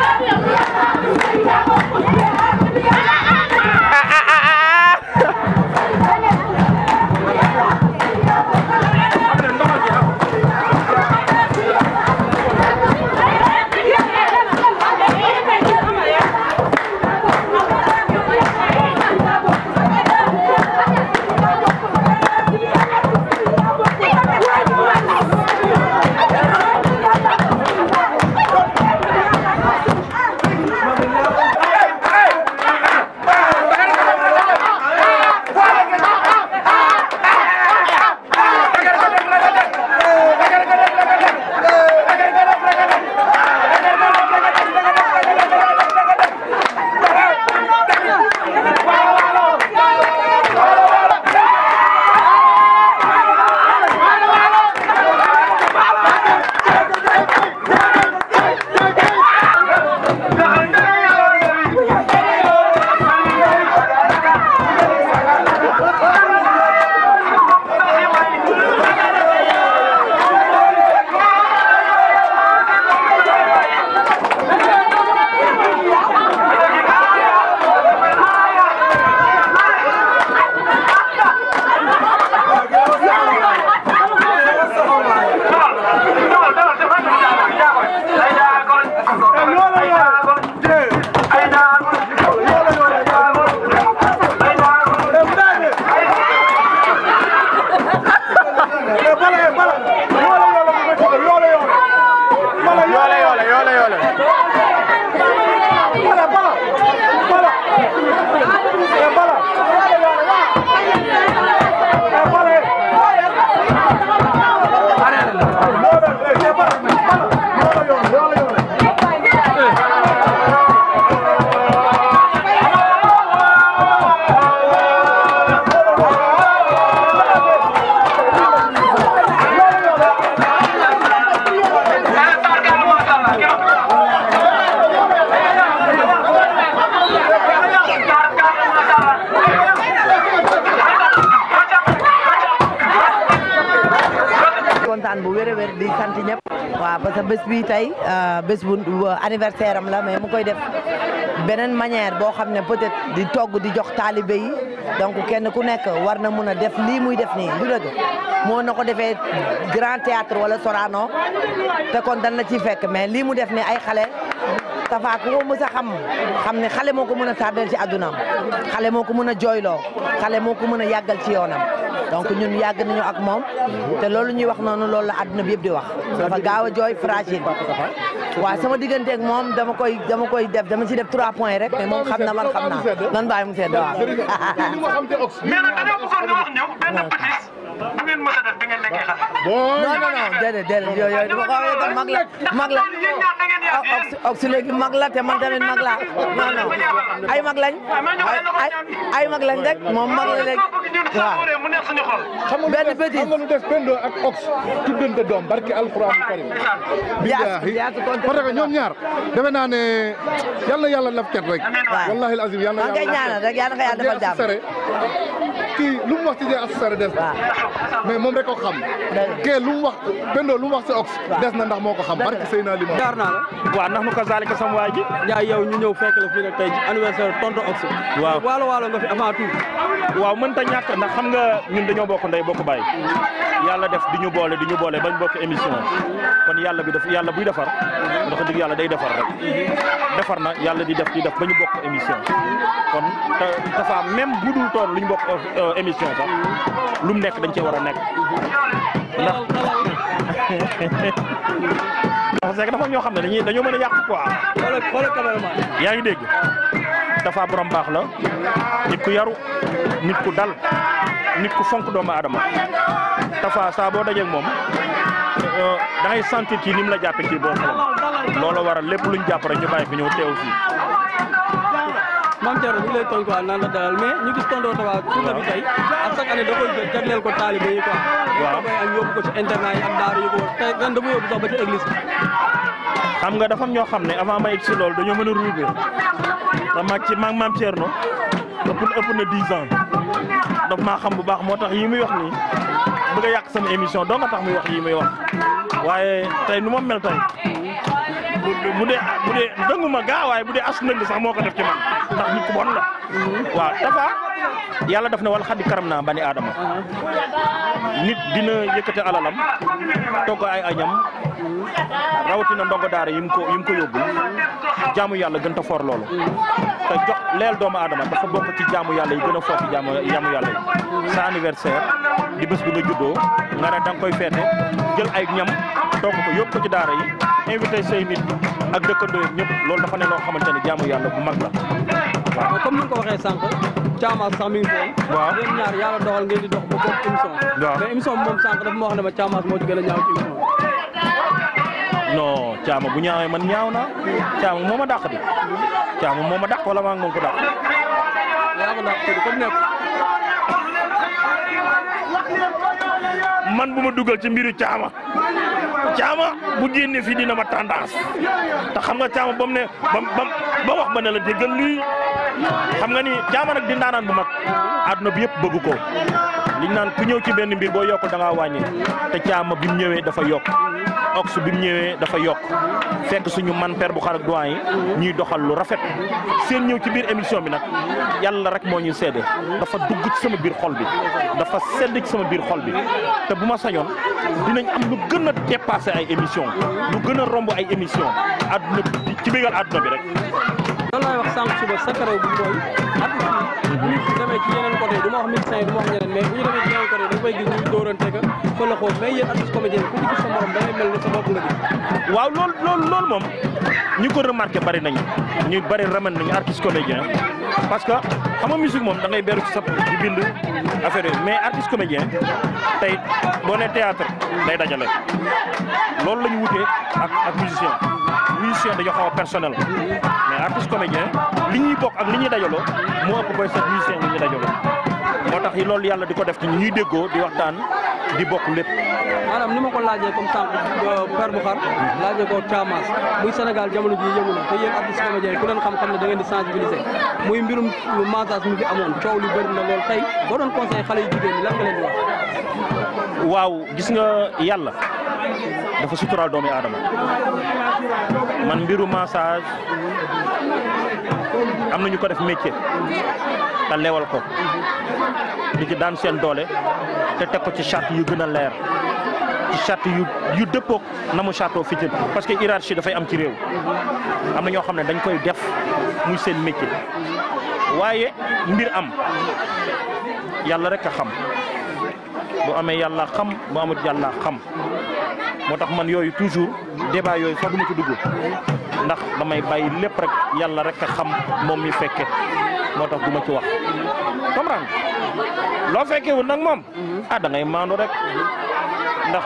parce que bés bi tey bés bu anniversaire am la mais mu koy def beneen manière boo xam ne peut-être di togg di jox taalibe yi donc kenn ku nekk war na mun a def lii muy def nii du dëgg moo na ko defee Grand Théâtre wala Sorano te kon dan la ciy fekk mais lii mu def ne ay xale Tafa ku ko mës a xam ne xale moo ko mën a tardel ci àddunaam xale moo ko mën a jooyloo xale moo ko mën a yàggal ci yoonam donc ñun yàgg nañu ak moom te loolu ñuy wax noonu loolu la àdduna bi yëpp di wax dafa gaaw a jooy fragile waaw sama digganteeg moom dama koy def dama ci def 3 points rek mais moom xam na man xam naa nan bàyyi mu sedd waaw. mais nag dañoo bëggoon nga wax ñëw benn bêtise bu ngeen mës a def bi ngeen nekkee xale. non déedéet yooyu dama ko waxee mag la Ox léegi mag la te man tamit mag la non ay mag lañ ay mag lañ rek moom mag la léegi waaw. benn petit xam nga lu des Pendo ak Ox tuddante doom barki alxuraan karim billahi parce que ñoom ñaar defe naa ne yal na yàlla laf cat rek wallahi alazim yal na yàlla ñaanal rek yal na ko yàlla defal jàmm kii lu mu wax ci Dieng Astou Sare des na mais moom rek ko xam kee lu mu wax Pendo lu mu wax si Ox des na ndax moo ko xam barki sëy naa li ma jaar naa la waaw ndax nu ko zalika sam waa ji Ndiaye yow ñu ñëw fekk la fii nag tey anniversaire tonton Ox waaw waalo nga fi avant tout waaw mën ta ñàkk ndax xam nga ñun dañoo bokk ndey bokk baay yàlla def di ñu boole bañ bokk émission kon yàlla buy defar ndax dëgg yàlla day defar rek defar na yàlla di def ba ñu bokk émission kon dafa même bu dul toon lu ñu bokk émission sax lu mu nekk dañ cee war a nekk ndax parce que dafa ñoo xam ne dañoo mën a yàq quoi xoolal cameraman yaa ngi dégg dafa borom baax la nit ku yaru nit ku dal nit ku fonk doomu aadama dafa saa boo dajeeg moom da ngay sentir kii ni mu la jàppee kii boo xalam loolu waral lépp luñ jàpp rek ñu bàyyi fi ñëw teew fii. Mame Thierno ñu ngi lay tooñ quoi naan la dalal mais ñu gis tonton Tafa journée bi tey à chaque année da koy jël jagleel ko taalibe yi quoi. waaw da koy am yóbbu ko ci internat yi ak daara yi ko war tey ren dafa yóbbu sax ba ci église bi. xam nga dafa am ñoo xam ne avant ma egg si loolu dañoo mën a ruubee ndax Mame Thierno ëpp na 10 ans daf maa xam bu baax moo tax yi muy wax nii bëgg a yàq sama émission doo nga tax muy wax yi muy wax waaye tey nu ma mel tey bu dee dënguma gaa waaye bu dee as ndëng sax moo ko def ci man ndax nit ku bon la waaw dafa yàlla def na wala xaddi karam naa bani aadama nit dina yëkkate alalam togg ay añam rawatina ndongo daara yi mu ko yóbbul jaamu yàlla gën ta for loolu te jox leel doomu aadama dafa bokk ci jaamu yàlla yi gën a for ci jaamu yàlla yi sa anniversaire di bés bi nga juddoo nga ne da nga koy feete jël ay ñam togg ko yóbbu ko ci daara yi invité say nit ak dëkkandoo ñëpp loolu dafa ne loo xamante ne jaamu yàlla bu mag la waaw comme ni nga ko waxee sànq Thiamas sax mi ngi foon waaw yéen ñaar yàlla doxal ngeen di dox ba bokk émission waaw mais émission bi moom sànq dafa ma wax ne ma Thiamas moo ci gën a ñaaw ci émission non Thiama bu ñaawee man ñaaw na Thiama moo ma dàq di Thiama moo ma dàq wala maa ngi moom ko dàq yaa ko dàq comme nekk man bu ma dugal ci mbiru Thiama bu génne fii dina ma tendance te xam nga Thiama ba mu ne ba wax ba ne la déggal lii xam nga ni Thiama nag di ndaanaan bu mag àdduna bi yëpp bëgg ko liñ naan ku ñëw ci benn mbir boo yokkul da ngaa wàññi te Thiama bi mu ñëwee dafa yokk Ox bi mu ñëwee dafa yokk fekk suñu man père bu xar ak doyen yi ñuy doxal lu rafet seen ñëw ci biir émission bi nag yàlla rek moo ñuy seede dafa dugg ci sama biir xol bi dafa sedd ci sama biir xol bi te bu ma sañoon dinañ am lu gën a dépassé ay émission lu gën a romb ay émission àdduna bi ci bégal àdduna bi rek. loolu laay wax sànq suba sa karaw bu mooy at bu ñu demee ci yeneen côté du ma wax médecin yi du ma wax ñeneen mais bu ñu demee ci yeneen côté da nga koy gis ñu dóorante ka fa la xool mais yéen artiste comédien ku ci gis sa morom da ngay mel ni sa bopp nga gis. waaw loolu moom ñi ko remarqué bari nañu ñu bari remen nañu artiste comédien parce que xam nga musique moom da ngay beru ci sa di bind affaire yi mais artiste comédien tey boo nee théâtre day dajale loolu la ñu wutee ak musicien dañoo xaw a personnel mais artiste comédien li ñuy bokk ak li ñuy dajaloo moo ëpp boy sax musicien li ñuy dajaloo moo tax loolu yàlla di ko def ci ñuy déggoo di waxtaan di bokk lépp. maanaam ni ma ko laajee comme sànq père bu xar laajee ko Thiamas muy Sénégal jamono ji yëngu na te yéen artiste comédien ku leen xam-xam ne da ngeen di sensibiliser muy mbirum massage mi fi amoon coow lu bëri na lool tey boo doon conseil xale yu jigéen ñi lan nga leen di wax. waaw gis nga yàlla dafa suturaal doomi aadama man mbiru massage am na ñu ko def métier te lewal ko di ci daan seen doole te teg ko ci charte yu gën a leer ci charte yu dëppoog na mu charte fi parce que hiérarchie dafay am ci réew am na ñoo xam ne dañ koy def muy seen métier waaye mbir am yàlla rek a xam bu amee yàlla xam bu amut yàlla xam moo tax man yooyu toujours débat yooyu sax du ma ci dugg ndax damay bàyyi lépp rek yàlla rek a xam moom mi fekke moo tax du ma ci wax comprendre loo fekkee wut nag moom da ngay maandu rek ndax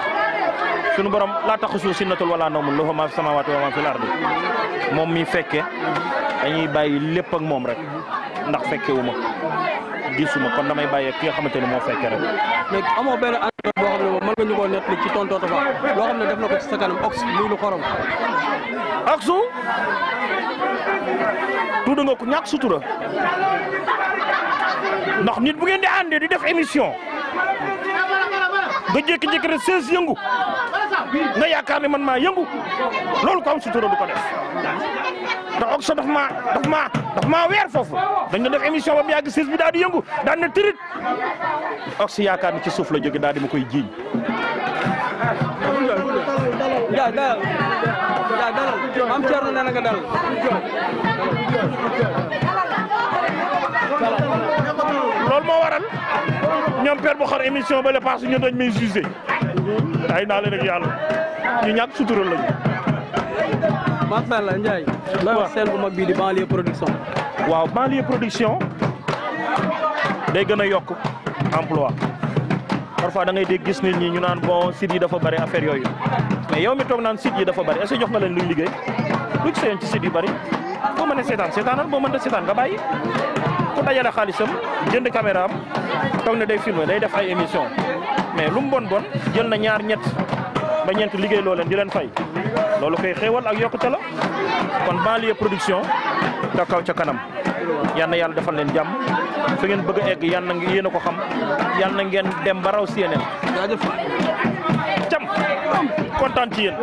sunu borom laa taxusu sinnatul wala nawmun lahu ma fi samawati wa ma fil ardi moom mi fekke dañuy bàyyi lépp ak moom rek ndax fekkewu ma gisuma kon damay bàyyi ki nga xamante ni moo fekke rek. léegi amoo benn anecdote boo xam ne moom mën nga ñu koo nettali ci tonton Tapha loo xam ne def na ko ci sa kanam ox muy lu xorom. oxu tudd nga ko ñàkk sutura ndax nit bu ngeen di àndee di def émission nga jékki-jékki rek 16 yëngu nga yaakaar ne man maa yëngu loolu ko am sutura du ko def ndax ox daf maa weer foofu dañ doon def émission ba mu yàgg 16 bi daal di yëngu daan na tirit ox yaakaar ni ci suuf la jóge daal di ma koy jiiñ. yaa dalal maam Thierno nee na nga dalal. loolu moo waral ñoom père bu xar émission ba le passe ñu dañ may jugé ay naa leen ak yàlla ñu ñàkk sutura lañu. macha allah Ndiaye. looy wax seen bu mag bii di banlieue production. waaw banlieue production day gën a yokk emploi parfois da ngay dégg gis nit ñi ñu naan bon site yi dafa bari affaire yooyu mais yow mi toog naan site yi dafa bari est-ce que jox nga leen luñ liggéey lu ci seen ci site yu bari boo mënee seetaan seetaanal boo mënta seetaan nga bàyyi ku dajale xaalisam jënd caméra am toog ne day filmer day def ay émission mais lu mu bon jël na ñaar ñett ba ñeent liggéey loo leen di leen fay loolu koy xéewal ak yokkute la kon banlieue production ca kaw ca kanam yal na yàlla defal leen jàmm fi ngeen bëgg a egg yal na yéen a ko xam yal na ngeen dem ba raw si yeneen jaajëf cam kontaan ci yéen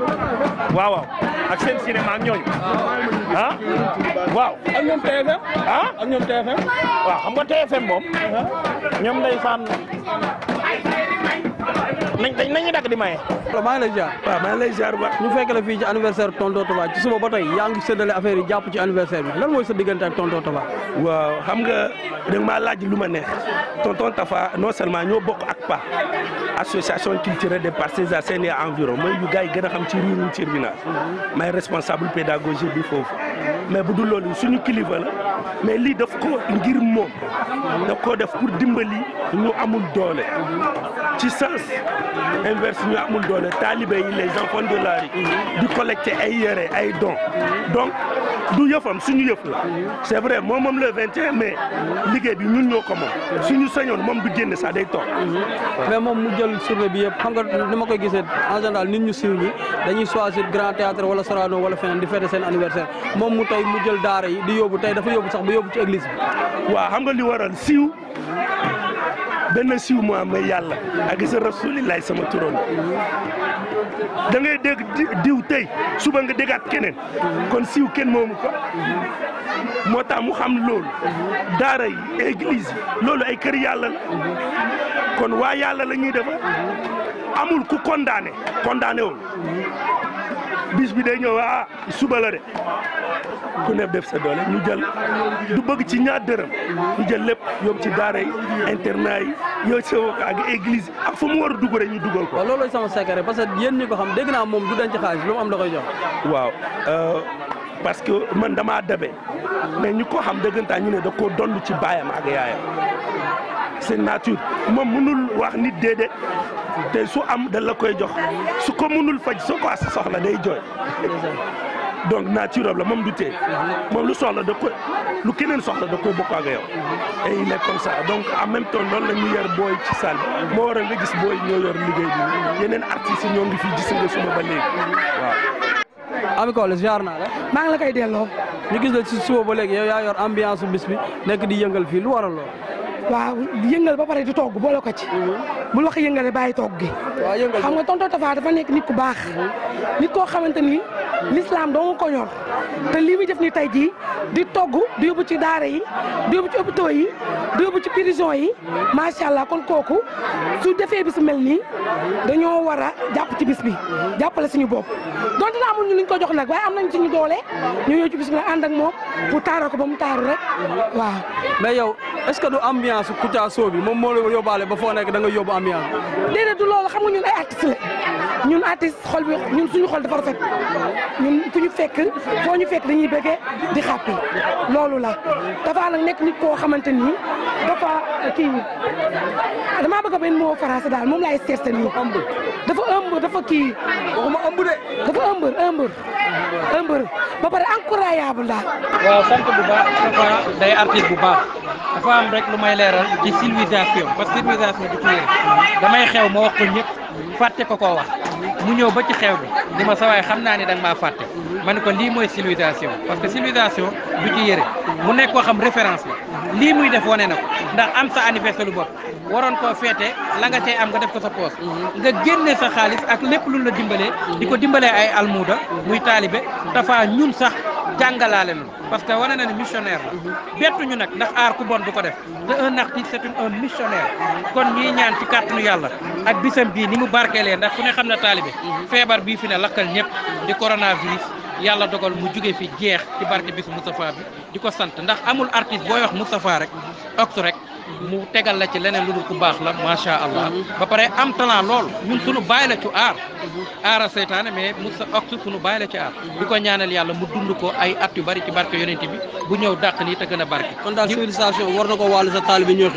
waaw ak seen cinéma ak ñooñu waaw ak ñoom TFM ak ñoom TFM waaw xam nga TFM moom ñoom ndeysaan nañu dagg di maye. maa ngi lay ziar. waaw maa ngi lay ziar ba. ñu fekk la fii ci anniversaire tonton Tapha ci suba ba tey yaa ngi séddale affaire yi jàpp ci anniversaire bi lan mooy sa diggante ak tonton Tapha. waaw xam nga da nga maa laaj lu ma neex tonton Tapha non seulement ñoo bokk ak PA association culturelle des Parcelles Assainies et environ mooy yu gars yi gën a xam ci riiru Tribunal may responsable pédagogie bi foofu mais bu dul loolu suñu kilifa la mais lii daf ko ngir moom daf ko def pour dimbali ñu amul doole ci sens inverse ñu amul doole talibé yi les enfants de la rue di collecter ay yére ay dons donc du yëfam suñu yëf la c'est vrai moom le 21 mai liggéey bi ñun ñoo ko moom suñu sañoon moom du génn sax day toog. mais moom mu jël journée bi yëpp xam nga ni ma koy gisee en général nit ñu siiw ñi dañuy choisir grand théâtre wala Sorano wala feneen di fêter seen anniversaire moom mu tey mu jël daara yi di yóbbu tey dafa yóbbu sax ba yóbbu ci église bi. waaw xam nga li waral siiw benn siiw moo am yàlla ak sa rasulillahi sama turoon da ngay dégg diw tey suba nga déggaat keneen kon siiw kenn moomu ko moo tax mu xam loolu daara yi église loolu ay kër yàlla la kon waa yàlla la ñuy defa amul ku condamné wul bis bi day ñëw suba la de ku nekk def sa doole ñu jël du bëgg ci ñaar dërëm ñu jël lépp yóbbu ci daara yi internat yi yow sewo ak église ak fu mu war a dugg rek ñu dugal ko. waaw loolu sama secret parce que yéen ñi ko xam dégg naa moom du denc xaalis lu mu am da koy jox. waaw parce que man damaa dabe mais ñu ko xam dëggantaan ñu ne da koo dond ci baayam ak yaayam c'est nature moom mënul wax nit déedéet te su am da la koy jox su ko mënul faj soo ko soxla day jooy donc nature la moom du tee moom lu soxla da koy lu keneen soxla da koy bokk ak yow et il est comme ça donc en même temps loolu la ñu yor booy ci salle bi moo waral nga gis booy ñoo yor liggéey bi yeneen artistes yi ñoo ngi fi gis nga suma ba léegi waaw. Ami Collé ziar naa la. maa ngi la koy delloo. ñu gis la ci suba ba léegi yow yaa yor ambiance bis bi nekk di yëngal fii lu waral lool. waaw yëngal ba pare di togg boole ko ci. bul wax yëngale bàyyi togg gi. xam nga tonton Tafa dafa nekk nit ku baax. nit koo xamante ni l'islam doo nga ko ñor te lii muy def ni tey jii di togg di yóbbu ci daara yi di yóbbu ci hôpitaux yi di yóbbu ci prison yi macha allah kon kooku su defee bis mel nii dañoo war a jàpp ci bis bi jàppale suñu bopp donte na amul ñu luñ ko jox nag waaye am nañ suñu doole ñu ñëw ci bis bi nag ànd ak moom pour taaral ko ba mu taaru rek waaw. mais yow est-ce que du ambiance Kouthia Show bi moom moo la yóbbaale ba foo nekk da nga yóbbu ambiance. déedéet du loolu xam nga ñun ay artistes la ñun artiste xol bi ñun suñu xol dafa rafet ñun fu ñu fekk foo ñu fekk dañuy bëggee di xàppi loolu la dafa nag nekk nit koo xamante ni dafa kii damaa bëgg a benn mot français daal moom laay seet nii dafa ëmb dafa kii waxuma ëmb de dafa ëmbër ba pare incroyable daal. waaw sant bu baax dafa day artiste bu baax dafa am rek lu may leeral ci civilisation parce que civilisation du tuer damay xew ma wax ko ñëpp fàtte ko koo wax mu ñëw ba ci xew bi di ma sawaay xam naa ni da nga maa fàtte ma ne ko lii mooy civilisation parce que civilisation du ci yëre mu nekk koo xam référence la lii muy def wane na ko ndax am sa anniversaire lu bopp waroon koo feete la nga cay am nga def ko sa poos nga génne sa xaalis ak lépp lu la dimbalee di ko dimbalee ay almuda muy taalibe Tafa ñun sax jàngalaale lu parce que wane na ne missionnaire la bettuñu nag ndax aar ku bon du ko def te un artiste c'est un missionnaire kon ñuy ñaan ci kàttanu yàlla ak bisam bii ni mu barkeelee ndax ku ne xam na taalibe feebar bii fi ne lakkal ñëpp di coronavirus yàlla dogal mu jóge fi jeex ci barke bisu Moustapha bi di ko sant ndax amul artiste booy wax Moustapha rek oktu rek mu tegal la ci leneen lu dul ku baax la macha allah ba pare am talent lool ñun sunu bàyyi la ci aara seytaane mais Moussa oktu sunu bàyyi la ci aar di ko ñaanal yàlla mu dund ko ay at yu bari ci barke yonent bi bu ñëw dàq nii te gën a barke. kon daal civilisation war na ko wàllu sa taalibe ñoox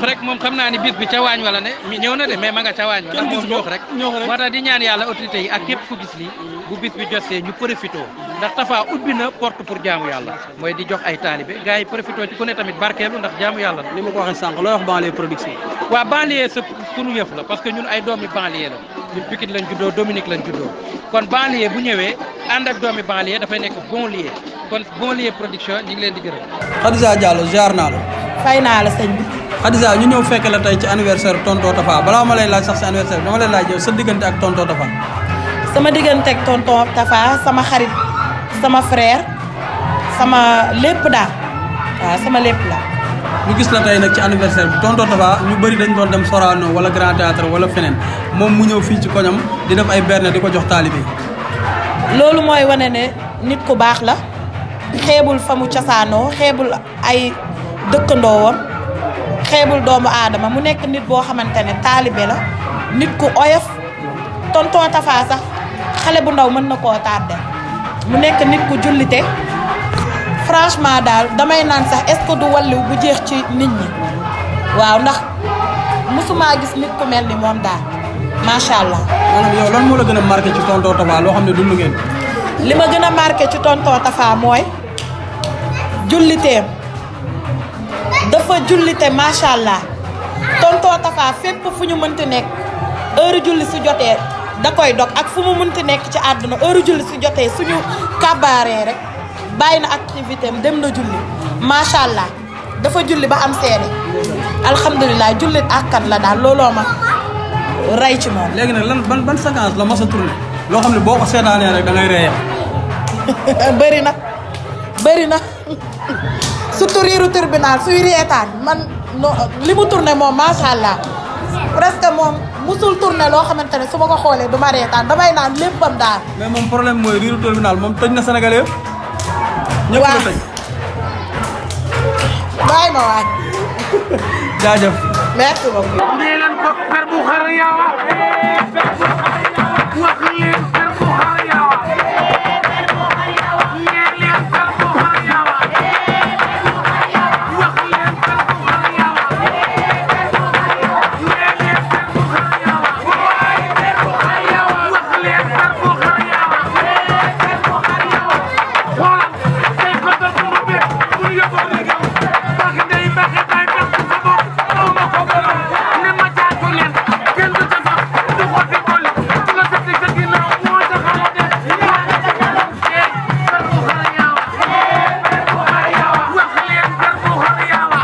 rek moom xam naa ni bis bi ca waañ wala ne mi ñëw na de mais ma nga ca waañ wala moom ñoox rek moo tax di ñaan yàlla autorité yi ak képp ku gis lii bu bis bi jotee ñu profité ndax Tafa ubbi na porte pour jaamu yàlla mooy di jox ay taalibe gars yi profité ci ku ne tamit barkeelu ndax jaamu yàlla ni ma ko waxee sànq looy wax banlieue production waaw banlieue sa sunu yëf la parce que ñun ay doomi banlieue la ñun Pikine lañ juddoo Dominique lañ juddoo kon banlieue bu ñëwee ànd ak doomi banlieue dafay nekk banlieue kon banlieue production ñi ngi leen di gërëm. Khadija Diallo ziar naa la. fay naa la sëñ bi. Khadija ñu ñëw fekk la tey ci anniversaire tonton Tafa balaa ma lay laaj sax si anniversaire dama lay laaj yow sa diggante ak tonton Tafa. sama diggante ak tonton Tafa sama xarit sama frère sama lépp daal waaw sama lépp la. ñu gis la tey nag ci anniversaire bi tonton Tafa ñu bëri dañ doon dem Sorano wala Grand Théâtre wala feneen moom mu ñëw fii ci koñam di def ay berne di ko jox taalibe yi. loolu mooy wane ne nit ku baax la xeebul fa mu cosaanoo xeebul ay dëkkandoowam xeebul doomu aadama mu nekk nit boo xamante ne taalibe la nit ku oyof tonton Tafa sax xale bu ndaw mën na koo tardé mu nekk nit ku jullite franchement daal damay naan sax est-ce que du walliw bu jeex ci nit ñi waaw ndax musuma gis nit ku mel ni moom daal macha allah. maanaam yow lan moo la gën a marqué ci tonton Tafa loo xam ne dund ngeen. li ma gën a marqué ci tonton Tafa mooy julliteem dafa jullite macha allah tonton Tafa fépp fu ñu mënti nekk heure julli su jotee da koy dog ak fu mu mënti nekk ci àdduna heure julli su jotee suñu kabaaree rek bàyyi na activité am dem na julli macha allah dafa julli ba am seede alhamdulilah jullit akkan la daal looloo ma rey ci moom. léegi nag lan ban séquence la mos a tourné loo xam ne boo ko seetaanee rek da ngay reeyam. bëri na surtout riiru tribunal suy reetaan man li mu tourné moom macha allah presque moom musul tourné loo xamante ne su ma ko xoolee du ma reetaan damay naan léppam daal. mais moom problème mooy riiru tribunal moom tëj na Sénégal yëpp. ñëpp la tëj. bàyyi ma waay. jaajëf. merci beaucoup. nee leen ko per bu xar yawa wax leen per bu xar yawa nee leen per bu xar yawa wax leen per bu xar yawa nee leen per bu xar yawa wax leen per bu xar yawa xoolal tey ko dal bu be bu yóbboo liggéey baax ndey baax bay baax sa bopp aw ma ko gënal ne ma jaatu leen kenn du tax du xotti boole la tëdd sa ginnaaw moo tax a de per bu xar yawa wax leen per bu xar yawa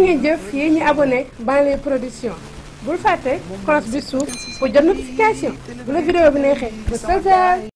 ngeen jëf yéen ñi abonné Banlieue Production bul fàtte cloche bi suuf pour jot notification bu la vidéo bi neexee ba